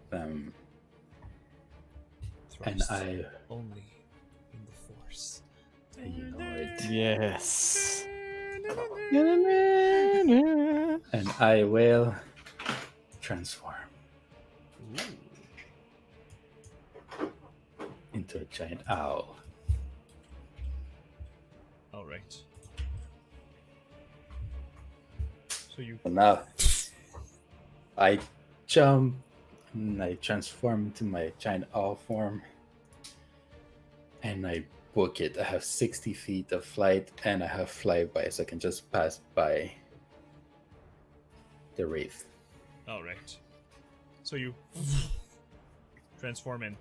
them, and Trust I. only in the force. You know it. Yes. And I will transform. Ooh. into a giant owl. All right. So you. So now I jump and I transform into my giant owl form and I book it. I have 60 feet of flight and I have flyby, so I can just pass by the wraith. All right. So you transform in,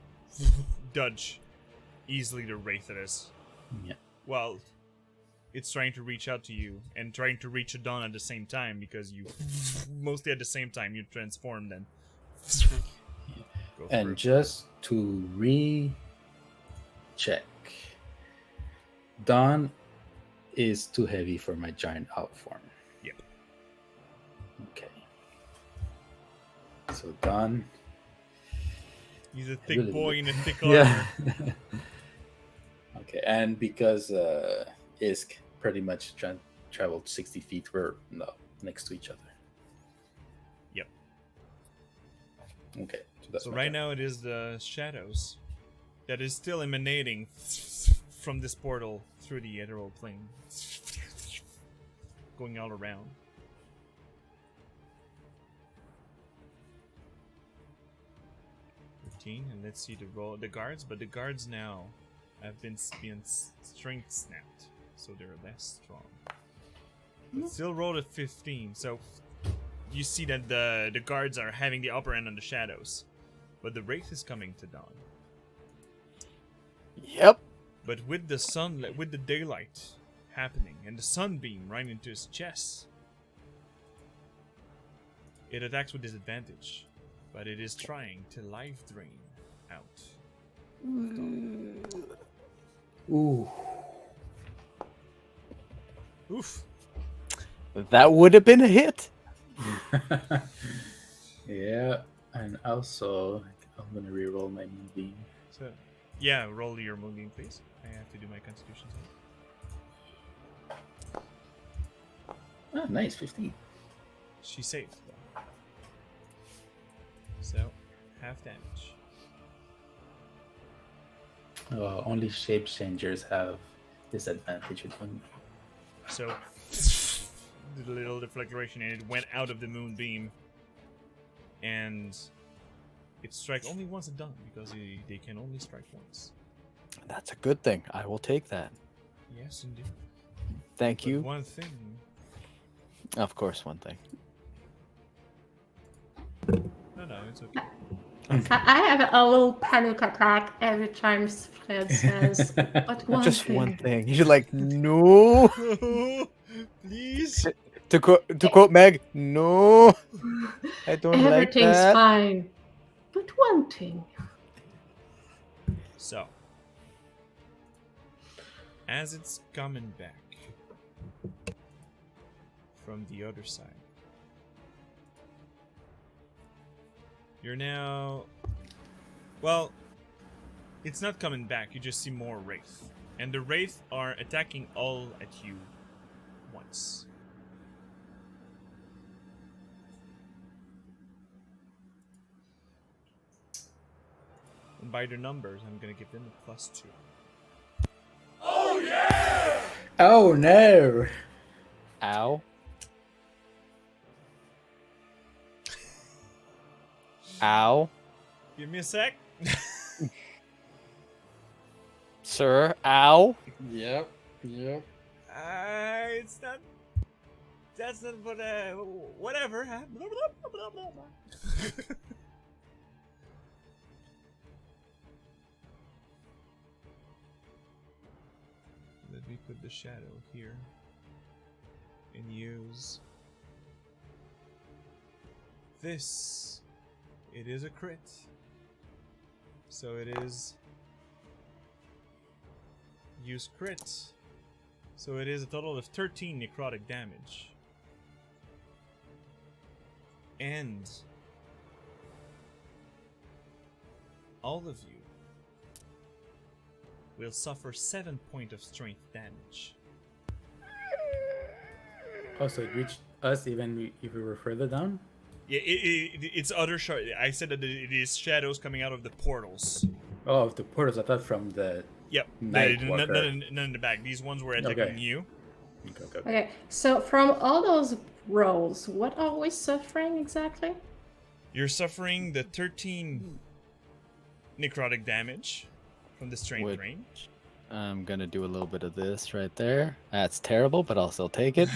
dodge easily the wraith it is. Yeah. Well, it's trying to reach out to you and trying to reach Adon at the same time because you mostly at the same time you transform then. Go And through. just to recheck, Dawn is too heavy for my giant owl form. Yep. Okay. So Dawn. He's a thick really- boy in a thick armor. Yeah. Okay, and because Isk pretty much traveled 60 feet, we're next to each other. Yep. Okay. That's So my right turn. now it is the shadows that is still emanating from this portal through the ethereal plane, going all around. And let's see the guards, but the guards now have been strength snapped, so they're less strong. But still rolled a 15, so you see that the guards are having the upper end on the shadows, but the wraith is coming to dawn. Yep. But with the sunlight, with the daylight happening and the sunbeam right into his chest, it attacks with disadvantage. But it is trying to life drain out. Ooh. Oof. That would have been a hit. Yeah, and also I'm gonna reroll my moonbeam. So, yeah, roll your moonbeam, please. I have to do my constitution save. Ah, nice, 15. She saved, though. So, half damage. Only shape changers have disadvantage with moonbeam. So, the little deflagration, and it went out of the moonbeam. And it strike only once a done, because they can only strike once. That's a good thing. I will take that. Yes, indeed. Thank But you. one thing. Of course, one thing. No, it's okay. I have a little panic attack every time Fred says, but one Just thing. one thing. You're like, no. Please. To quote Meg, no. I don't like Everything's that. fine. But one thing. So, as it's coming back from the other side, you're now. Well, it's not coming back, you just see more Wraith. And the Wraith are attacking all at you once. And by their numbers, I'm gonna give them a +2. Oh no! Ow. Ow. Give me a sec. Sir, ow. Yep. It's not. That's not what. Whatever. Huh? Blah, blah, blah, blah, blah. Let me put the shadow here and use this. It is a crit, so it is use crit. So it is a total of 13 necrotic damage. And all of you will suffer 7 points of strength damage. Also, it reached us even if we were further down. Yeah, it's other I said that it is shadows coming out of the portals. Oh, the portals. I thought from the. Yep. Night None Walker. in the back. These ones were attacking Okay. you. Okay. Okay, so from all those rolls, what are we suffering exactly? You're suffering the 13 necrotic damage from the strength Would- drain. I'm gonna do a little bit of this right there. That's terrible, but I'll still take it.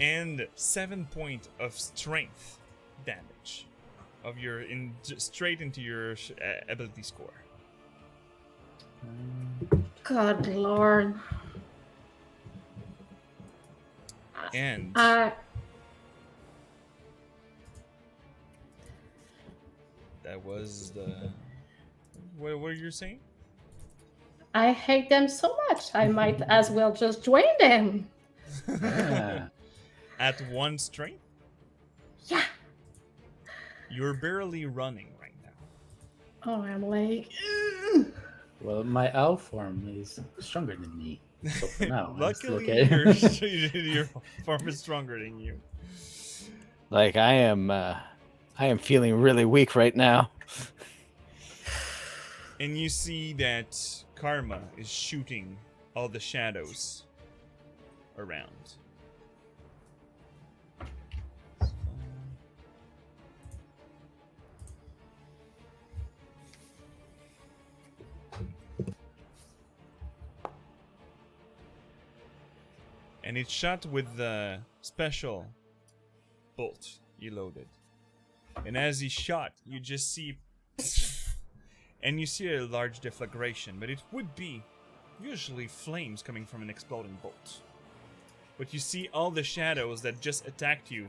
And 7 point of strength damage of your straight into your ability score. God Lord. And that was the what were you saying? I hate them so much. I might as well just join them. Ah. At 1 strength, Yeah. you're barely running right now. Oh, I'm like. Well, my owl form is stronger than me. So for now, I'm still Luckily, okay. your form is stronger than you. Like I am feeling really weak right now. And you see that Karma is shooting all the shadows around. And it's shot with the special bolt you loaded. And as he shot, you just see... And you see a large deflagration, but it would be usually flames coming from an exploding bolt. But you see all the shadows that just attacked you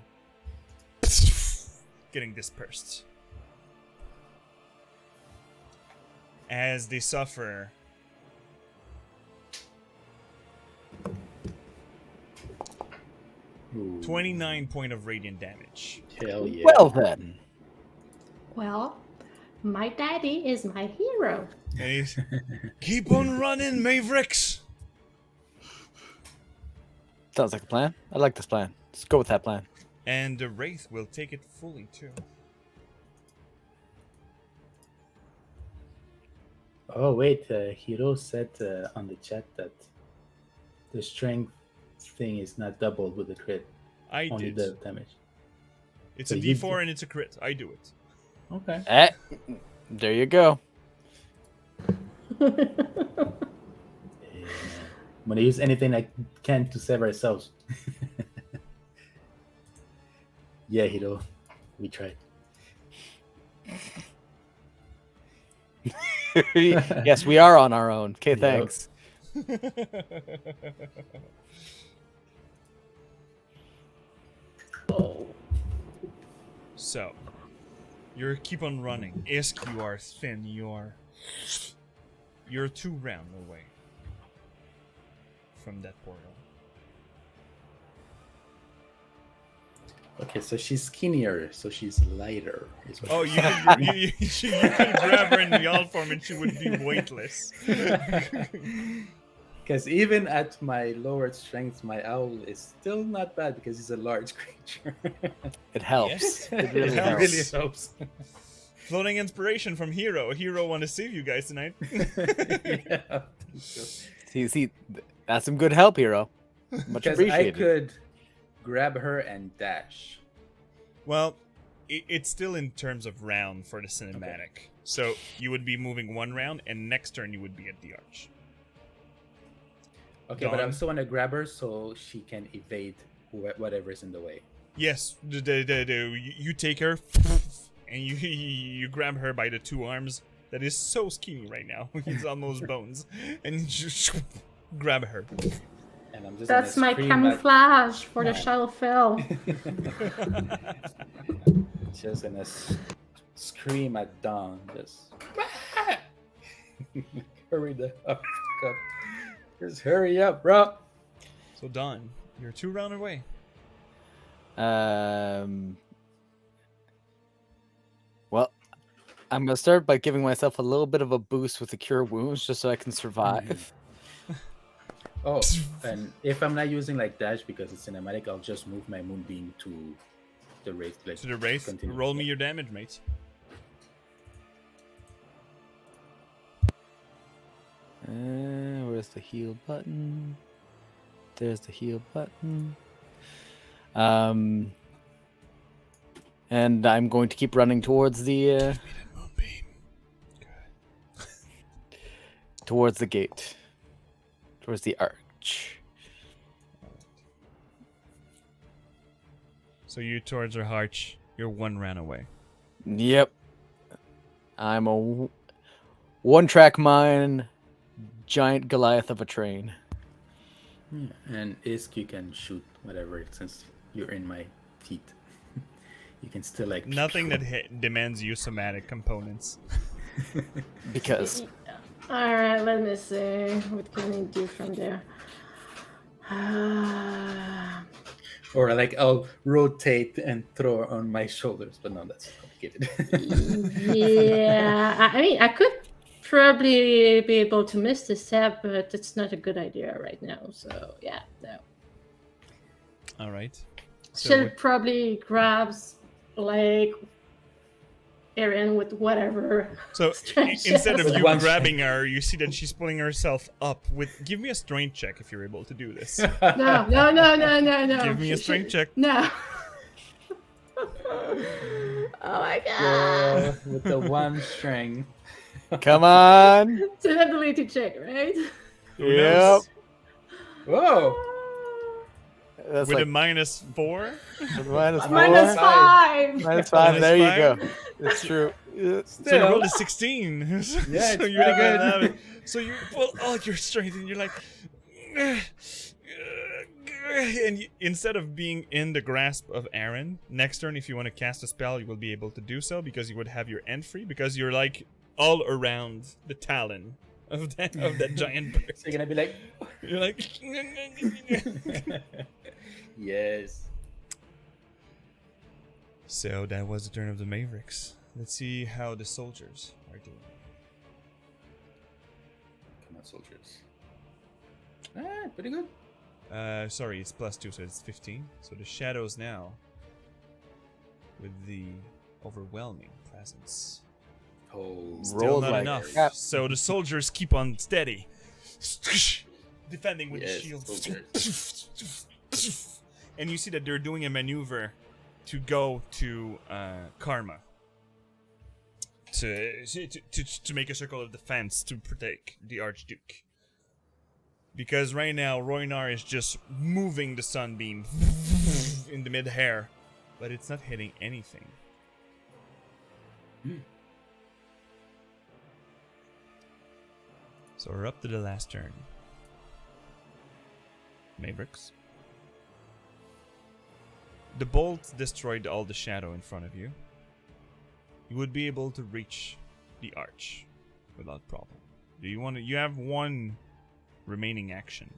getting dispersed. As they suffer 29 point of radiant damage. Hell yeah. Well then. Well, my daddy is my hero. And he's, keep on running, Mavericks! Sounds like a plan. I like this plan. Let's go with that plan. And the Wraith will take it fully too. Oh wait, Hiro said on the chat that the strength thing is not doubled with the crit. I Only did. the damage. It's So a you D4 and it's a crit. I do it. Okay. There you go. Yeah. I'm gonna use anything I can to save ourselves. Yeah, Hiro. We tried. Yes, we are on our own. Okay, Yep. thanks. So, you keep on running. Isk, you are thin. You're 2 round away from that portal. Okay, so she's skinnier, so she's lighter. Is what Oh, you're you can grab her in the alt form and she would be weightless. Because even at my lowered strength, my owl is still not bad because he's a large creature. It helps. Yes, It really it helps. really helps. Floating inspiration from Hero. Hero want to save you guys tonight. Yeah. See, that's some good help, hero. Much Because I appreciated. could grab her and dash. Well, it's still in terms of round for the cinematic. So you would be moving 1 round, and next turn you would be at the arch. Okay, but Dawn? I'm still want to grab her so she can evade whatever's in the way. Yes, you take her, and you grab her by the 2 arms. That is so skinny right now. He's almost bones. And you just grab her. And I'm just That's gonna my scream camouflage for the No. Shadowfell. Just gonna scream at Dawn. Just hurry the fuck up. Just hurry up, bro. So Dawn, you're 2 round away. Well, I'm gonna start by giving myself a little bit of a boost with the cure wounds, just so I can survive. Oh, and if I'm not using like dash because it's cinematic, I'll just move my moonbeam to the wraith. Like, To the Wraith, continue. roll me your damage, mate. Where's the heal button? There's the heal button. And I'm going to keep running towards the towards the gate, towards the arch. So you towards her arch. You're one ran away. Yep. I'm a one-track mind, giant Goliath of a train. Yeah, and Isk, you can shoot whatever since you're in my teeth. You can still like Nothing that demands you somatic components. Because All right, let me see. What can we do from there? Or like I'll rotate and throw on my shoulders, but no, that's complicated. Yeah, I mean, I could probably be able to miss the step, but it's not a good idea right now. So yeah, no. All right. So She'll probably grabs like Erin with whatever. So Strength instead of chest. you One grabbing her, you see that she's pulling herself up with. Give me a strength check if you're able to do this. No. Give me a strength check. No. Oh my god. With the one string. come on. It's an ability check, right? Who Yep. knows? Whoa! That's With a like -4. minus four. Minus 5. Minus five. Minus There you five? go. It's true. So you rolled a 16. Yeah, so it's you pretty have good. So you pull all your strength and you're like, and you, instead of being in the grasp of Aaron, next turn if you want to cast a spell, you will be able to do so because you would have your end free because you're like all around the talon of that giant bird. So you're gonna be like, You're like, yes. so that was the turn of the Mavericks. Let's see how the soldiers are doing. Come on, soldiers. Pretty good. Sorry, it's +2, so it's 15. So the shadows now, with the overwhelming presence, Oh, still Rolled not like enough. crap. So the soldiers keep on steady, defending with yes, the shield. soldiers. And you see that they're doing a maneuver to go to Karma. To make a circle of defense to protect the Archduke. Because right now, Roynar is just moving the sunbeam in the mid-air, but it's not hitting anything. So we're up to the last turn. Mavericks. The bolt destroyed all the shadow in front of you. You would be able to reach the arch without problem. Do you want to? You have one remaining action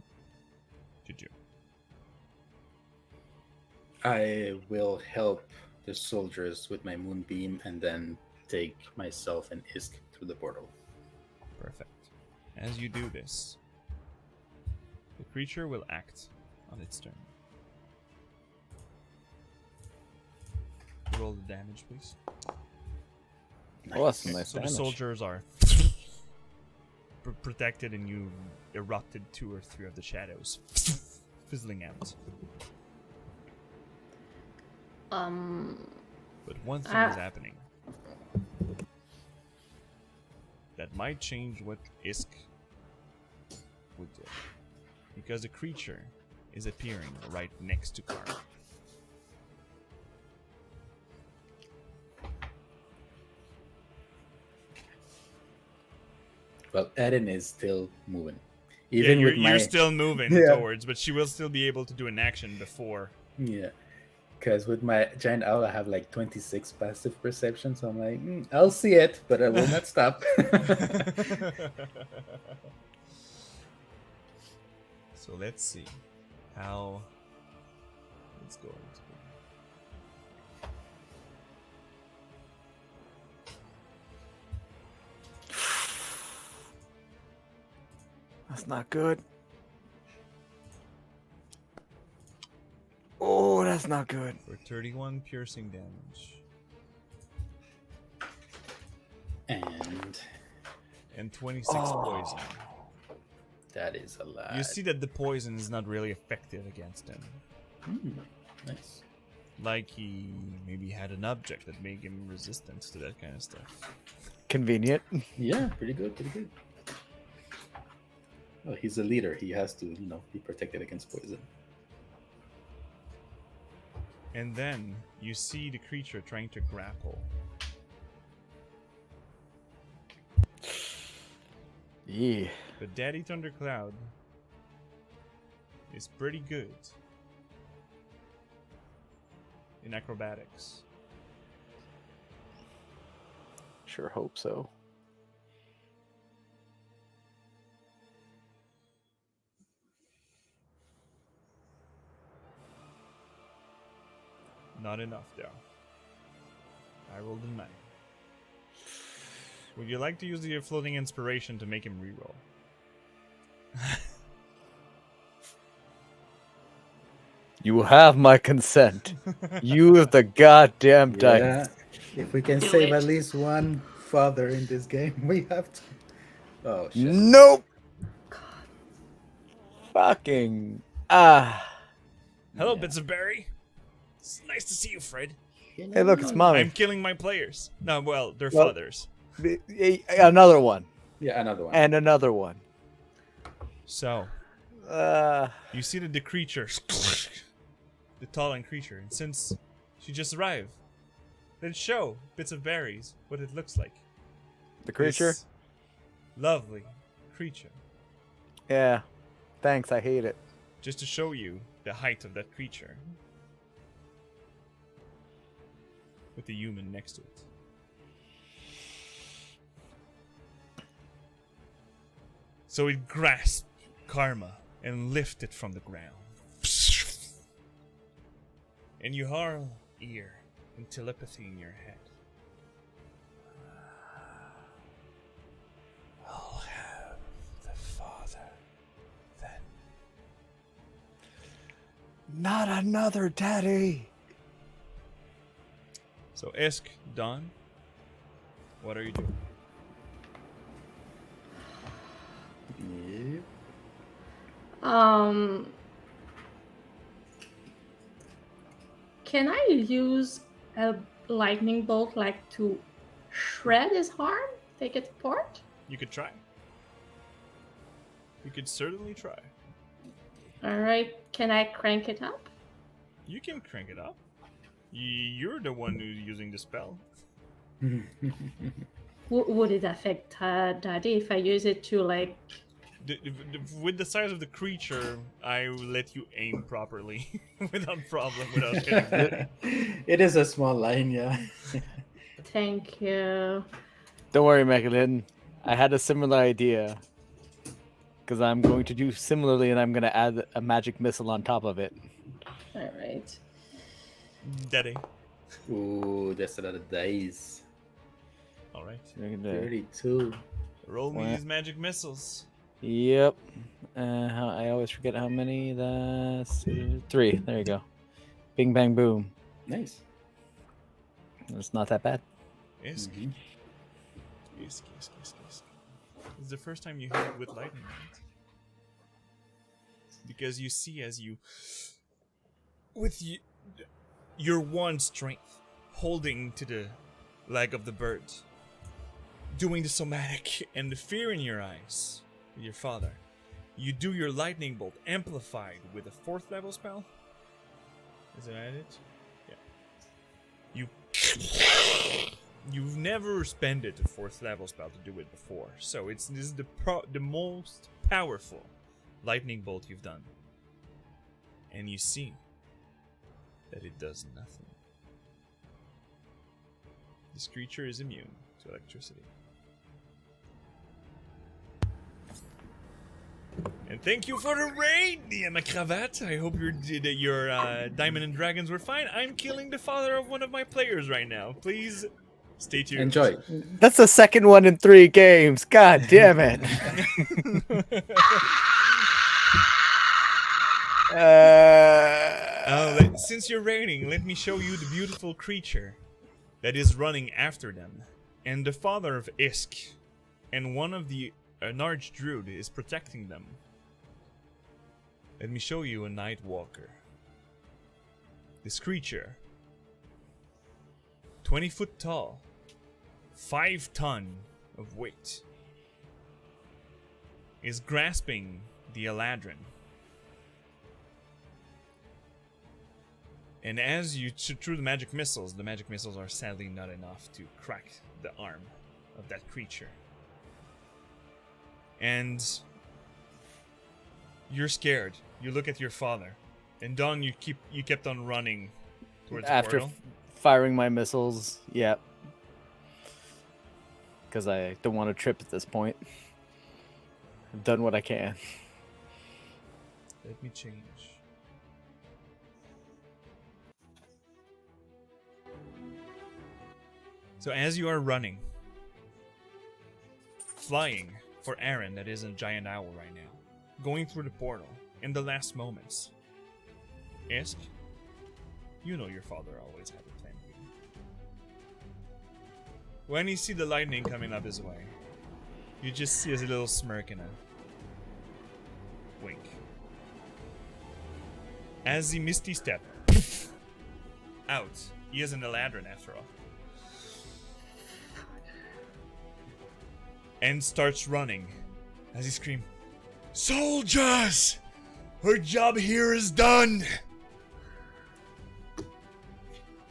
to do. I will help the soldiers with my moonbeam and then take myself and Isk through the portal. Perfect. As you do this, the creature will act on its turn. Roll the damage, please. Oh, that's some Okay, nice so damage. the soldiers are protected, and you erupted 2 or 3 of the shadows, fizzling out. But one thing is happening that might change what Isk would do, because the creature is appearing right next to Karma. Well, Eden is still moving. Yeah, Even you're, with my you're still moving Yeah. towards, but she will still be able to do an action before. yeah, because with my giant owl, I have like 26 passive perception, so I'm like, I'll see it, but I will not stop. So let's see how it's going to be. That's not good. Oh, that's not good. For 31 piercing damage And and 26 poison. That is a lot. You see that the poison is not really effective against him. Nice. Like he maybe had an object that made him resistant to that kind of stuff. Convenient. Yeah, pretty good, pretty good. Well, he's a leader. He has to, be protected against poison. And then you see the creature trying to grapple. Yeah. But Daddy Thundercloud is pretty good in acrobatics. Sure hope so. Not enough, though. I rolled a 9. Would you like to use your floating inspiration to make him reroll? You have my consent. Use the goddamn dice. Yeah. If we can Do save it. at least one father in this game, we have to. Oh shit. Nope. Fucking Hello, Yeah. Bits of Berry. It's nice to see you, Fred. Hey, look, it's mommy. I'm killing my players. No, well, their Well- fathers. Another one. Yeah, another one. And another one. So, you see that the creature, the Talon creature, and since she just arrived, let's show Bits of Berries what it looks like. The creature? This lovely creature. Yeah. Thanks, I hate it. Just to show you the height of that creature. With the human next to it. So it grasped Karma and lifted it from the ground. And you hurl ear and telepathy in your head. I'll have the father then. Not another daddy. So Isk, Don, what are you doing? Yeah. Can I use a lightning bolt to shred his arm? Take it apart? You could try. You could certainly try. Alright, can I crank it up? You can crank it up. You're the one who's using the spell. Would it affect Daddy if I use it to With the size of the creature, I will let you aim properly without problem, without getting hurt. It is a small line, yeah. Thank you. Don't worry, Megalyn. I had a similar idea. Because I'm going to do similarly and I'm going to add a magic missile on top of it. Alright. Daddy. Ooh, that's a lot of dice. All right. 32. Roll me What? these magic missiles. Yep. I always forget how many. That's 3. There you go. Bing, bang, boom. Nice. It's not that bad. Isk. Mhm. Isk. It's the first time you hit it with lightning, right? Because you see as you... With your one strength, holding to the leg of the bird, doing the somatic and the fear in your eyes, with your father, you do your lightning bolt amplified with a 4th level spell. Is it added? Yeah. You've never spent a 4th level spell to do it before, so this is the most powerful lightning bolt you've done. And you see that it does nothing. This creature is immune to electricity. And thank you for the raid, Diana Cravat. I hope your Diamond and Dragons were fine. I'm killing the father of one of my players right now. Please stay tuned. Enjoy. That's the second one in 3 games. God damn it. Since you're raiding, let me show you the beautiful creature that is running after them. And the father of Isk and one of the an archdruid is protecting them. Let me show you a Night Walker. This creature, 20 foot tall, 5 ton of weight, is grasping the Eladrin. And as you through the magic missiles are sadly not enough to crack the arm of that creature. And you're scared. You look at your father, and Don, you kept on running towards the After portal. firing my missiles, yeah. Because I don't want to trip at this point. I've done what I can. Let me change. So as you are running, flying for Aaron, that is a giant owl right now, going through the portal in the last moments. Isk, you know your father always had a plan B. When you see the lightning coming up his way, you just see a little smirk and a wink. As the misty step out, he is an Eladrin after all. And starts running as he screams, "Soldiers! Her job here is done!"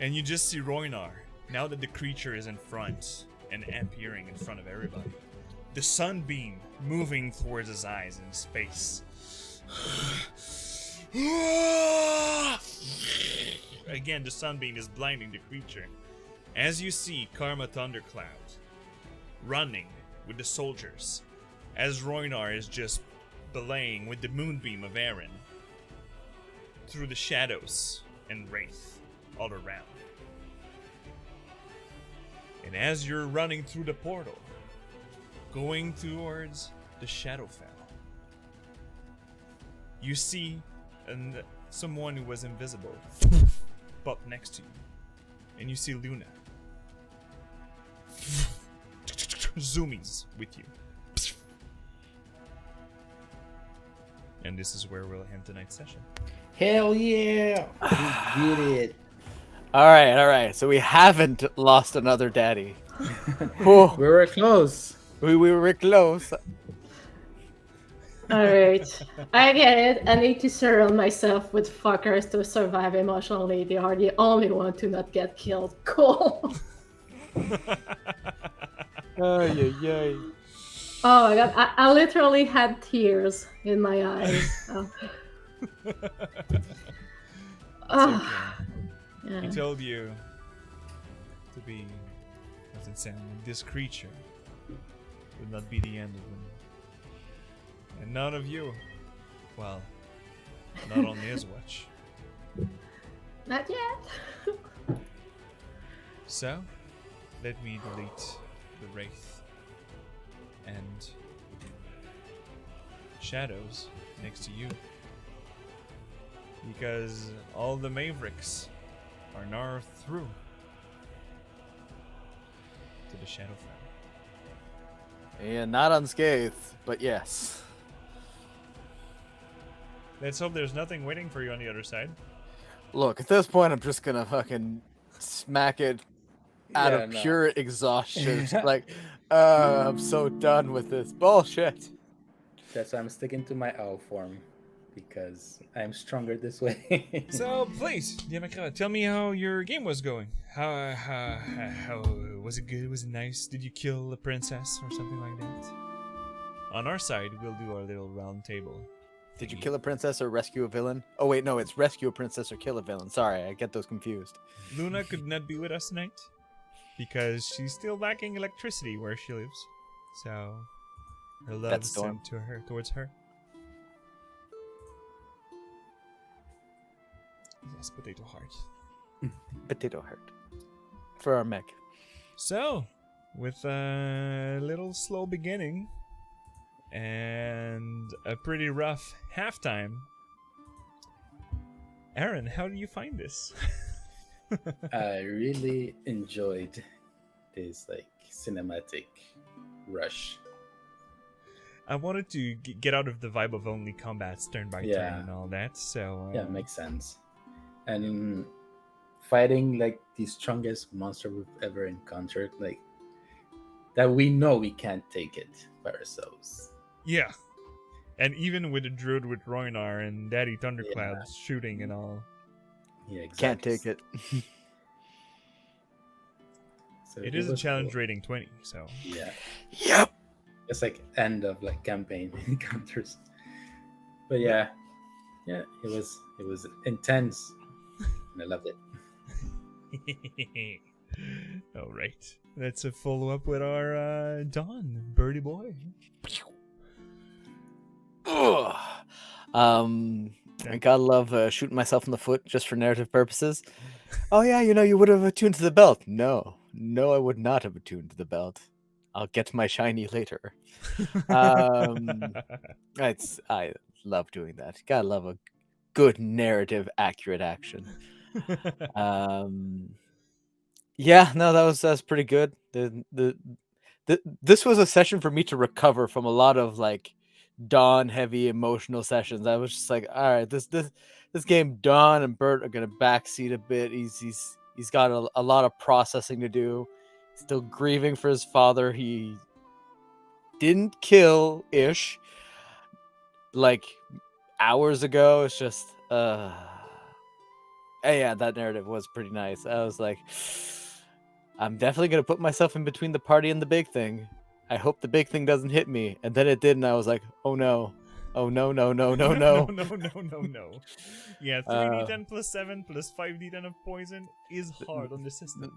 And you just see Roinar, now that the creature is in front and appearing in front of everybody. The sunbeam moving towards his eyes and his face. Again, the sunbeam is blinding the creature. As you see Karma Thundercloud running with the soldiers, as Roinar is just belaying with the moonbeam of Aaron through the shadows and wraith all around. And as you're running through the portal, going towards the Shadowfell, you see someone who was invisible pop next to you, and you see Luna zoomies with you. And this is where we'll end tonight's session. Hell yeah! We did it. All right. So we haven't lost another daddy. Whew. We were close. We were close. Alright. I get it. I need to surround myself with fuckers to survive emotionally. They are the only one to not get killed. Cool. Ay. Oh my god. I literally had tears in my eyes. Oh. He Yeah. told you to be, as it sounded, this creature would not be the end of him. And none of you, well, not on his watch. Not yet. So, let me delete the Wraith and Shadows next to you. Because all the Mavericks are now through to the Shadowfell. And not unscathed, but yes. Let's hope there's nothing waiting for you on the other side. Look, at this point, I'm just gonna fucking smack it out of pure exhaustion. Just like, I'm so done with this bullshit. That's why I'm sticking to my owl form, because I'm stronger this way. So please, Diamacra, tell me how your game was going. How was it good? Was it nice? Did you kill a princess or something like that? On our side, we'll do our little round table. Did you kill a princess or rescue a villain? Oh wait, no, it's rescue a princess or kill a villain. Sorry, I get those confused. Luna could not be with us tonight because she's still lacking electricity where she lives. So her love That's is Storm. sent to her, towards her. Yes, potato heart. Potato heart. For our mech. So, with a little slow beginning and a pretty rough halftime, Aaron, how do you find this? I really enjoyed this cinematic rush. I wanted to get out of the vibe of only combats turn by turn Yeah. and all that. So Yeah, makes sense. And fighting like the strongest monster we've ever encountered, like that we know we can't take it by ourselves. yeah. And even with the druid with Roinar and Daddy Thundercloud Yeah. shooting and all. Yeah, exactly. Can't take it. So It is a was challenge cool. rating 20, so Yeah, Yep. it's like end of like campaign encounters. But yeah, it was intense, and I loved it. all right. Let's follow up with our Don Birdie Boy. Ugh. I gotta love shooting myself in the foot just for narrative purposes. Oh yeah, you would have attuned to the belt. No, I would not have attuned to the belt. I'll get my shiny later. I love doing that. Gotta love a good narrative, accurate action. Yeah, no, that's pretty good. This was a session for me to recover from a lot of like Dawn heavy emotional sessions. I was just like, all right, this game, Dawn and Bert are gonna backseat a bit. He's got a lot of processing to do. He's still grieving for his father. He didn't kill Ish like hours ago. It's just yeah, that narrative was pretty nice. I was like, I'm definitely gonna put myself in between the party and the big thing. I hope the big thing doesn't hit me. And then it did, and I was like, oh no. Oh no. no. Yeah, 3d10 plus 7 plus 5d10 of poison is hard on the system.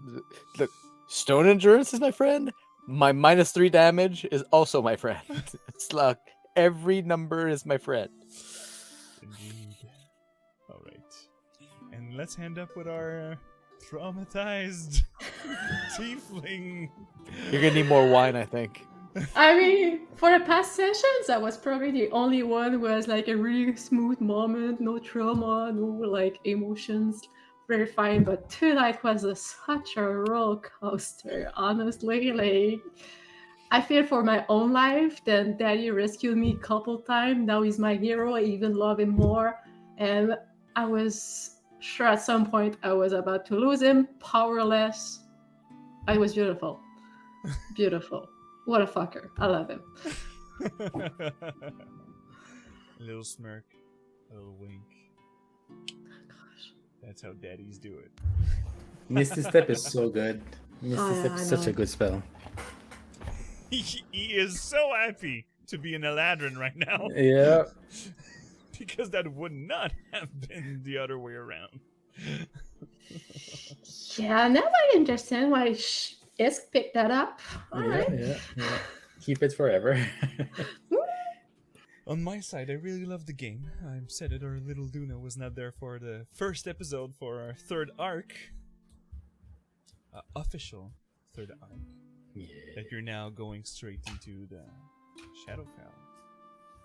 Look, stone endurance is my friend. My -3 damage is also my friend. It's like every number is my friend. Indeed. Alright. And let's hand up with our traumatized tiefling. You're gonna need more wine, I think. I mean, for the past sessions, I was probably the only one who was like a really smooth moment, no trauma, no like emotions, very fine. But tonight was such a roller coaster, honestly. Like, I fear for my own life. Then Daddy rescued me a couple times. Now he's my hero. I even love him more. And I was sure at some point I was about to lose him, powerless. It was beautiful. Beautiful. What a fucker. I love him. A little smirk, a little wink. Gosh. That's how daddies do it. Misty Step is so good. Misty Oh, yeah, Step I is such know. a good spell. He is so happy to be an Eladrin right now. Yeah. Because that would not have been the other way around. Yeah, now I understand why Isk picked that up. All right. Yeah. Keep it forever. On my side, I really love the game. I'm sad that our little Luna was not there for the first episode for our third arc. Official third arc. Yeah. That you're now going straight into the Shadowfell.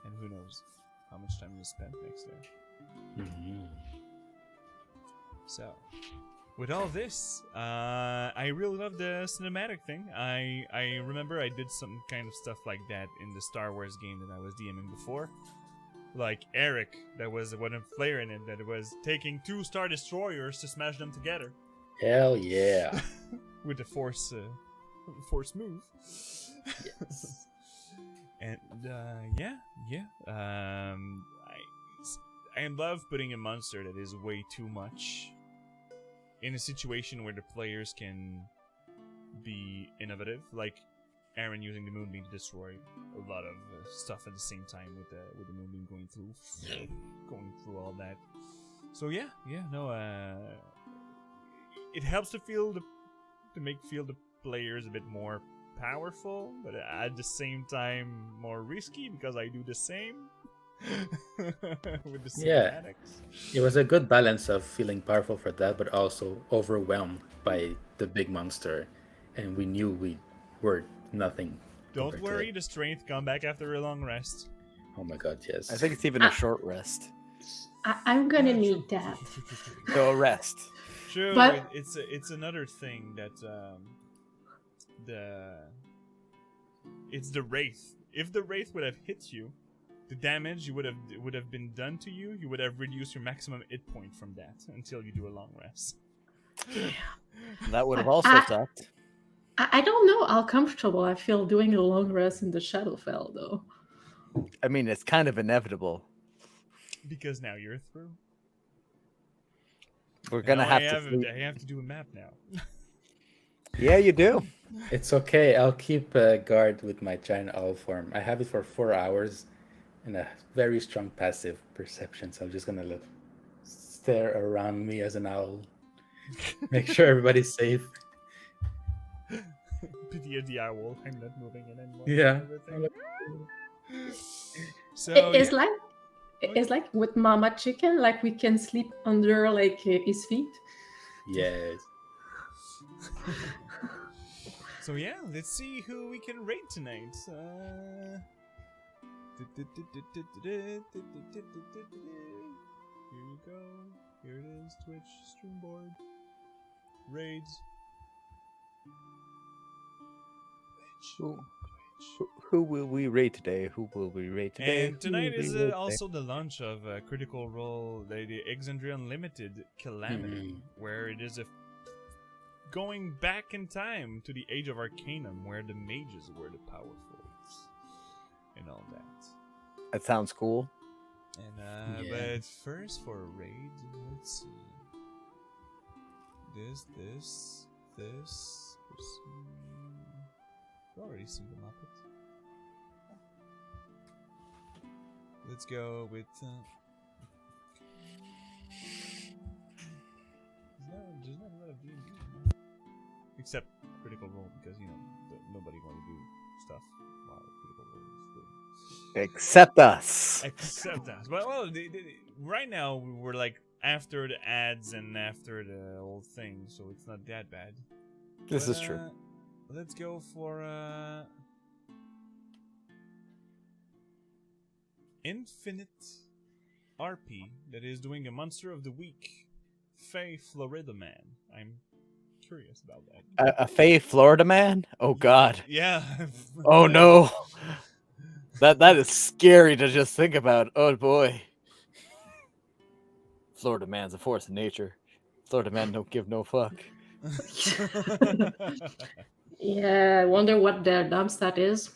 And who knows how much time you'll spend next there. Mm-hmm. So, with all this, I really love the cinematic thing. I remember I did some kind of stuff like that in the Star Wars game that I was DMing before. Like Eric, that was one of Flair in it, that was taking 2 Star Destroyers to smash them together. Hell yeah. With the Force move. Yes. And, I love putting a monster that is way too much in a situation where the players can be innovative, like Aaron using the Moonbeam to destroy a lot of stuff at the same time with the Moonbeam going through all that. So it helps to feel the players a bit more powerful, but at the same time more risky because I do the same. With the cinematics. It was a good balance of feeling powerful for that, but also overwhelmed by the big monster, and we knew we were nothing. Don't worry, the strength come back after a long rest. Oh my god, yes. I think it's even a short rest. I'm gonna need that. So a rest. True, But- it's another thing that it's the Wraith. if the wraith would have hit you, the damage would have been done to you. You would have reduced your maximum hit point from that until you do a long rest. That would have also I- sucked. I don't know how comfortable I feel doing a long rest in the Shadowfell, though. I mean, it's kind of inevitable. Because now you're through. We're gonna Now have to. I have to do a map now. Yeah, you do. It's okay. I'll keep guard with my giant owl form. I have it for 4 hours and a very strong passive perception. So I'm just gonna stare around me as an owl. Make sure everybody's safe. Pity of the owl. I'm not moving in anymore. Yeah. So It's yeah. like it's like with Mama Chicken, like we can sleep under like his feet. Yes. So yeah, let's see who we can raid tonight. Here you go. Here it is. Twitch stream board. Raids. Who will we raid today? Who will we raid today? And tonight Who will is we raid also the launch of Critical Role, the Exandria Unlimited Calamity, where it is going back in time to the Age of Arcanum, where the mages were the powerfuls, and all that. That sounds cool. And Yeah. but first for a raid, let's see. This. I've already seen the Muppet. Let's go with. There's not a lot of D&D, except Critical Role, because nobody want to do stuff while Critical Role is doing. Except us. Except us. Well, right now we're like after the ads and after the whole thing, so it's not that bad. This is true. Let's go for Infinite RP that is doing a Monster of the Week, Faye Florida Man. I'm curious about that. A Faye Florida man? Oh God. Yeah. Oh no. That is scary to just think about. Oh boy. Florida man's a force of nature. Florida man don't give no fuck. Yeah, I wonder what their dump stat is.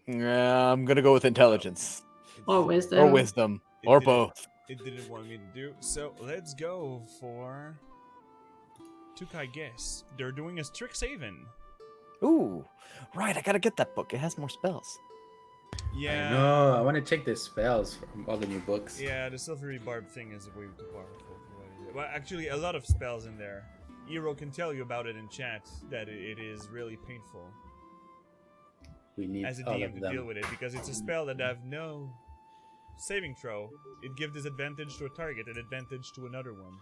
Yeah, I'm gonna go with intelligence Or wisdom. or wisdom It or didn't- both. It didn't want me to do. So let's go for Tukai Guess. They're doing a Strixhaven. Ooh, right. I gotta get that book. It has more spells. Yeah. No, I want to check the spells from all the new books. Yeah, the Silvery Barb thing is way too powerful. For what it is. Well, actually, a lot of spells in there. Hero can tell you about it in chat that it is really painful We need as a all DM of to deal them. with it because it's a spell that have no saving throw. It gives disadvantage to a target and advantage to another one.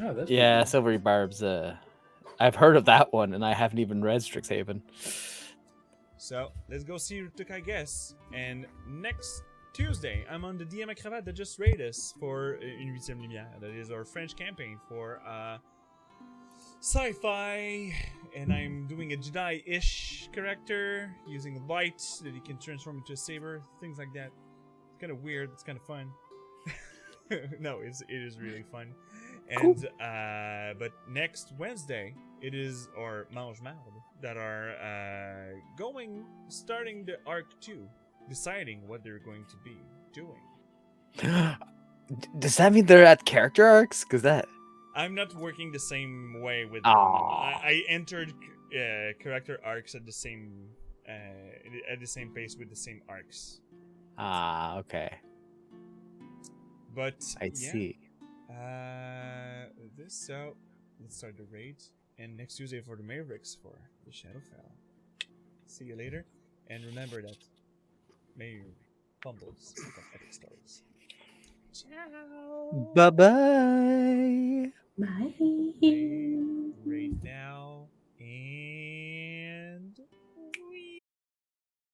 Oh, that's Yeah, pretty Silvery Barb's. I've heard of that one, and I haven't even read Strixhaven. So let's go see Tukai Guess. And next Tuesday, I'm on the DM à Cravate that just raided us for Une Huitième Lumière. That is our French campaign for sci-fi, and I'm doing a Jedi-ish character using light that he can transform into a saber, things like that. It's kind of weird. It's kind of fun. No, it is really fun. And but next Wednesday, it is our Mange Marde that are starting the arc 2, deciding what they're going to be doing. Does that mean they're at character arcs? Because that. I'm not working the same way with them. Aw. I entered character arcs at the same pace with the same arcs. Ah, okay. But I yeah, see. So let's start the raid, and next Tuesday for the Mavericks for the Shadowfell. See you later, and remember that may your fumbles become epic stories. Ciao. Bye bye.